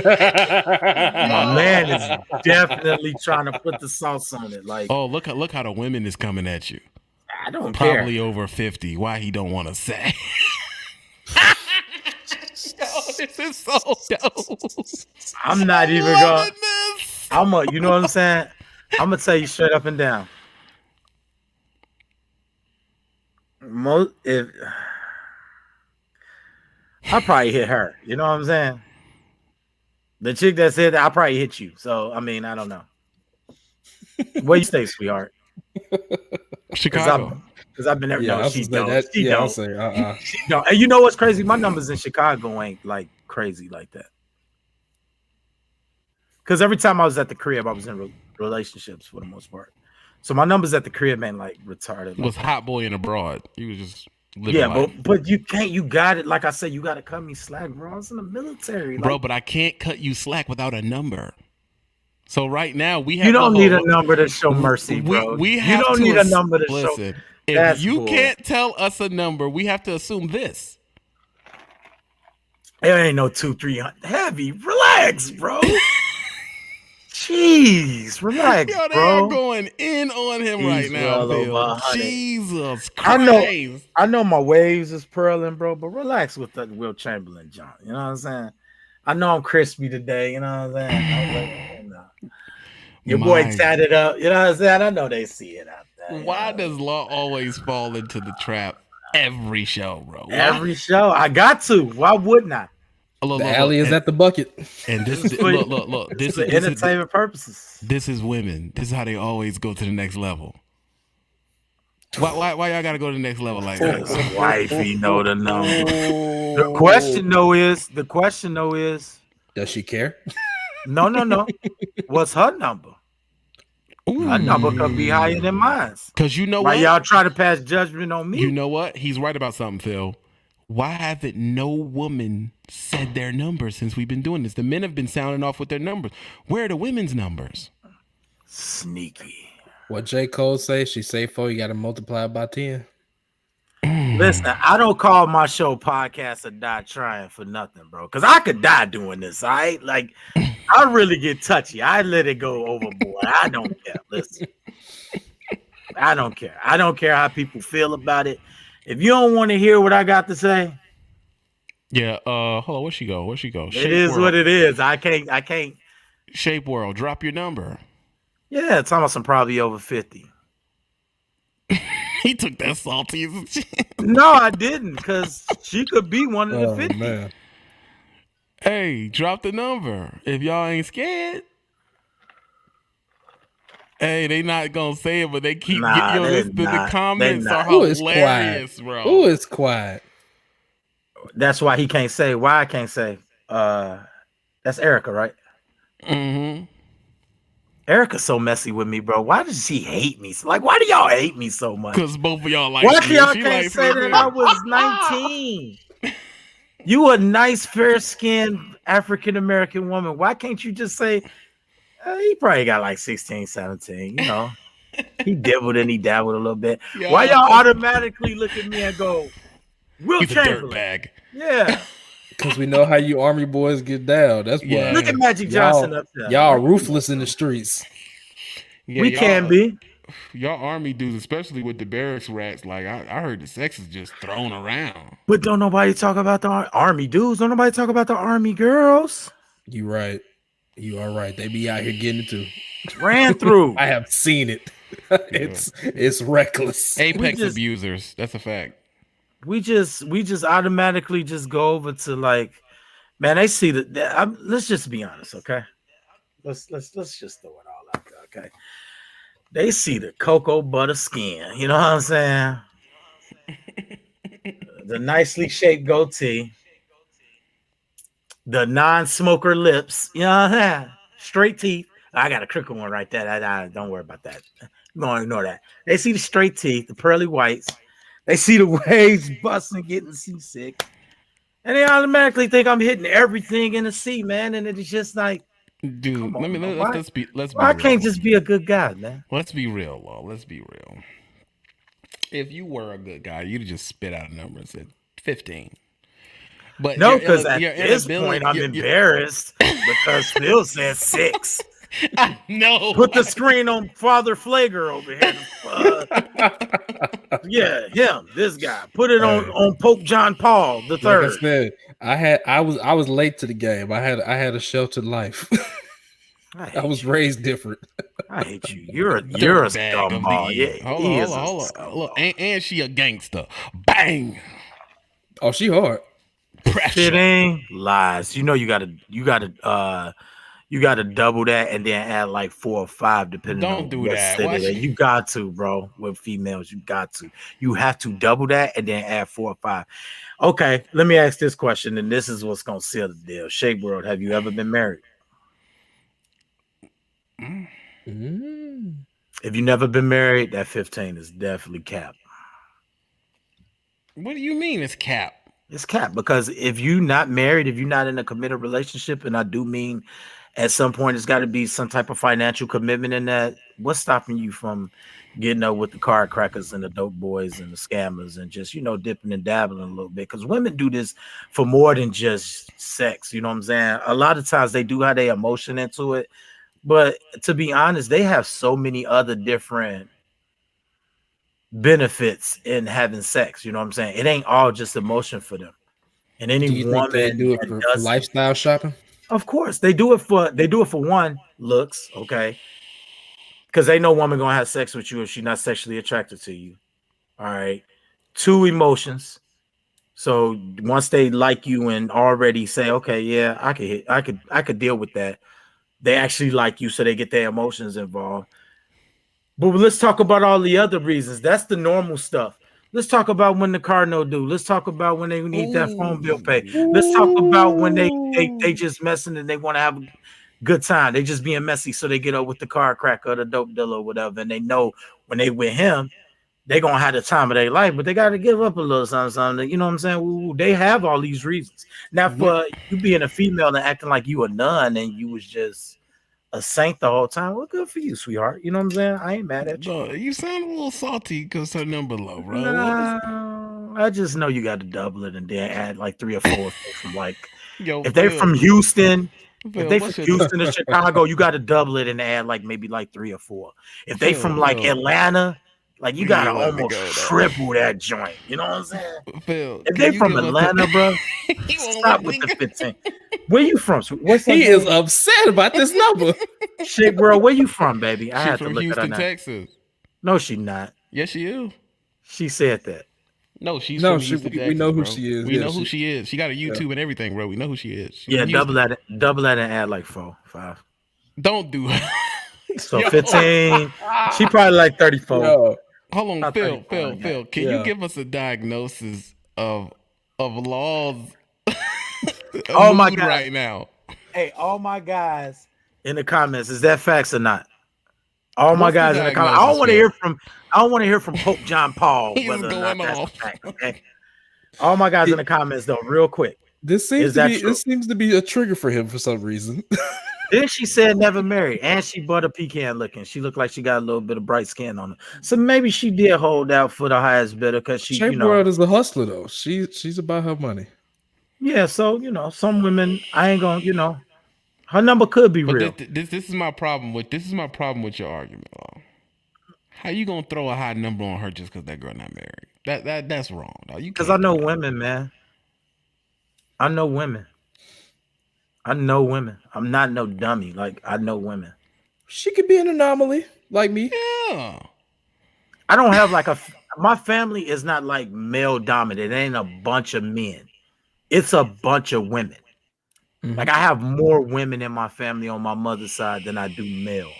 My man is definitely trying to put the sauce on it. Like, oh, look how the women is coming at you. I don't care. Probably over 50. Why he don't want to say? Yo, this is so dope. I'm not even going. You know what I'm saying? I'm gonna tell you straight up and down. If I probably hit her, you know what I'm saying? The chick that said that, I probably hit you. So I mean, I don't know. Where you stay, sweetheart? Chicago. Because I've been there. Yeah, No, she don't. I'll say She don't. And you know what's crazy? My numbers in Chicago ain't like crazy like that. Because every time I was at the crib, I was in relationships for the most part. So my numbers at the crib ain't like retarded. Was hot boy and abroad. You was just living life. but you can't. You got it. Like I said, you got to cut me slack, bro. I was in the military, bro. But I can't cut you slack without a number. So right now we have. You don't need a number to show mercy, bro. We have you don't to need a number to show. If you can't tell us a number, we have to assume this. It ain't no 200-300 heavy. Relax, bro. Jeez, relax, Yo, they bro. are going in on him right now, Bill. Jesus Christ. I know my waves is purling, bro, but relax with that Will Chamberlain, John. You know what I'm saying? I know I'm crispy today. You know what I'm saying? Your boy tatted up. You know what I'm saying? I know they see it out there. Why does Law always fall into the trap every show, bro? Every show. I got to. Why wouldn't I? The alley is at the bucket. And this is look. This is entertainment purposes. This is women. This is how they always go to the next level. Why y'all gotta go to the next level like that? Wifey know the number. The question though is, does she care? No. What's her number? Ooh. Her number could be higher than mine. Cause you know why what? Y'all try to pass judgment on me. You know what? He's right about something, Phil. Why haven't no woman said their numbers since we've been doing this? The men have been sounding off with their numbers. Where are the women's numbers? Sneaky. What J. Cole say? She say 4, you got to multiply by 10. Listen, I don't call my show podcast or Die Trying for nothing, bro. Because I could die doing this, all right? Like, I really get touchy. I let it go overboard. I don't care. Listen. I don't care. I don't care how people feel about it. If you don't want to hear what I got to say, yeah. Hold on. Where'd she go? It is what it is. I can't. Shape World, drop your number. Yeah, it's almost probably over 50. He took that salty. No, I didn't, because she could be one of the 50. Man. Hey, drop the number if y'all ain't scared. Hey, they not gonna say it, but they keep getting the comments are hilarious, bro. Who is quiet? That's why he can't say. Why I can't say? That's Erica, right? Mm-hmm. Erica's so messy with me, bro. Why does she hate me? Like, why do y'all hate me so much? Because both of y'all like. Why y'all can't say that I was 19? You a nice, fair-skinned African American woman. Why can't you just say? He probably got like 16, 17, you know. He dibbled and he dabbled a little bit. Yeah. Why y'all automatically look at me and go, Will Chamberlain? Dirtbag. Yeah. Because we know how you Army boys get down. That's why. Look at Magic Johnson up there. Y'all ruthless in the streets. Yeah, We can be. y'all army dudes, especially with the barracks rats. Like I heard the sex is just thrown around. But don't nobody talk about the army dudes. Don't nobody talk about the army girls. You right. You are right. They be out here getting it too. Ran through. I have seen it. It's reckless. Apex just- abusers. That's a fact. We just automatically just go over to like, man, they see that. Let's just be honest, okay? Let's just throw it all out there, okay? They see the cocoa butter skin, you know what I'm saying? The nicely shaped goatee, the non-smoker lips, you know what I'm saying? Straight teeth. I got a crooked one right there. Don't worry about that. I'm gonna ignore that. They see the straight teeth, the pearly whites. They see the waves busting, getting seasick, and they automatically think I'm hitting everything in the sea, man. And it's just like, Dude, come on, man. let's be I real. can't just be a good guy, man. Let's be real, Law. Let's be real. If you were a good guy, you'd just spit out a number and said 15. But No, your because at your this inability- point I'm your- embarrassed because Phil said 6. No. Put the screen on Father Flager over here. Yeah, him, this guy. Put it on Pope John Paul the Like I third. said, I was late to the game. I had a sheltered life. I was raised different. I hate you. You're a Dirtbag of the scumbag. year. Yeah, Hold he on, is a hold on. scumbag. Look, and she a gangster. Bang. Oh, she hard. Pressure. Fitting lies. You know you gotta double that and then add like 4 or 5 depending Don't on do what that. city Why that- she- You got to, bro. With females, you got to. You have to double that and then add 4 or 5. Okay, let me ask this question, and this is what's gonna seal the deal. Shake World, have you ever been married? Mm. If you never been married, that 15 is definitely capped. What do you mean it's cap? It's capped because if you're not married, if you're not in a committed relationship, and I do mean at some point it's got to be some type of financial commitment in that, what's stopping you from getting up with the card crackers and the dope boys and the scammers and just, dipping and dabbling a little bit? Because women do this for more than just sex. You know what I'm saying? A lot of times they do have their emotion into it. But to be honest, they have so many other different benefits in having sex. You know what I'm saying? It ain't all just emotion for them. And any Do you think woman they do it that for does- lifestyle shopping? of course, they do it for one, looks, okay? Because they know woman gonna have sex with you if she's not sexually attracted to you. All right. 2, emotions. So once they like you and already say, okay, yeah, I could deal with that. They actually like you, so they get their emotions involved. But let's talk about all the other reasons. That's the normal stuff. Let's talk about when the car no due. Let's talk about when they need that phone bill paid. Let's talk about when they just messing and they want to have a good time. They just being messy, so they get up with the car cracker or the dope dealer or whatever, and they know when they with him, they gonna have the time of their life, but they got to give up a little something. You know what I'm saying? Ooh, they have all these reasons. Now, for you being a female and acting like you a nun and you was just a saint the whole time, well, good for you, sweetheart. You know what I'm saying? I ain't mad at you. Bro, you sound a little salty because her number low, bro. Nah, I just know you got to double it and then add like 3 or 4 from like. Yo, If they're Phil, from Houston, Phil, if they what's from your- Houston to Chicago, you got to double it and add like maybe like 3 or 4. If they from like Phil. Atlanta, like you You gotta ain't letting me almost go, though. triple that joint. You know what I'm saying? Phil, If can they you from give us Atlanta, bro, He won't stop let with me the go. 15. Where you from? What's He is upset about this number. shit, bro? Where you from, baby? I She's had to from look Houston, at her now. Texas. No, she not. Yes, she is. She said that. No, she's No, from she- Houston, we Texas, know who bro. she is. We Yeah, know who she- she is. She got a YouTube and everything, bro. We know who she is. She's Yeah, from double Houston. that and add like 4, 5. Don't do it. So Yo. 15. She probably like 34. Yo, Hold on, About Phil. 35, Phil. Can Yeah. you give us a diagnosis of Law's Oh, my mood God. right now? Hey, all my guys in the comments, is that facts or not? All my What's the guys in the comments. I don't diagnosis, want to Phil? hear from. I don't want to hear from Pope John Paul He's whether or not going that's a off. fact. Okay. All my guys in the comments though, real quick. this seems Is to that be true? this seems to be a trigger for him for some reason. Then she said never married, and she butter pecan looking. She looked like she got a little bit of bright skin on her. So maybe she did hold out for the highest bidder because she, Shape World is a hustler though. She's about her money. yeah. So some women, I ain't gonna, Her number could be But real. this is my problem with your argument, Law. How you gonna throw a high number on her just because that girl not married? That's wrong, dog. Because I know women, man. I know women. I'm not no dummy. Like, I know women. She could be an anomaly like me. Yeah. I don't have like my family is not like male dominant. It ain't a bunch of men. It's a bunch of women. Mhm. Like, I have more women in my family on my mother's side than I do males.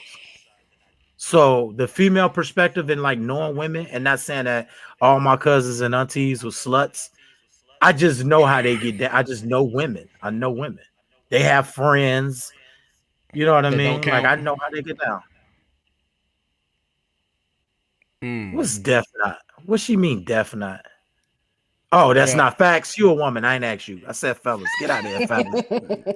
So the female perspective in like knowing women, and not saying that all my cousins and aunties were sluts. I just know how they get down. I just know women. I know women. They have friends. You know what I That mean? don't count. Like, I know how they get down. Mm. What's deaf not? What she mean deaf not? Oh, that's not facts. You a woman. I ain't asked you. I said fellas. Get out of here, fellas.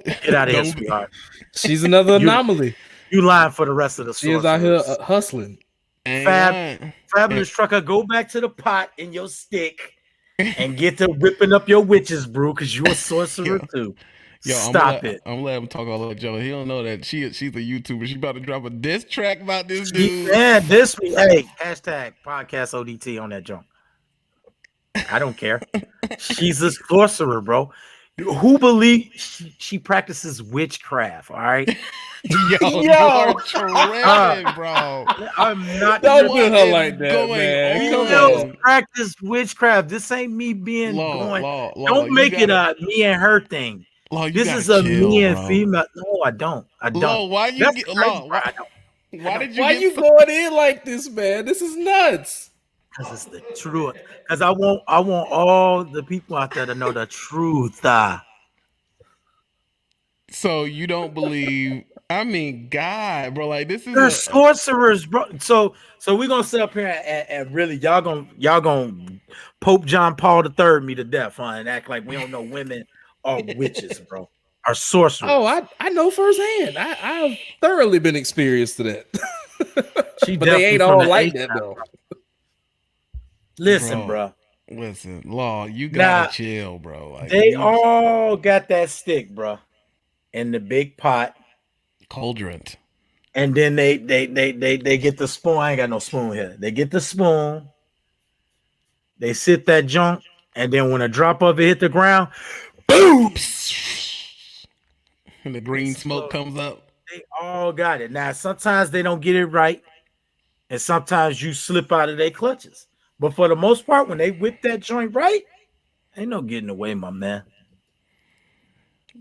Get out of here, sweetheart. She's another anomaly. You lying for the rest of the She is out here sorcerers. hustling. Fabulous trucker, go back to the pot in your stick and get to whipping up your witches brew, because you're a sorcerer too. Stop it. I'm gonna let him talk all that Joe. He don't know that she's a YouTuber. She about to drop a diss track about this dude. Man, this week, hey, hashtag podcast ODT on that junk. I don't care. She's a sorcerer, bro. Who believe she practices witchcraft? All right. Yo, you are tripping, bro. I'm not. Don't do her like that, man. Come on. Practice witchcraft. This ain't me being Law, don't make it a me and her thing. Law, this is a me and female. No, I don't. Law, why you That's get crazy, Law? bro. Why you going in like this, man? This is nuts. Because it's the truth. Because I want all the people out there to know the truth. So you don't believe? I mean, God, bro, like this is they're sorcerers, bro. So we're gonna sit up here and really y'all gonna Pope John Paul III me to death, huh? And act like we don't know women are witches, bro. Are sorcerers. Oh, I know firsthand. I've thoroughly been experienced to that. But they ain't all like that though. Listen, bro. Listen, Law, you gotta chill, bro. Like, they all got that stick, bro, in the big pot. Cauldron. And then they get the spoon. I ain't got no spoon here. They get the spoon. They sit that junk, and then when a drop of it hit the ground, boom, and the green smoke comes up. They all got it. Now, sometimes they don't get it right, and sometimes you slip out of their clutches. But for the most part, when they whip that joint right, ain't no getting away, my man.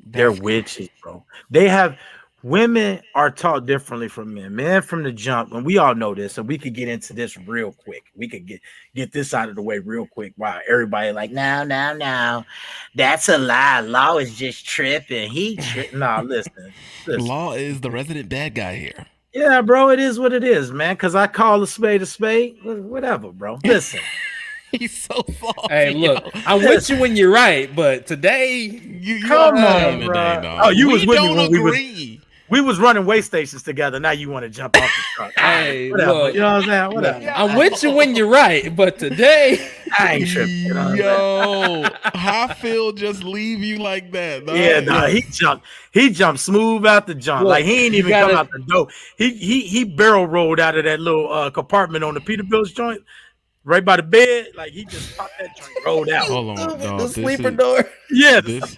They're witches, bro. They have women are taught differently from men. Men from the jump, and we all know this, and we could get into this real quick. We could get this out of the way real quick. Wow, everybody like, no, that's a lie. Law is just tripping. He tripping. Nah, listen. Law is the resident bad guy here. Yeah, bro, it is what it is, man. Because I call a spade, whatever, bro. Listen. He's so salty. Hey, look, I'm with you when you're right, but today you come on, bro. Today, oh, you was with me when agree. we was running way stations together. Now you want to jump off the truck. Hey, whatever. Look, you know what I'm saying? Whatever. I'm with you when you're right, but today I ain't tripping. You know Yo, how Phil just leave you like that? Dog? Yeah, nah, he jumped smooth out the jump. Look, like he ain't even come out the door. He barrel rolled out of that little compartment on the Peterbilt's joint. Right by the bed, like he just popped that joint, rolled out. Hold on, dog. the sleeper door. Yeah, this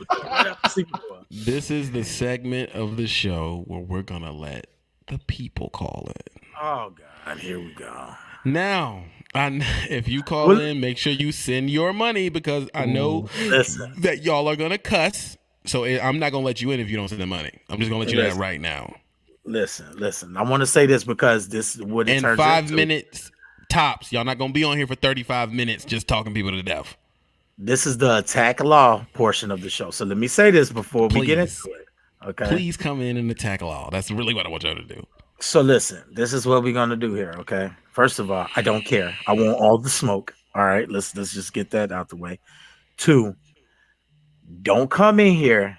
is the segment of the show where we're gonna let the people call in. Oh God, here we go. Now, if you call in, make sure you send your money because I know that y'all are gonna cuss. So I'm not gonna let you in if you don't send the money. I'm just gonna let you know that right now. Listen. I want to say this because this is what it turns 5 into. minutes. Tops. Y'all not gonna be on here for 35 minutes just talking people to death. This is the attack law portion of the show. So let me say this before we get into it. Okay. Please come in and attack law. That's really what I want y'all to do. So listen, this is what we're gonna do here. Okay. First of all, I don't care. I want all the smoke. All right. Let's just get that out the way. 2, don't come in here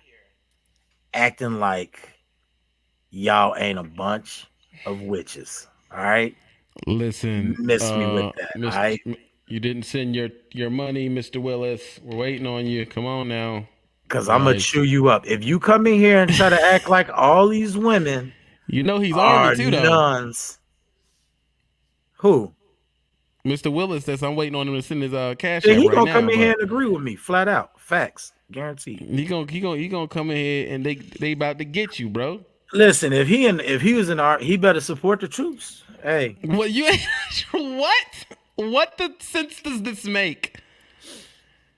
acting like y'all ain't a bunch of witches. All right. Listen, miss me with that. You didn't send your money, Mr. Willis. We're waiting on you. Come on now. Cause I'm gonna chew you up. If you come in here and try to act like all these women You know he's are army too, though. nuns. Who? Mr. Willis says I'm waiting on him to send his cash Yeah, app he right gonna now. come in but here and agree with me, flat out, facts, guaranteed. He gonna come in here and they about to get you, bro. Listen, if he was in art, he better support the troops. Hey, What you what? What the sense does this make?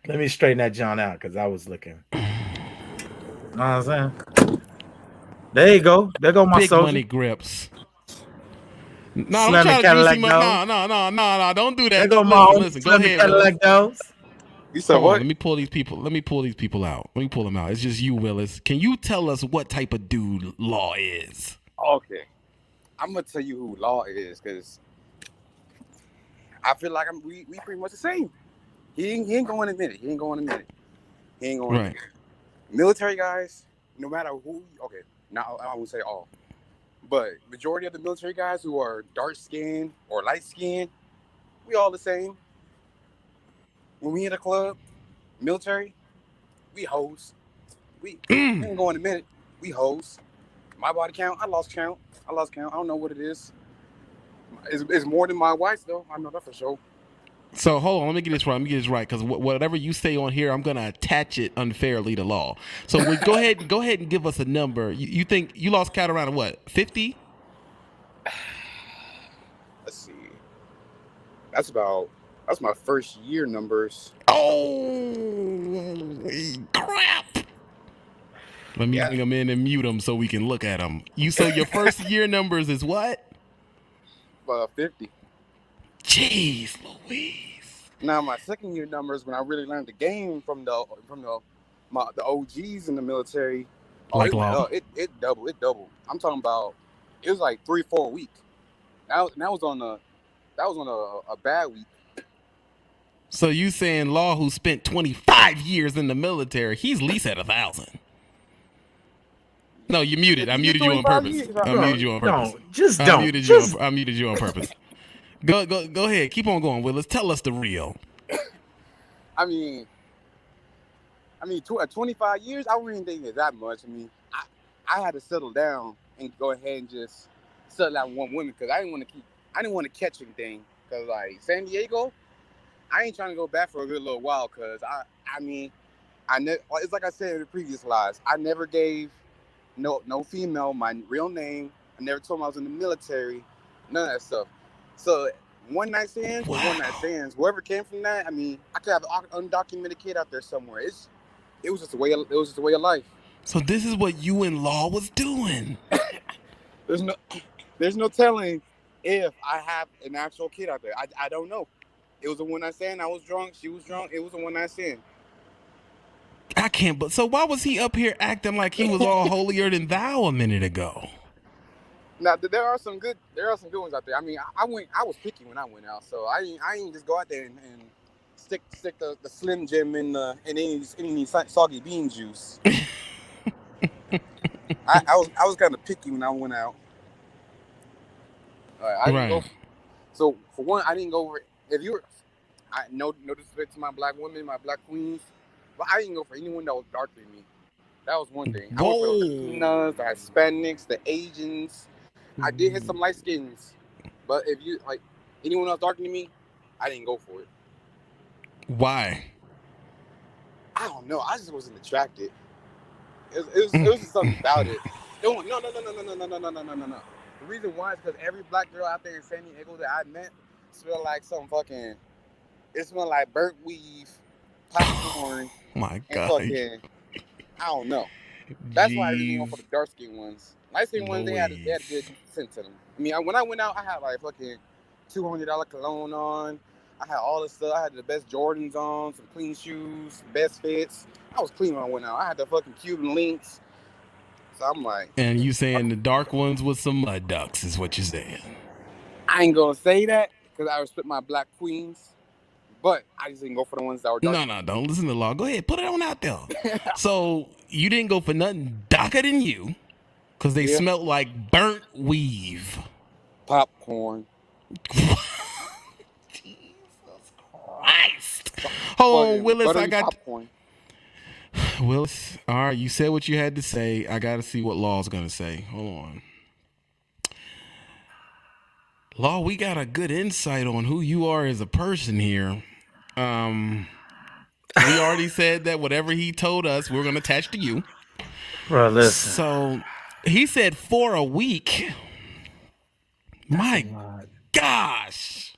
let me straighten that John out because I was looking. Know what I'm saying? There you go. There go my Big soldier. money grips. No, Slam I'm the trying to Cadillac juicy dog. No, don't do There that. go my Listen, go Slam the ahead, Willis. Cadillac dogs. You said Hold on, what? let me pull these people out. Let me pull them out. It's just you, Willis. Can you tell us what type of dude Law is? Okay, I'm gonna tell you who Law is because I feel like we pretty much the same. He ain't going to admit it. He ain't going to admit it. Right. Military guys, no matter who. Okay, now I won't say all, but majority of the military guys who are dark skinned or light skinned, we all the same. When we in a club, military, we hoes. We ain't going to admit it. We hoes. My body count, I lost count. I don't know what it is. It's more than my wife's though. I know that for sure. So hold on, let me get this right, because whatever you say on here, I'm gonna attach it unfairly to Law. So go ahead and give us a number. You think you lost count around what, 50? Let's see. That's my first year numbers. Oh crap! Let me bring them in and mute them so we can look at them. So your first year numbers is what? 50. Jeez Louise. Now my second year numbers, when I really learned the game from the OGs in the military, Like Law. it doubled. I'm talking about it was like 3-4 a week. That was on a bad week. So you saying Law, who spent 25 years in the military, he's least at 1,000? No, you muted. I muted you on purpose. I muted you on purpose. I muted you on purpose. Go ahead. Keep on going, Willis. Tell us the real. I mean, at 25 years, I wouldn't think it's that much. I mean, I had to settle down and go ahead and just settle down with one woman because I didn't want to catch anything. Because like San Diego, I ain't trying to go back for a good little while. Because it's like I said in the previous lives, I never gave no female my real name. I never told them I was in the military. None of that stuff. So one night stands, wow. One night stands. Whoever came from that, I mean, I could have an undocumented kid out there somewhere. It was just a way of life. So this is what you and Law was doing. There's no telling if I have an actual kid out there. I don't know. It was a one night stand. I was drunk. She was drunk. It was a one night stand. I can't. But so why was he up here acting like he was all holier than thou a minute ago? Now there are some good ones out there. I mean, I was picky when I went out, so I ain't just go out there and stick the Slim Jim in any soggy bean juice. I was kind of picky when I went out. So for one, I didn't go over. No disrespect to my black women, my black queens, but I didn't go for anyone that was darker than me. That was one thing. I went for the Latinas, the Hispanics, the Asians. I did hit some light skins, but if you like anyone else darker than me, I didn't go for it. Why? I don't know. I just wasn't attracted. It was just something about it. No. The reason why is because every black girl out there in San Diego that I met smelled like some fucking. It smelled like burnt weave, popcorn. My and God. fucking, I don't know. That's why I really went for the dark skin ones. Light skin ones, they had a good scent to them. I mean, when I went out, I had like fucking $200 cologne on. I had all this stuff. I had the best Jordans on, some clean shoes, best fits. I was clean when I went out. I had the fucking Cuban links. So I'm like. And you saying the dark ones with some mud ducks is what you're saying. I ain't gonna say that because I respect my black queens. But I just didn't go for the ones that were dark. No, don't listen to Law. Go ahead, put it on out there. So you didn't go for nothing darker than you because they smelled like burnt weave. Popcorn. Jesus Christ. Hold on, Willis. Willis, all right, you said what you had to say. I got to see what Law's going to say. Hold on. Law, we got a good insight on who you are as a person here. We already said that whatever he told us, we're going to attach to you. Bro, listen. So he said for a week. My gosh.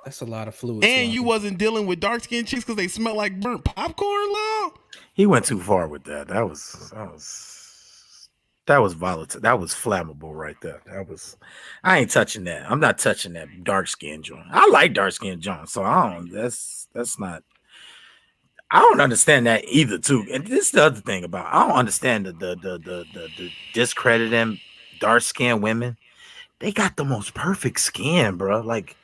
That's a lot of fluid. And you wasn't dealing with dark-skinned chicks because they smell like burnt popcorn, Law? He went too far with that. That was volatile. That was flammable right there. I ain't touching that. I'm not touching that dark skin joint. I like dark skin joint, so that's not. I don't understand that either too. And this is the other thing about I don't understand the discrediting dark skinned women. They got the most perfect skin, bro. Like,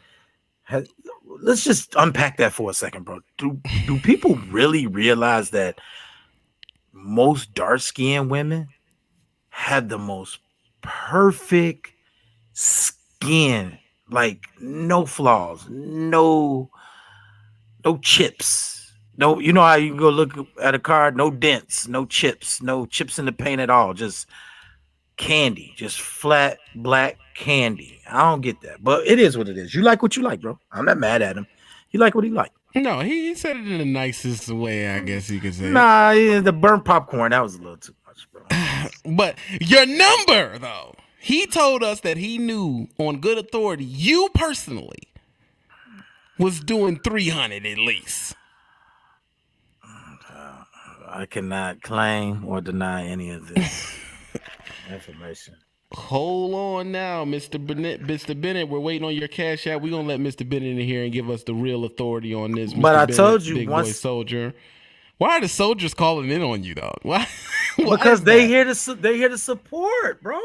let's just unpack that for a second, bro. Do people really realize that most dark skinned women had the most perfect skin, like no flaws, no chips, no, you know how you can go look at a car, no dents, no chips in the paint at all, just candy, just flat black candy. I don't get that, but it is what it is. You like what you like, bro. I'm not mad at him. You like what he like. No, he said it in the nicest way, I guess you could say. Nah, the burnt popcorn, that was a little too much, bro. But your number, though, he told us that he knew on good authority, you personally was doing 300 at least. I cannot claim or deny any of this information. Hold on now, Mr. Bennett. Mr. Bennett, we're waiting on your cash app. We're going to let Mr. Bennett in here and give us the real authority on this. Mr. But I Bennett, told you big once, boy soldier. Why are the soldiers calling in on you, dog? Why? Because they here to support, bro.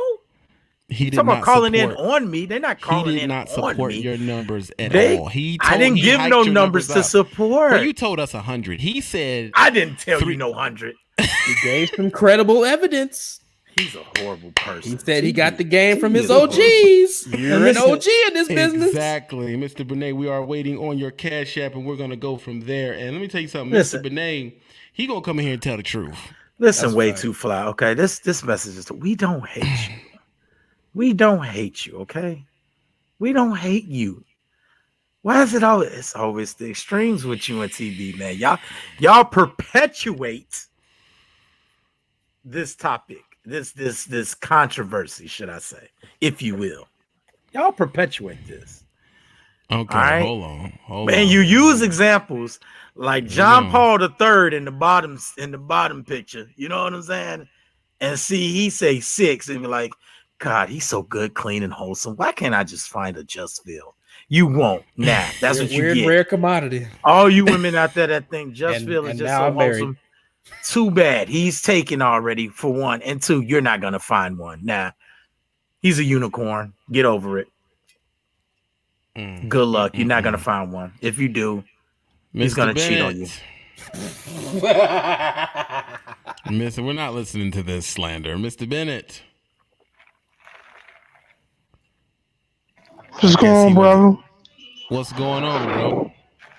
He did talking not about calling support. in on me. They're not calling in on me. He did not support your numbers at all. I didn't give no numbers to support. Well, you told us 100. He said I didn't tell you no 100. He gave some credible evidence. He's a horrible person. He said he got the game from his OGs. You're an OG in this business. Exactly. Mr. Benet, we are waiting on your cash app, and we're going to go from there. And let me tell you something. Listen. Mr. Benet, he going to come in here and tell the truth. Listen, That's way right. too fly. Okay, this message is we don't hate you. We don't hate you, okay? We don't hate you. Why is it always? It's always the extremes with you and TB, man. Y'all perpetuate this topic, this controversy, should I say, if you will. Y'all perpetuate this. Okay, All right? hold on. Man, you use examples like John Paul III in the bottom picture. You know what I'm saying? And see, he say 6 and be like, God, he's so good, clean, and wholesome. Why can't I just find a Justville? You won't. Nah, that's what you Weird, get. rare commodity. All you women out there that think Justville is and just now so I'm married. wholesome. Too bad. He's taken already, for one. And two, you're not going to find one. Nah, he's a unicorn. Get over it. Good luck. You're not going to find one. If you do, he's going to cheat on you. Mister, we're not listening to this slander. Mr. Bennett. What's going on, brother? What's going on, bro?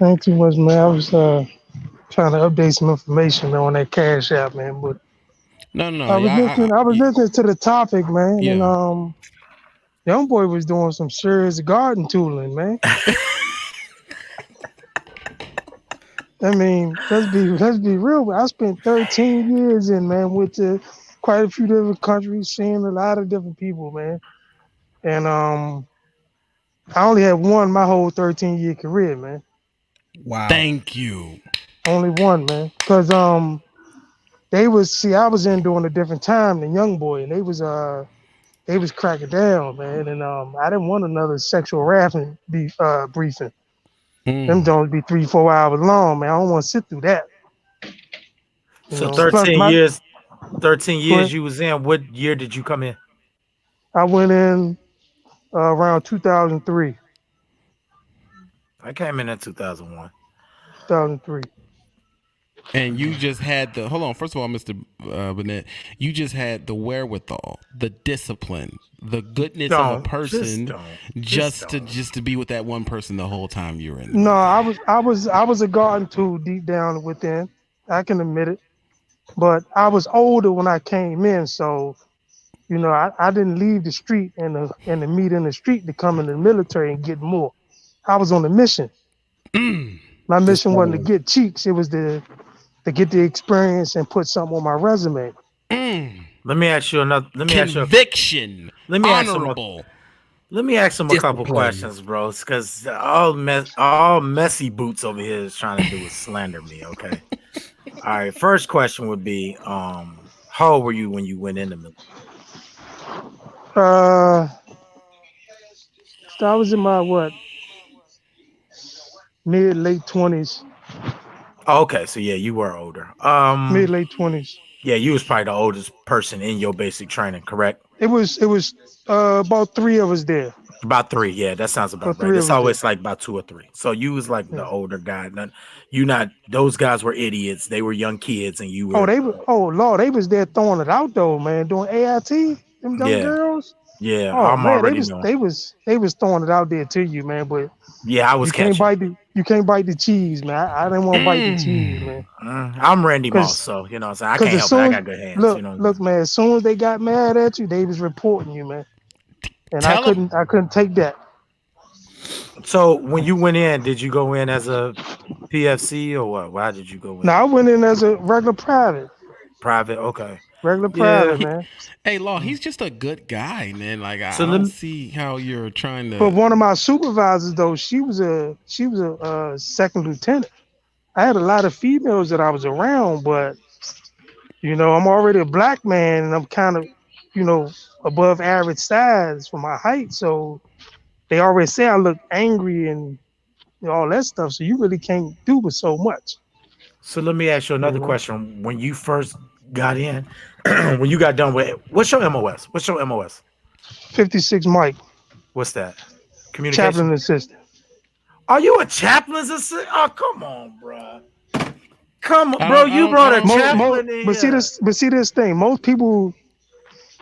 Ain't too much, man. I was trying to update some information on that Cash App, man. But No. I was listening to the topic, man, Yeah. and young boy was doing some serious garden tooling, man. I mean, let's be real. I spent 13 years went to quite a few different countries, seeing a lot of different people, man. And I only had one my whole 13-year career, man. Wow. Thank you. Only one, man. Because I was in during a different time than young boy, and they was cracking down, man. And I didn't want another sexual harassment briefing. Them don't be 3-4 hours long, man. I don't want to sit through that. So know, 13 plus years. 13 years What? you was in. What year did you come in? I went in around 2003. I came in 2001. 2003. And you just had the hold on. First of all, Mr. Bennett, you just had the wherewithal, the discipline, the goodness of a person, just to be with that one person the whole time you were in. No, I was a garden tool deep down within. I can admit it. But I was older when I came in, so you know, I didn't leave the street and the meet in the street to come in the military and get more. I was on a mission. My Just mission wasn't to following. get cheeks; it was to get the experience and put something on my resume. Let me ask you another. Conviction. Let me ask him. Honorable. Let me ask him a couple Discipline. questions, bro. Because all messy boots over here is trying to do is slander me. Okay. All right. First question would be, how old were you when you went in the military? So I was in my mid late 20s, Oh, okay, so yeah, you were older. mid late 20s. Yeah, you was probably the oldest person in your basic training, correct? It was about 3 of us there. About 3, yeah, that sounds about right. It's always like about 2 or 3. So you was like the older guy. You not those guys were idiots. They were young kids, and you were. Oh Lord, they was there throwing it out though, man, doing AIT. Them young girls. Yeah, Oh I'm man, already knowing. they was throwing it out there to you, man. But yeah, I was you can't bite the cheese, man. I didn't want to bite the cheese, man. I'm Randy Moss, so you know, what I'm saying, I can't help it. I got good hands. Look, man. As soon as they got mad at you, they was reporting you, man. And I couldn't take that. So when you went in, did you go in as a PFC or what? Why did you go in? No, I went in as a regular private. Private, okay. Regular private, man. Hey, Law, he's just a good guy, man. Like I don't see how you're trying to. But one of my supervisors, though, she was a second lieutenant. I had a lot of females that I was around, but you know, I'm already a black man, and I'm kind of, you know, above average size for my height. So they always say I look angry and you know, all that stuff. So you really can't do with so much. So let me ask you another question. When you first got in, when you got done with, what's your MOS? 56 Mike. What's that? Communication? Chaplain assistant. Are you a chaplain's assistant? Oh, come on, bro. Come on, bro. You brought a chaplain in. But see this thing. Most people,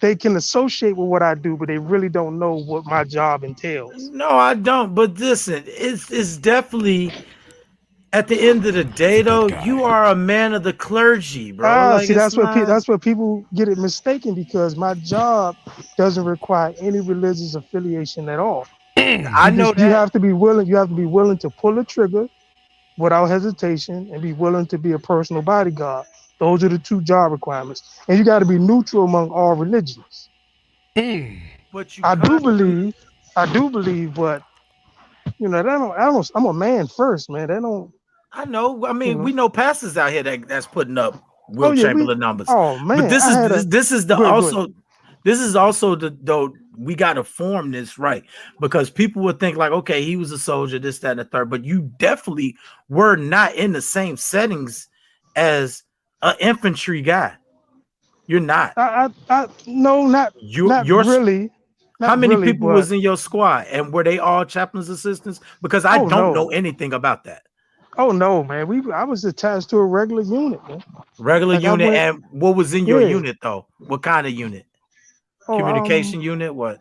they can associate with what I do, but they really don't know what my job entails. No, I don't. But listen, it's definitely. At the end of the day, though, you are a man of the clergy, bro. See, that's what people get it mistaken, because my job doesn't require any religious affiliation at all. I know that. You have to be willing. You have to be willing to pull a trigger without hesitation, and be willing to be a personal bodyguard. Those are the 2 job requirements, and you got to be neutral among all religions. But I do believe, but you know, I'm a man first, man. They don't. I know. I mean, we know pastors out here that's putting up Will Oh, yeah, Chamberlain numbers. Oh man! But this is Go also the we got to form this right, because people would think like, okay, he was a soldier, this, that, and the third, but you definitely were not in the same settings as an infantry guy. You're not. No, not really. How many people was in your squad, and were they all chaplain's assistants? Because I don't know anything about that. Oh no, man. I was attached to a regular unit, man. Regular unit, and what was in your unit though? What kind of unit? Communication unit? What?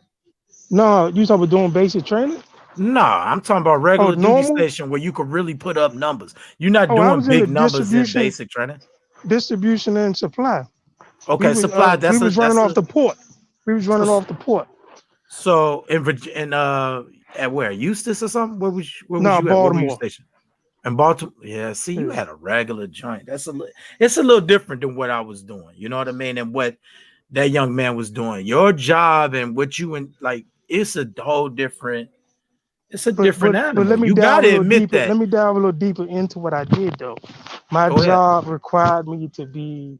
No, you talking about doing basic training? No, I'm talking about regular duty station where you could really put up numbers. You're not doing big numbers in basic training. Distribution and supply. Okay, supply. We was running off the port. So at where? Eustis or something? Where was you at? Baltimore. Where were you stationed? In Baltimore. Yeah, see, you had a regular joint. It's a little different than what I was doing. You know what I mean? And what that young man was doing. Your job and what you it's a whole different. It's a different animal. But let me you dive gotta admit deeper. that. Let me dive a little deeper into what I did though. My job required me to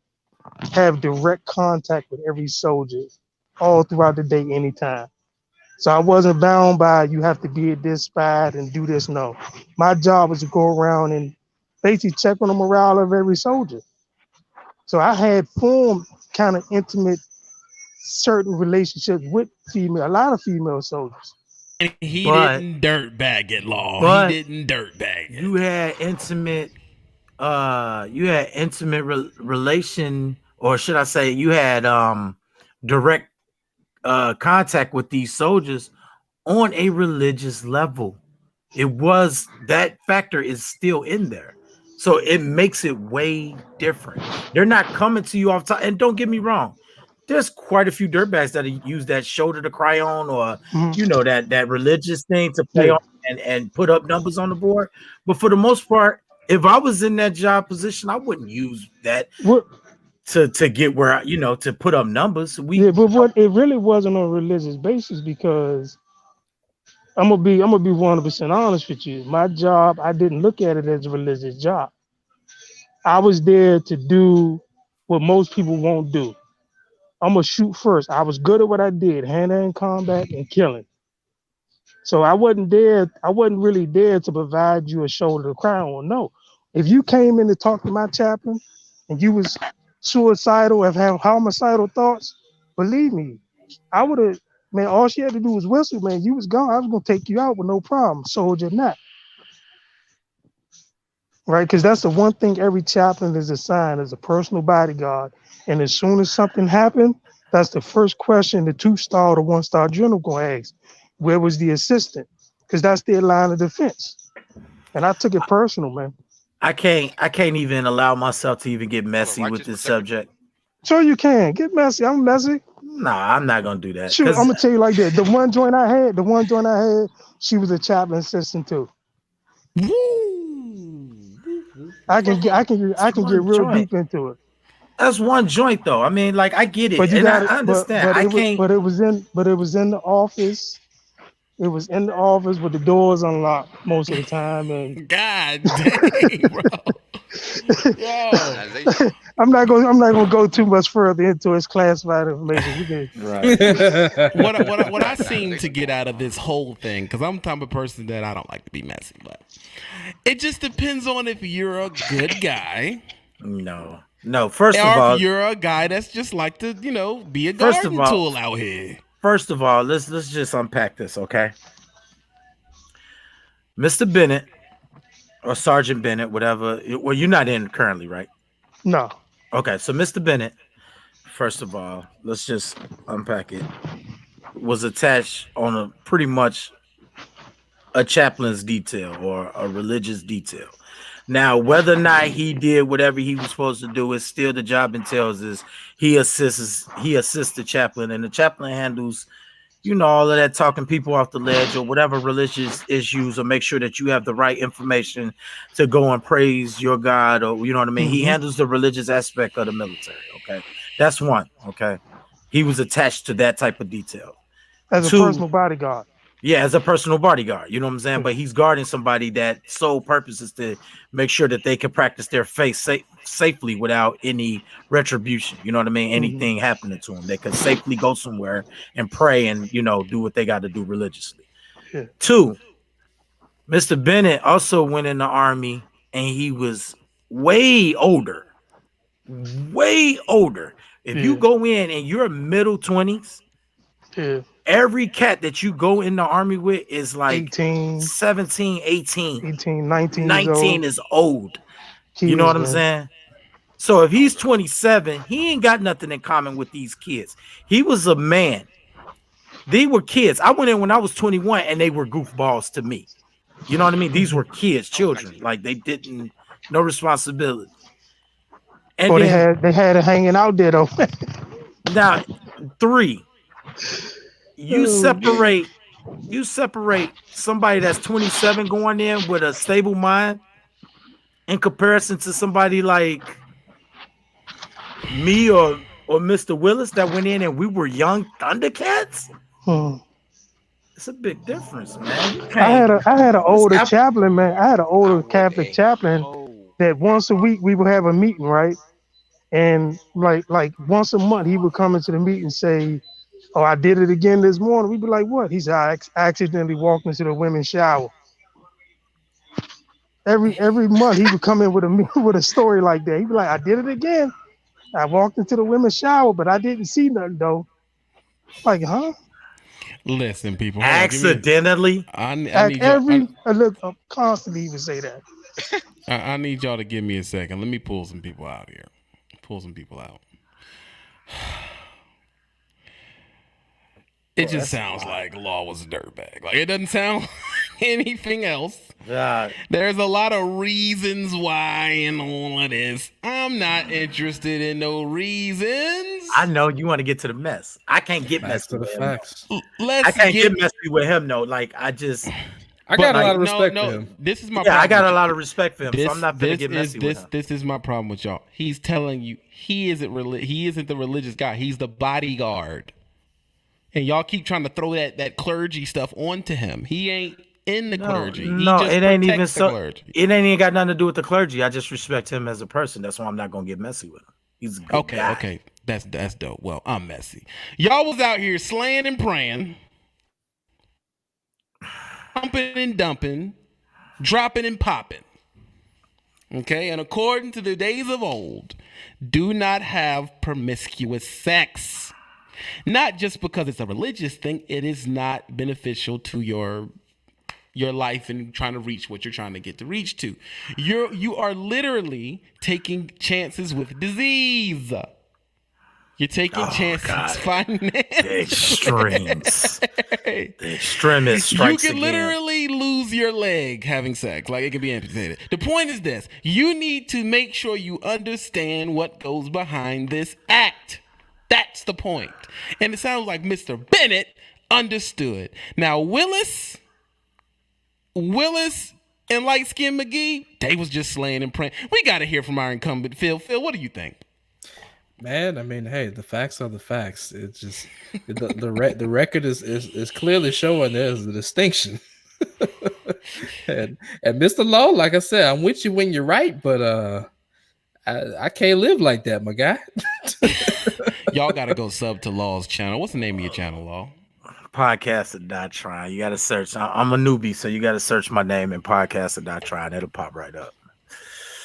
have direct contact with every soldier all throughout the day, anytime. So I wasn't bound by you have to be at this spot and do this. No, my job was to go around and basically check on the morale of every soldier. So I had formed kind of intimate, certain relationships with a lot of female soldiers. And he didn't dirtbag it, Law. He didn't dirtbag it. You had intimate relation, or should I say, you had direct contact with these soldiers on a religious level. It was that factor is still in there. So it makes it way different. They're not coming to you off top. And don't get me wrong, there's quite a few dirtbags that use that shoulder to cry on, or that religious thing to play on and put up numbers on the board. But for the most part, if I was in that job position, I wouldn't use that to get where to put up numbers. But what it really wasn't on a religious basis, because I'm gonna be 100% honest with you. My job, I didn't look at it as a religious job. I was there to do what most people won't do. I'm gonna shoot first. I was good at what I did, hand-to-hand combat and killing. So I wasn't really there to provide you a shoulder to cry on. No. If you came in to talk to my chaplain and you was suicidal and have homicidal thoughts, believe me, I would have, man, all she had to do was whistle, man. You was gone. I was gonna take you out with no problem, soldier not. Right? Because that's the one thing every chaplain is assigned as a personal bodyguard. And as soon as something happened, that's the first question the 2-star or the 1-star general gonna ask. Where was the assistant? Because that's their line of defense. And I took it personal, man. I can't even allow myself to even get messy with this subject. Sure you can. Get messy. I'm messy. Nah, I'm not gonna do that. Sure, I'm gonna tell you like that. The one joint I had, she was a chaplain assistant too. I can get real deep into it. That's one joint though. I mean, like I get it, but and I understand. But it was in the office. It was in the office with the doors unlocked most of the time. And God dang, bro. Yo. I'm not gonna go too much further into its classified information. Right. What I seem to get out of this whole thing, because I'm the type of person that I don't like to be messy, but it just depends on if you're a good guy. No. First of all, if you're a guy that's just like to, be a garden tool out here. First of all, let's just unpack this, okay? Mr. Bennett or Sergeant Bennett, whatever. Well, you're not in currently, right? No. Okay, so Mr. Bennett, first of all, let's just unpack it. Was attached on a pretty much a chaplain's detail or a religious detail. Now, whether or not he did whatever he was supposed to do is still the job entails is he assists the chaplain, and the chaplain handles, all of that talking people off the ledge or whatever religious issues, or make sure that you have the right information to go and praise your God, or you know what I mean? Mm-hmm. He handles the religious aspect of the military. Okay. That's one. Okay. He was attached to that type of detail. As a personal bodyguard. Yeah, as a personal bodyguard, you know what I'm saying? But he's guarding somebody that sole purpose is to make sure that they can practice their faith safely without any retribution. You know what I mean? Anything happening to them. They can safely go somewhere and pray and, do what they got to do religiously. Yeah. 2, Mr. Bennett also went in the Army and he was way older. If you go in and you're middle 20s, every cat that you go in the Army with is like 18, 17, 18, 19 is old. You know what I'm saying? So if he's 27, he ain't got nothing in common with these kids. He was a man. They were kids. I went in when I was 21 and they were goofballs to me. You know what I mean? These were kids, children. Like they didn't, no responsibility. And they had it hanging out there though. Now, 3. You separate somebody that's 27 going in with a stable mind in comparison to somebody like me or Mr. Willis that went in and we were young Thundercats. It's a big difference, man. I had an older chaplain, man. I had an older Catholic chaplain that once a week we would have a meeting, right? And like once a month he would come into the meeting and say, "Oh, I did it again this morning." We'd be like, "What?" He said, "I accidentally walked into the women's shower." Every month he would come in with a story like that. He'd be like, "I did it again. I walked into the women's shower, but I didn't see nothing though." Like, huh? Listen, people. Accidentally. Constantly he would say that. I need y'all to give me a second. Let me pull some people out here. It just sounds like Law was a dirtbag. Like it doesn't sound. anything else. God. There's a lot of reasons why and all of this. I'm not interested in no reasons. I know you want to get to the mess. I can't get Facts messy to the with him. facts. Let's I can't get messy with him though. Like I got a like, lot of respect for him. This is my yeah, I problem got with a you. lot of respect for him, so I'm not gonna get messy with him. This is my problem with y'all. He's telling you he isn't the religious guy. He's the bodyguard. And y'all keep trying to throw that clergy stuff onto him. He ain't in the clergy. He No, just it ain't even protects the so. clergy. It ain't even got nothing to do with the clergy. I just respect him as a person. That's why I'm not gonna get messy with him. He's a good guy. Okay. That's dope. Well, I'm messy. Y'all was out here slaying and praying, humping and dumping, dropping and popping. Okay, and according to the days of old, do not have promiscuous sex. Not just because it's a religious thing, it is not beneficial to your life and trying to reach what you're trying to get to reach to. You are literally taking chances with disease. You're taking chances financially. The extremes. The extremist strikes You can again. literally lose your leg having sex. Like, it can be amputated. The point is this. You need to make sure you understand what goes behind this act. That's the point. And it sounds like Mr. Bennett understood. Now, Willis and Light Skin McGee, they was just slaying and praying. We got to hear from our incumbent, Phil. Phil, what do you think? Man, I mean, hey, the facts are the facts. It's just the record is clearly showing there's a distinction. and Mr. Lowe, like I said, I'm with you when you're right, but I can't live like that, my guy. Y'all got to go sub to Law's channel. What's the name of your channel, Law? Podcast of Not Trying. You got to search. I'm a newbie, so you got to search my name in Podcast of Not Trying. It'll pop right up.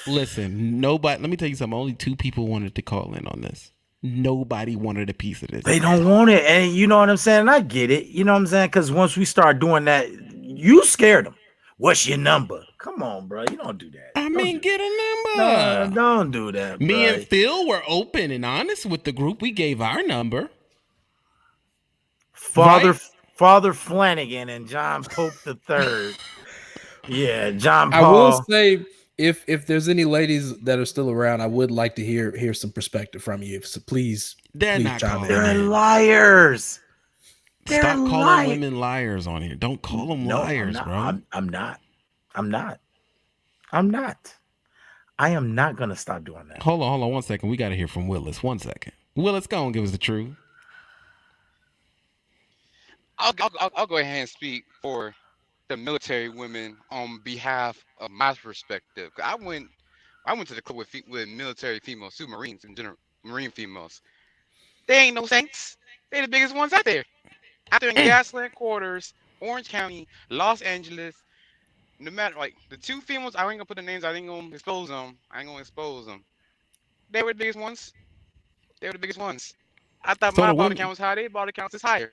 Listen, nobody. Let me tell you something. Only 2 people wanted to call in on this. Nobody wanted a piece of this. They don't want it, and you know what I'm saying. I get it. You know what I'm saying? Because once we start doing that, you scared them. What's your number? Come on, bro. You don't do that. I mean, get a number. No, don't do that. Me bro. and Phil were open and honest with the group. We gave our number. Father Flanagan and John Pope III. Yeah, John Paul. I will say, if there's any ladies that are still around, I would like to hear some perspective from you. So please, They're please not chime calling in. They're liars. They're Stop calling lying. women liars on here. Don't call them No, liars, I'm bro. not. I'm not. I am not gonna stop doing that. Hold on 1 second. We got to hear from Willis. 1 second. Willis, go and give us the truth. I'll go ahead and speak for the military women on behalf of my perspective. I went to the club with military females, submarines in general, marine females. They ain't no saints. They the biggest ones out there. Out there in Gasland Quarters, Orange County, Los Angeles. No matter, like, the 2 females, I ain't gonna put the names. I ain't gonna expose them. They were the biggest ones. I thought So my the body women- count was high. Their body count is higher.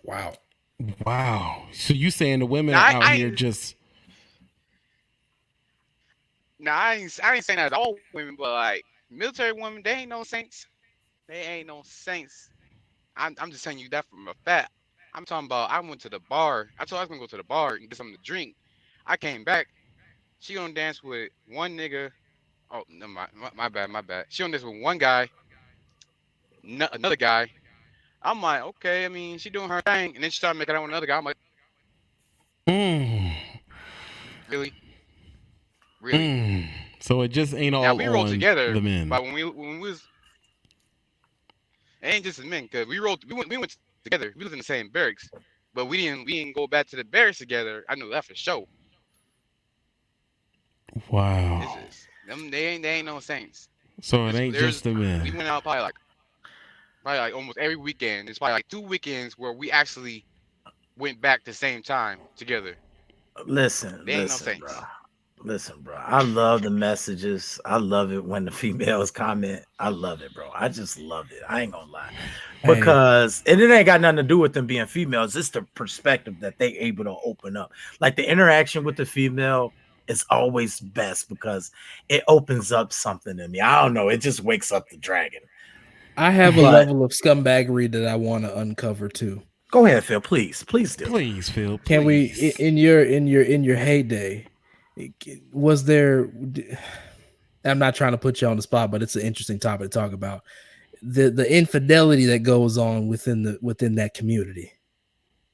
Wow. So you saying the women Now, are out I here ain't- just... Now I ain't saying that all women, but like military women, they ain't no saints. I'm just telling you that from a fact. I'm talking about I went to the bar. I told her I was gonna go to the bar and get something to drink. I came back. She gonna dance with one nigga. Oh no, my bad. She gonna dance with one guy, another guy. I'm like, okay. I mean, she doing her thing, and then she started making out with another guy. I'm like, really? So it just ain't all Now we rolled on together, the men. but when we was, it ain't just the men, because we went together. We lived in the same barracks, but we didn't go back to the barracks together. I knew that for sure. Wow. They ain't no saints. So it ain't just the We men. went out probably like almost every weekend. It's probably like 2 weekends where we actually went back the same time together. Listen, They ain't no saints. bro. Listen, bro. I love the messages. I love it when the females comment. I love it, bro. I just love it. I ain't gonna lie. Because and it ain't got nothing to do with them being females. It's the perspective that they able to open up. Like the interaction with the female is always best because it opens up something in me. I don't know. It just wakes up the dragon. I have a level of scumbaggery that I want to uncover too. Go ahead, Phil. Please do. Please, Phil. Please. Can we in your heyday? Was there? I'm not trying to put you on the spot, but it's an interesting topic to talk about. The infidelity that goes on within that community.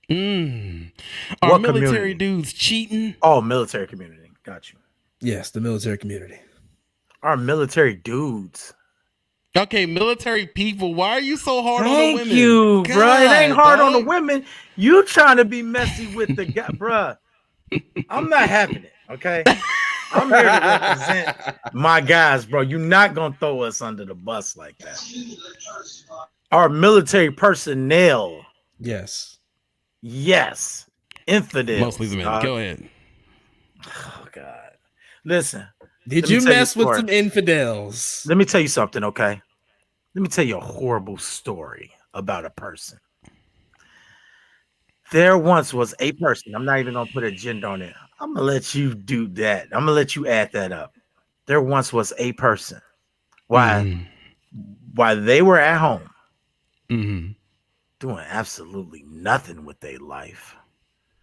Are What military community? dudes cheating? Oh, military community. Got you. Yes, the military community. Our military dudes. Okay, military people. Why are you so hard on the Thank women? you, bro. It ain't God, hard on the dog. women. You trying to be messy with the guy, bro. I'm not having it. Okay. I'm here to represent my guys, bro. You're not gonna throw us under the bus like that. Our military personnel, Yes. yes, infidels. Mostly the men. dog. Go ahead. Oh God, listen. Did Let me you tell you a mess with story. some infidels? Let me tell you something, okay? Let me tell you a horrible story about a person. There once was a person. I'm not even gonna put a gender on it. I'm gonna let you do that. I'm gonna let you add that up. There once was a person. While they were at home doing absolutely nothing with their life,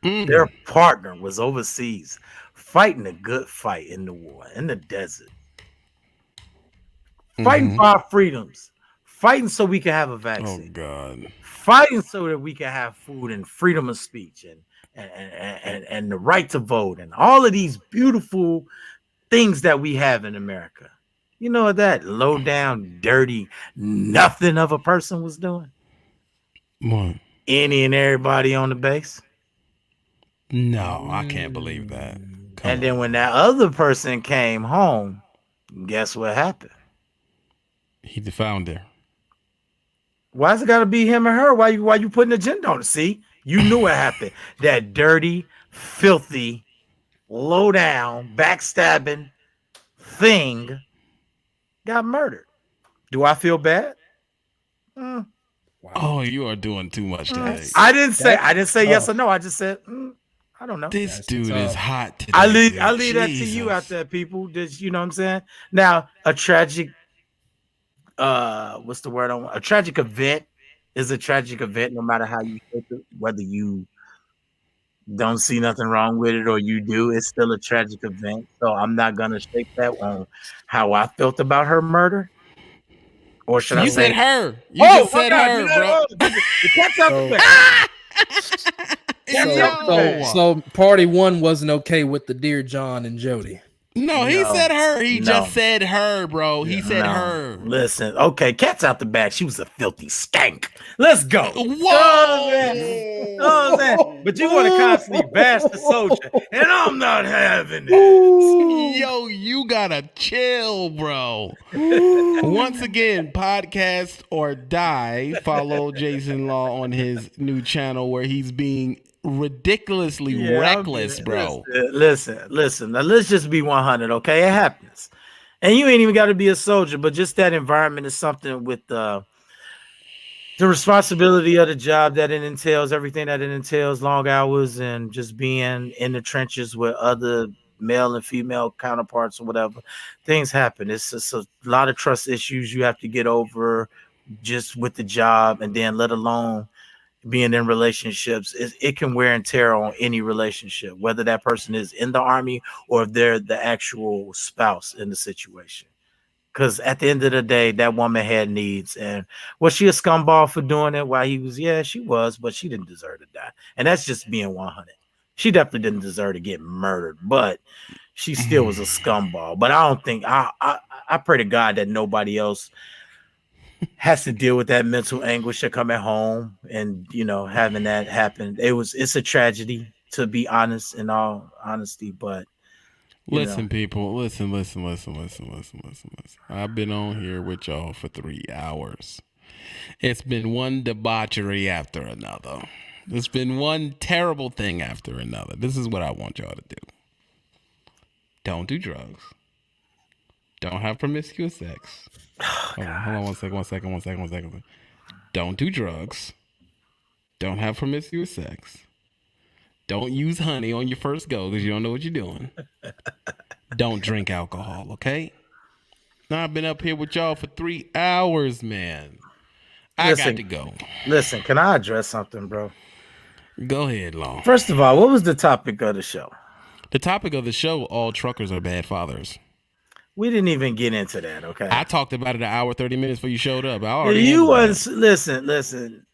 their partner was overseas fighting a good fight in the war, in the desert, fighting for our freedoms, fighting so we can have a Oh vaccine, God. fighting so that we can have food and freedom of speech and the right to vote and all of these beautiful things that we have in America. You know what that low down, dirty nothing of a person was doing? What? Any and everybody on the base. No, I can't believe that. Come And then on. when that other person came home, guess what happened? He found her. Why's it got to be him or her? Why you putting a gender on it? See, you knew what happened. That dirty, filthy, low down, backstabbing thing got murdered. Do I feel bad? Oh, you are doing too much today. I didn't say yes or no. I just said I don't know. This dude is hot today. I leave dude. that to you out Jesus. there, people. Just, you know what I'm saying? Now, a tragic what's the word I want? A tragic event is a tragic event, no matter how you take it, whether you don't see nothing wrong with it or you do, it's still a tragic event. So I'm not gonna shake that on how I felt about her murder. Or should I You say said her. You just my said God, her, you bro. know, the cat's out the bag. So party one wasn't okay with the Dear John and Jody. No, he No. said her. He No. just said her, bro. He said No. her. Listen, okay, cat's out the bag. She was a filthy skank. Let's go. Whoa. You know what I'm saying? But you want to constantly bash the soldier, and I'm not having it. Yo, you gotta chill, bro. Once again, podcast or die. Follow Jason Law on his new channel where he's being ridiculously reckless, bro. Listen. Now let's just be 100, okay? It happens, and you ain't even got to be a soldier, but just that environment is something with the responsibility of the job that it entails, everything that it entails, long hours, and just being in the trenches with other male and female counterparts or whatever. Things happen. It's just a lot of trust issues you have to get over just with the job, and then let alone being in relationships. It can wear and tear on any relationship, whether that person is in the army or if they're the actual spouse in the situation. Because at the end of the day, that woman had needs. And was she a scumbag for doing it while he was? Yeah, she was, but she didn't deserve to die. And that's just being 100. She definitely didn't deserve to get murdered, but she still was a scumbag. But I don't think, I pray to God that nobody else has to deal with that mental anguish of coming home and, you know, having that happen. It's a tragedy, to be honest, in all honesty, but Listen, people. Listen. I've been on here with y'all for 3 hours. It's been one debauchery after another. It's been one terrible thing after another. This is what I want y'all to do. Don't do drugs. Don't have promiscuous sex. Hold on one second. Don't do drugs. Don't have promiscuous sex. Don't use honey on your first go because you don't know what you're doing. Don't drink alcohol, okay? Now I've been up here with y'all for 3 hours, man. I Listen. got to go. Listen, can I address something, bro? Go ahead, Law. First of all, what was the topic of the show? The topic of the show: all truckers are bad fathers. We didn't even get into that, okay? I talked about it an hour 30 minutes before you showed up. I already You handled was listen.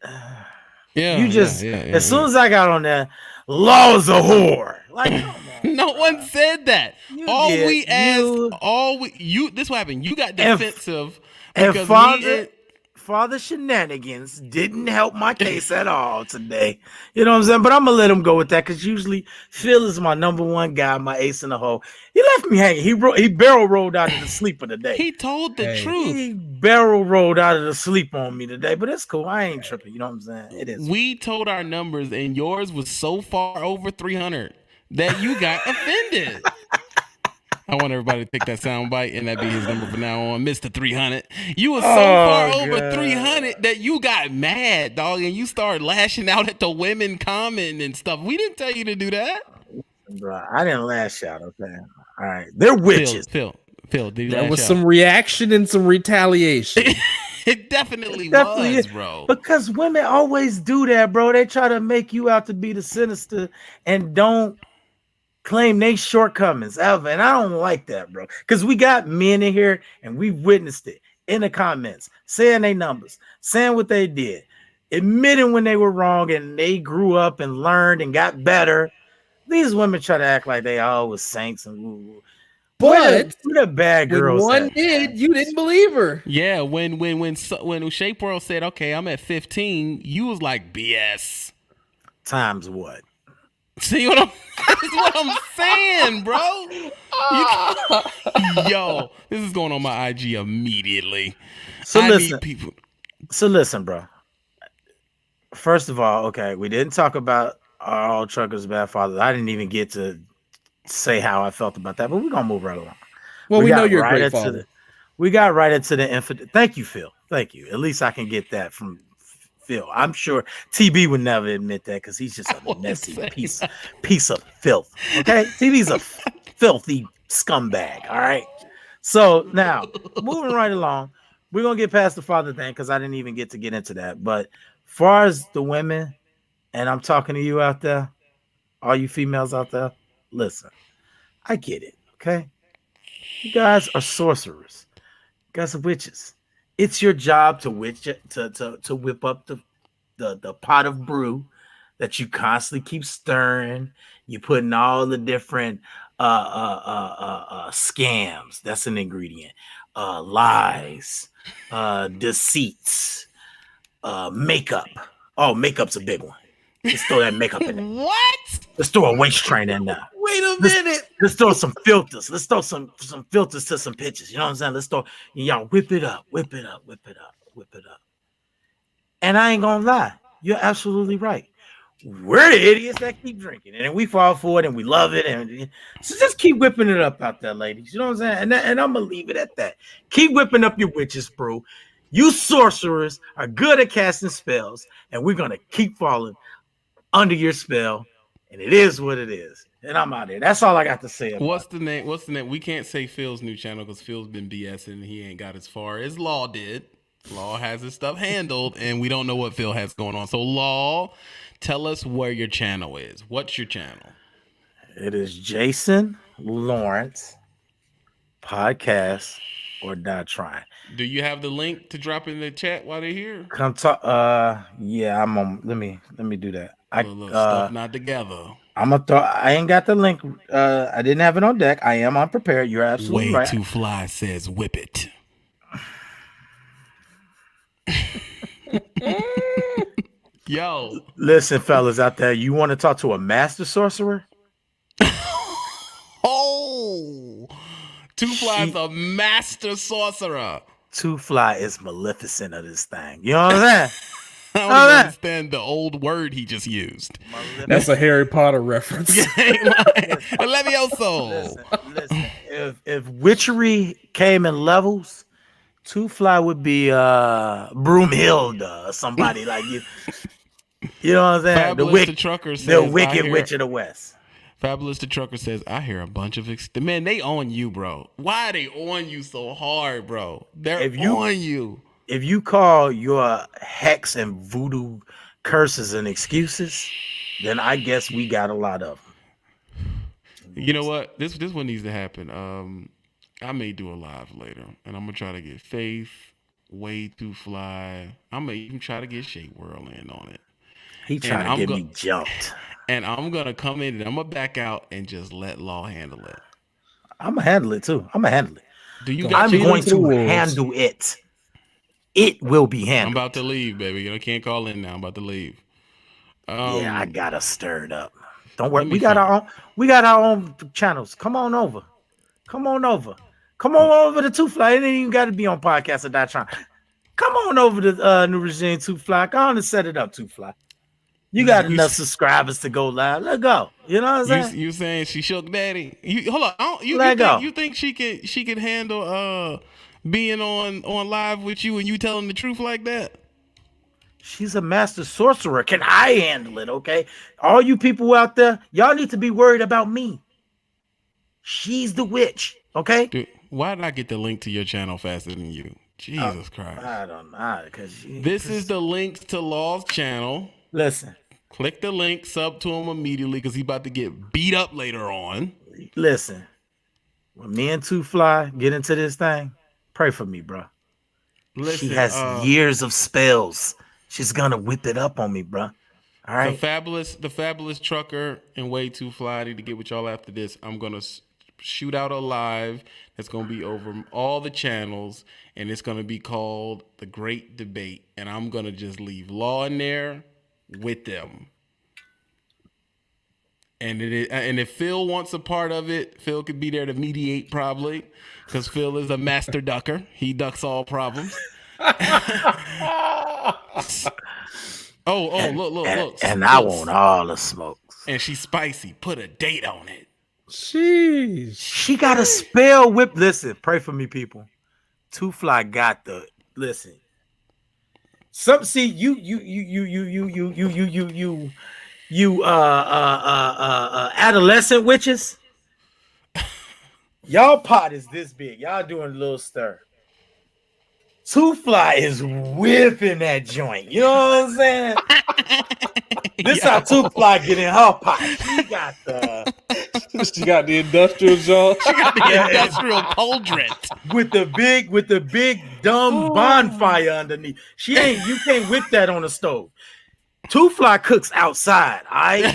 Yeah, You just yeah, as soon as I got on there, Law's a whore. Like, come on. no one said that. You All did. we asked, You- this what happened. You got And- defensive And because Father Shenanigans didn't help my case at all today. You know what I'm saying? But I'm gonna let him go with that because usually Phil is my number one guy, my ace in the hole. He left me hanging. He barrel rolled out of the sleep of the day. he told the Hey. truth. He barrel rolled out of the sleep on me today, but it's cool. I ain't tripping. You know what I'm saying? It is. We told our numbers, and yours was so far over 300 that you got offended. I want everybody to take that sound bite and that be his number from now on, Mr. 300. You were so far over God. 300 that you got mad, dog, and you started lashing out at the women commenting and stuff. We didn't tell you to do that. Bro, I didn't lash out. Okay, all right. They're witches. Phil, did you There lash was out? some reaction and some retaliation. It definitely Definitely was, is. bro. Because women always do that, bro. They try to make you out to be the sinister and don't claim they shortcomings ever. And I don't like that, bro. Because we got men in here and we witnessed it in the comments, saying their numbers, saying what they did, admitting when they were wrong and they grew up and learned and got better. These women try to act like they always saints and woo. But we're the bad when girls. one at? did, you didn't believe her. Yeah, when Shape World said, "Okay, I'm at 15," you was like, "BS." Times what? See what that's what I'm saying, bro. Yo, this is going on my IG immediately. So I listen, need people. So listen, bro. First of all, okay, we didn't talk about all truckers bad fathers. I didn't even get to say how I felt about that, but we're gonna move right along. Well, we know got you're right a great into father. we got right into the infinite. Thank you, Phil. Thank you. At least I can get that from Phil. I'm sure TB would never admit that because he's just a messy piece of filth. Okay, TB's a filthy scumbag. All right. So now moving right along, we're gonna get past the father thing because I didn't even get to get into that. But far as the women, and I'm talking to you out there, all you females out there, listen, I get it. Okay, you guys are sorcerers. You guys are witches. It's your job to whip up the pot of brew that you constantly keep stirring. You put in all the different scams. That's an ingredient. Lies, deceits, makeup. Oh, makeup's a big one. Let's throw that makeup in there. What? Let's throw a waist train in there. Wait a minute. Let's throw some filters. Let's throw some filters to some pictures. You know what I'm saying? Let's throw, y'all whip it up. And I ain't gonna lie, you're absolutely right. We're the idiots that keep drinking, and we fall for it, and we love it, and so just keep whipping it up out there, ladies. You know what I'm saying? And I'm gonna leave it at that. Keep whipping up your witches, bro. You sorcerers are good at casting spells, and we're gonna keep falling under your spell. And it is what it is. And I'm out there. That's all I got to say. What's the name? We can't say Phil's new channel because Phil's been BSing and he ain't got as far as Law did. Law has his stuff handled, and we don't know what Phil has going on. So, Law, tell us where your channel is. What's your channel? It is Jason Lawrence Podcast or Die Trying. Do you have the link to drop in the chat while they're here? Come talk. Yeah, I'm on. Let me do that. Stuff not together. I'm gonna throw. I ain't got the link. I didn't have it on deck. I am unprepared. You're absolutely Way right. Too Fly says whip it. Yo. Listen, fellas out there, you want to talk to a master sorcerer? Oh, Two Fly's a master sorcerer. Two Fly is Maleficent of this thing. You know what I'm saying? I don't even understand the old word he just used. That's a Harry Potter reference. Levioso. Listen, if witchery came in levels, Two Fly would be Broomhilda or somebody like you. You know what I'm saying? Fabulous the Trucker says, the Wicked Witch of the West. Fabulous the Trucker says, I hear a bunch of man, they on you, bro. Why are they on you so hard, bro? They're on you. if you call your hex and voodoo curses and excuses, then I guess we got a lot of them. You know what? This one needs to happen. I may do a live later, and I'm gonna try to get Faith, Way Too Fly. I may even try to get Shade World in on it. He trying to get me jumped. And I'm gonna come in and I'm gonna back out and just let Law handle it. I'm gonna handle it too. I'm gonna handle it. I'm going to handle it. It will be handled. I'm about to leave, baby. You know, can't call in now. I'm about to leave. Yeah, I gotta stir it up. Don't worry. We got our own channels. Come on over. Come on over to Two Fly. It ain't even got to be on podcast.com. Come on over to New Regime Two Fly. Go on and set it up, Two Fly. You got enough subscribers to go live. Let go. You know what I'm saying? You saying she shook daddy? Hold on. You think she could handle being on live with you and you telling the truth like that? She's a master sorcerer. Can I handle it? Okay. All you people out there, y'all need to be worried about me. She's the witch. Okay. Dude, why did I get the link to your channel faster than you? Jesus Christ. I don't know. This is the links to Law's channel. Listen. Click the link, sub to him immediately because he's about to get beat up later on. Listen. When me and Two Fly get into this thing, pray for me, bro. Listen, she has years of spells. She's gonna whip it up on me, bro. All right. The fabulous trucker and Way Too Fly. I need to get with y'all after this. I'm gonna shoot out a live that's gonna be over all the channels, and it's gonna be called The Great Debate. And I'm gonna just leave Law in there with them. And if Phil wants a part of it, Phil could be there to mediate probably, because Phil is a master ducker. He ducks all problems. Look. And I want all the smokes. And she's spicy. Put a date on it. Jeez. She got a spell whip. Listen, pray for me, people. Two Fly got the listen. You adolescent witches. Y'all pot is this big. Y'all doing a little stir. Two Fly is whipping that joint. You know what I'm saying? This how Two Fly get in her pot. She got the industrial jaw. She got the industrial cauldron with the big dumb bonfire underneath. You can't whip that on the stove. Two Fly cooks outside, all right?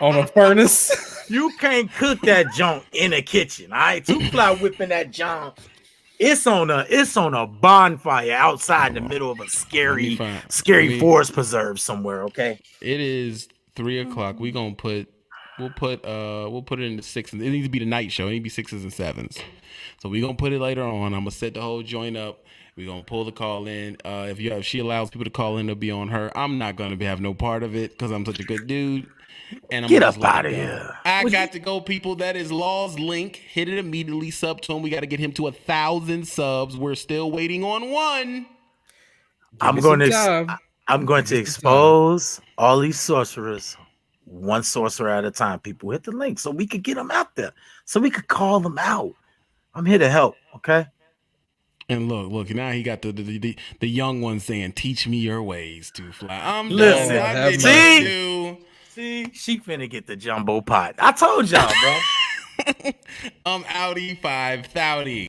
On a furnace. You can't cook that junk in a kitchen, all right? Two Fly whipping that junk. It's on a bonfire outside in the middle of a scary forest preserve somewhere, okay? It is 3:00. We'll put it in the 6s. It needs to be the night show. It needs to be 6s and 7s. So we're gonna put it later on. I'm gonna set the whole joint up. We're gonna pull the call in. If she allows people to call in, it'll be on her. I'm not gonna have no part of it because I'm such a good dude. And I'm get up out of here. I got to go, people. That is Law's link. Hit it immediately. Sub to him. We got to get him to 1,000 subs. We're still waiting on one. I'm going to expose all these sorcerers, one sorcerer at a time. People, hit the link so we could get them out there, so we could call them out. I'm here to help. Okay. And look. Now he got the young one saying, "Teach me your ways, Two Fly." I'm listen. See, she finna get the jumbo pot. I told y'all, bro. I'm Audi 5,000.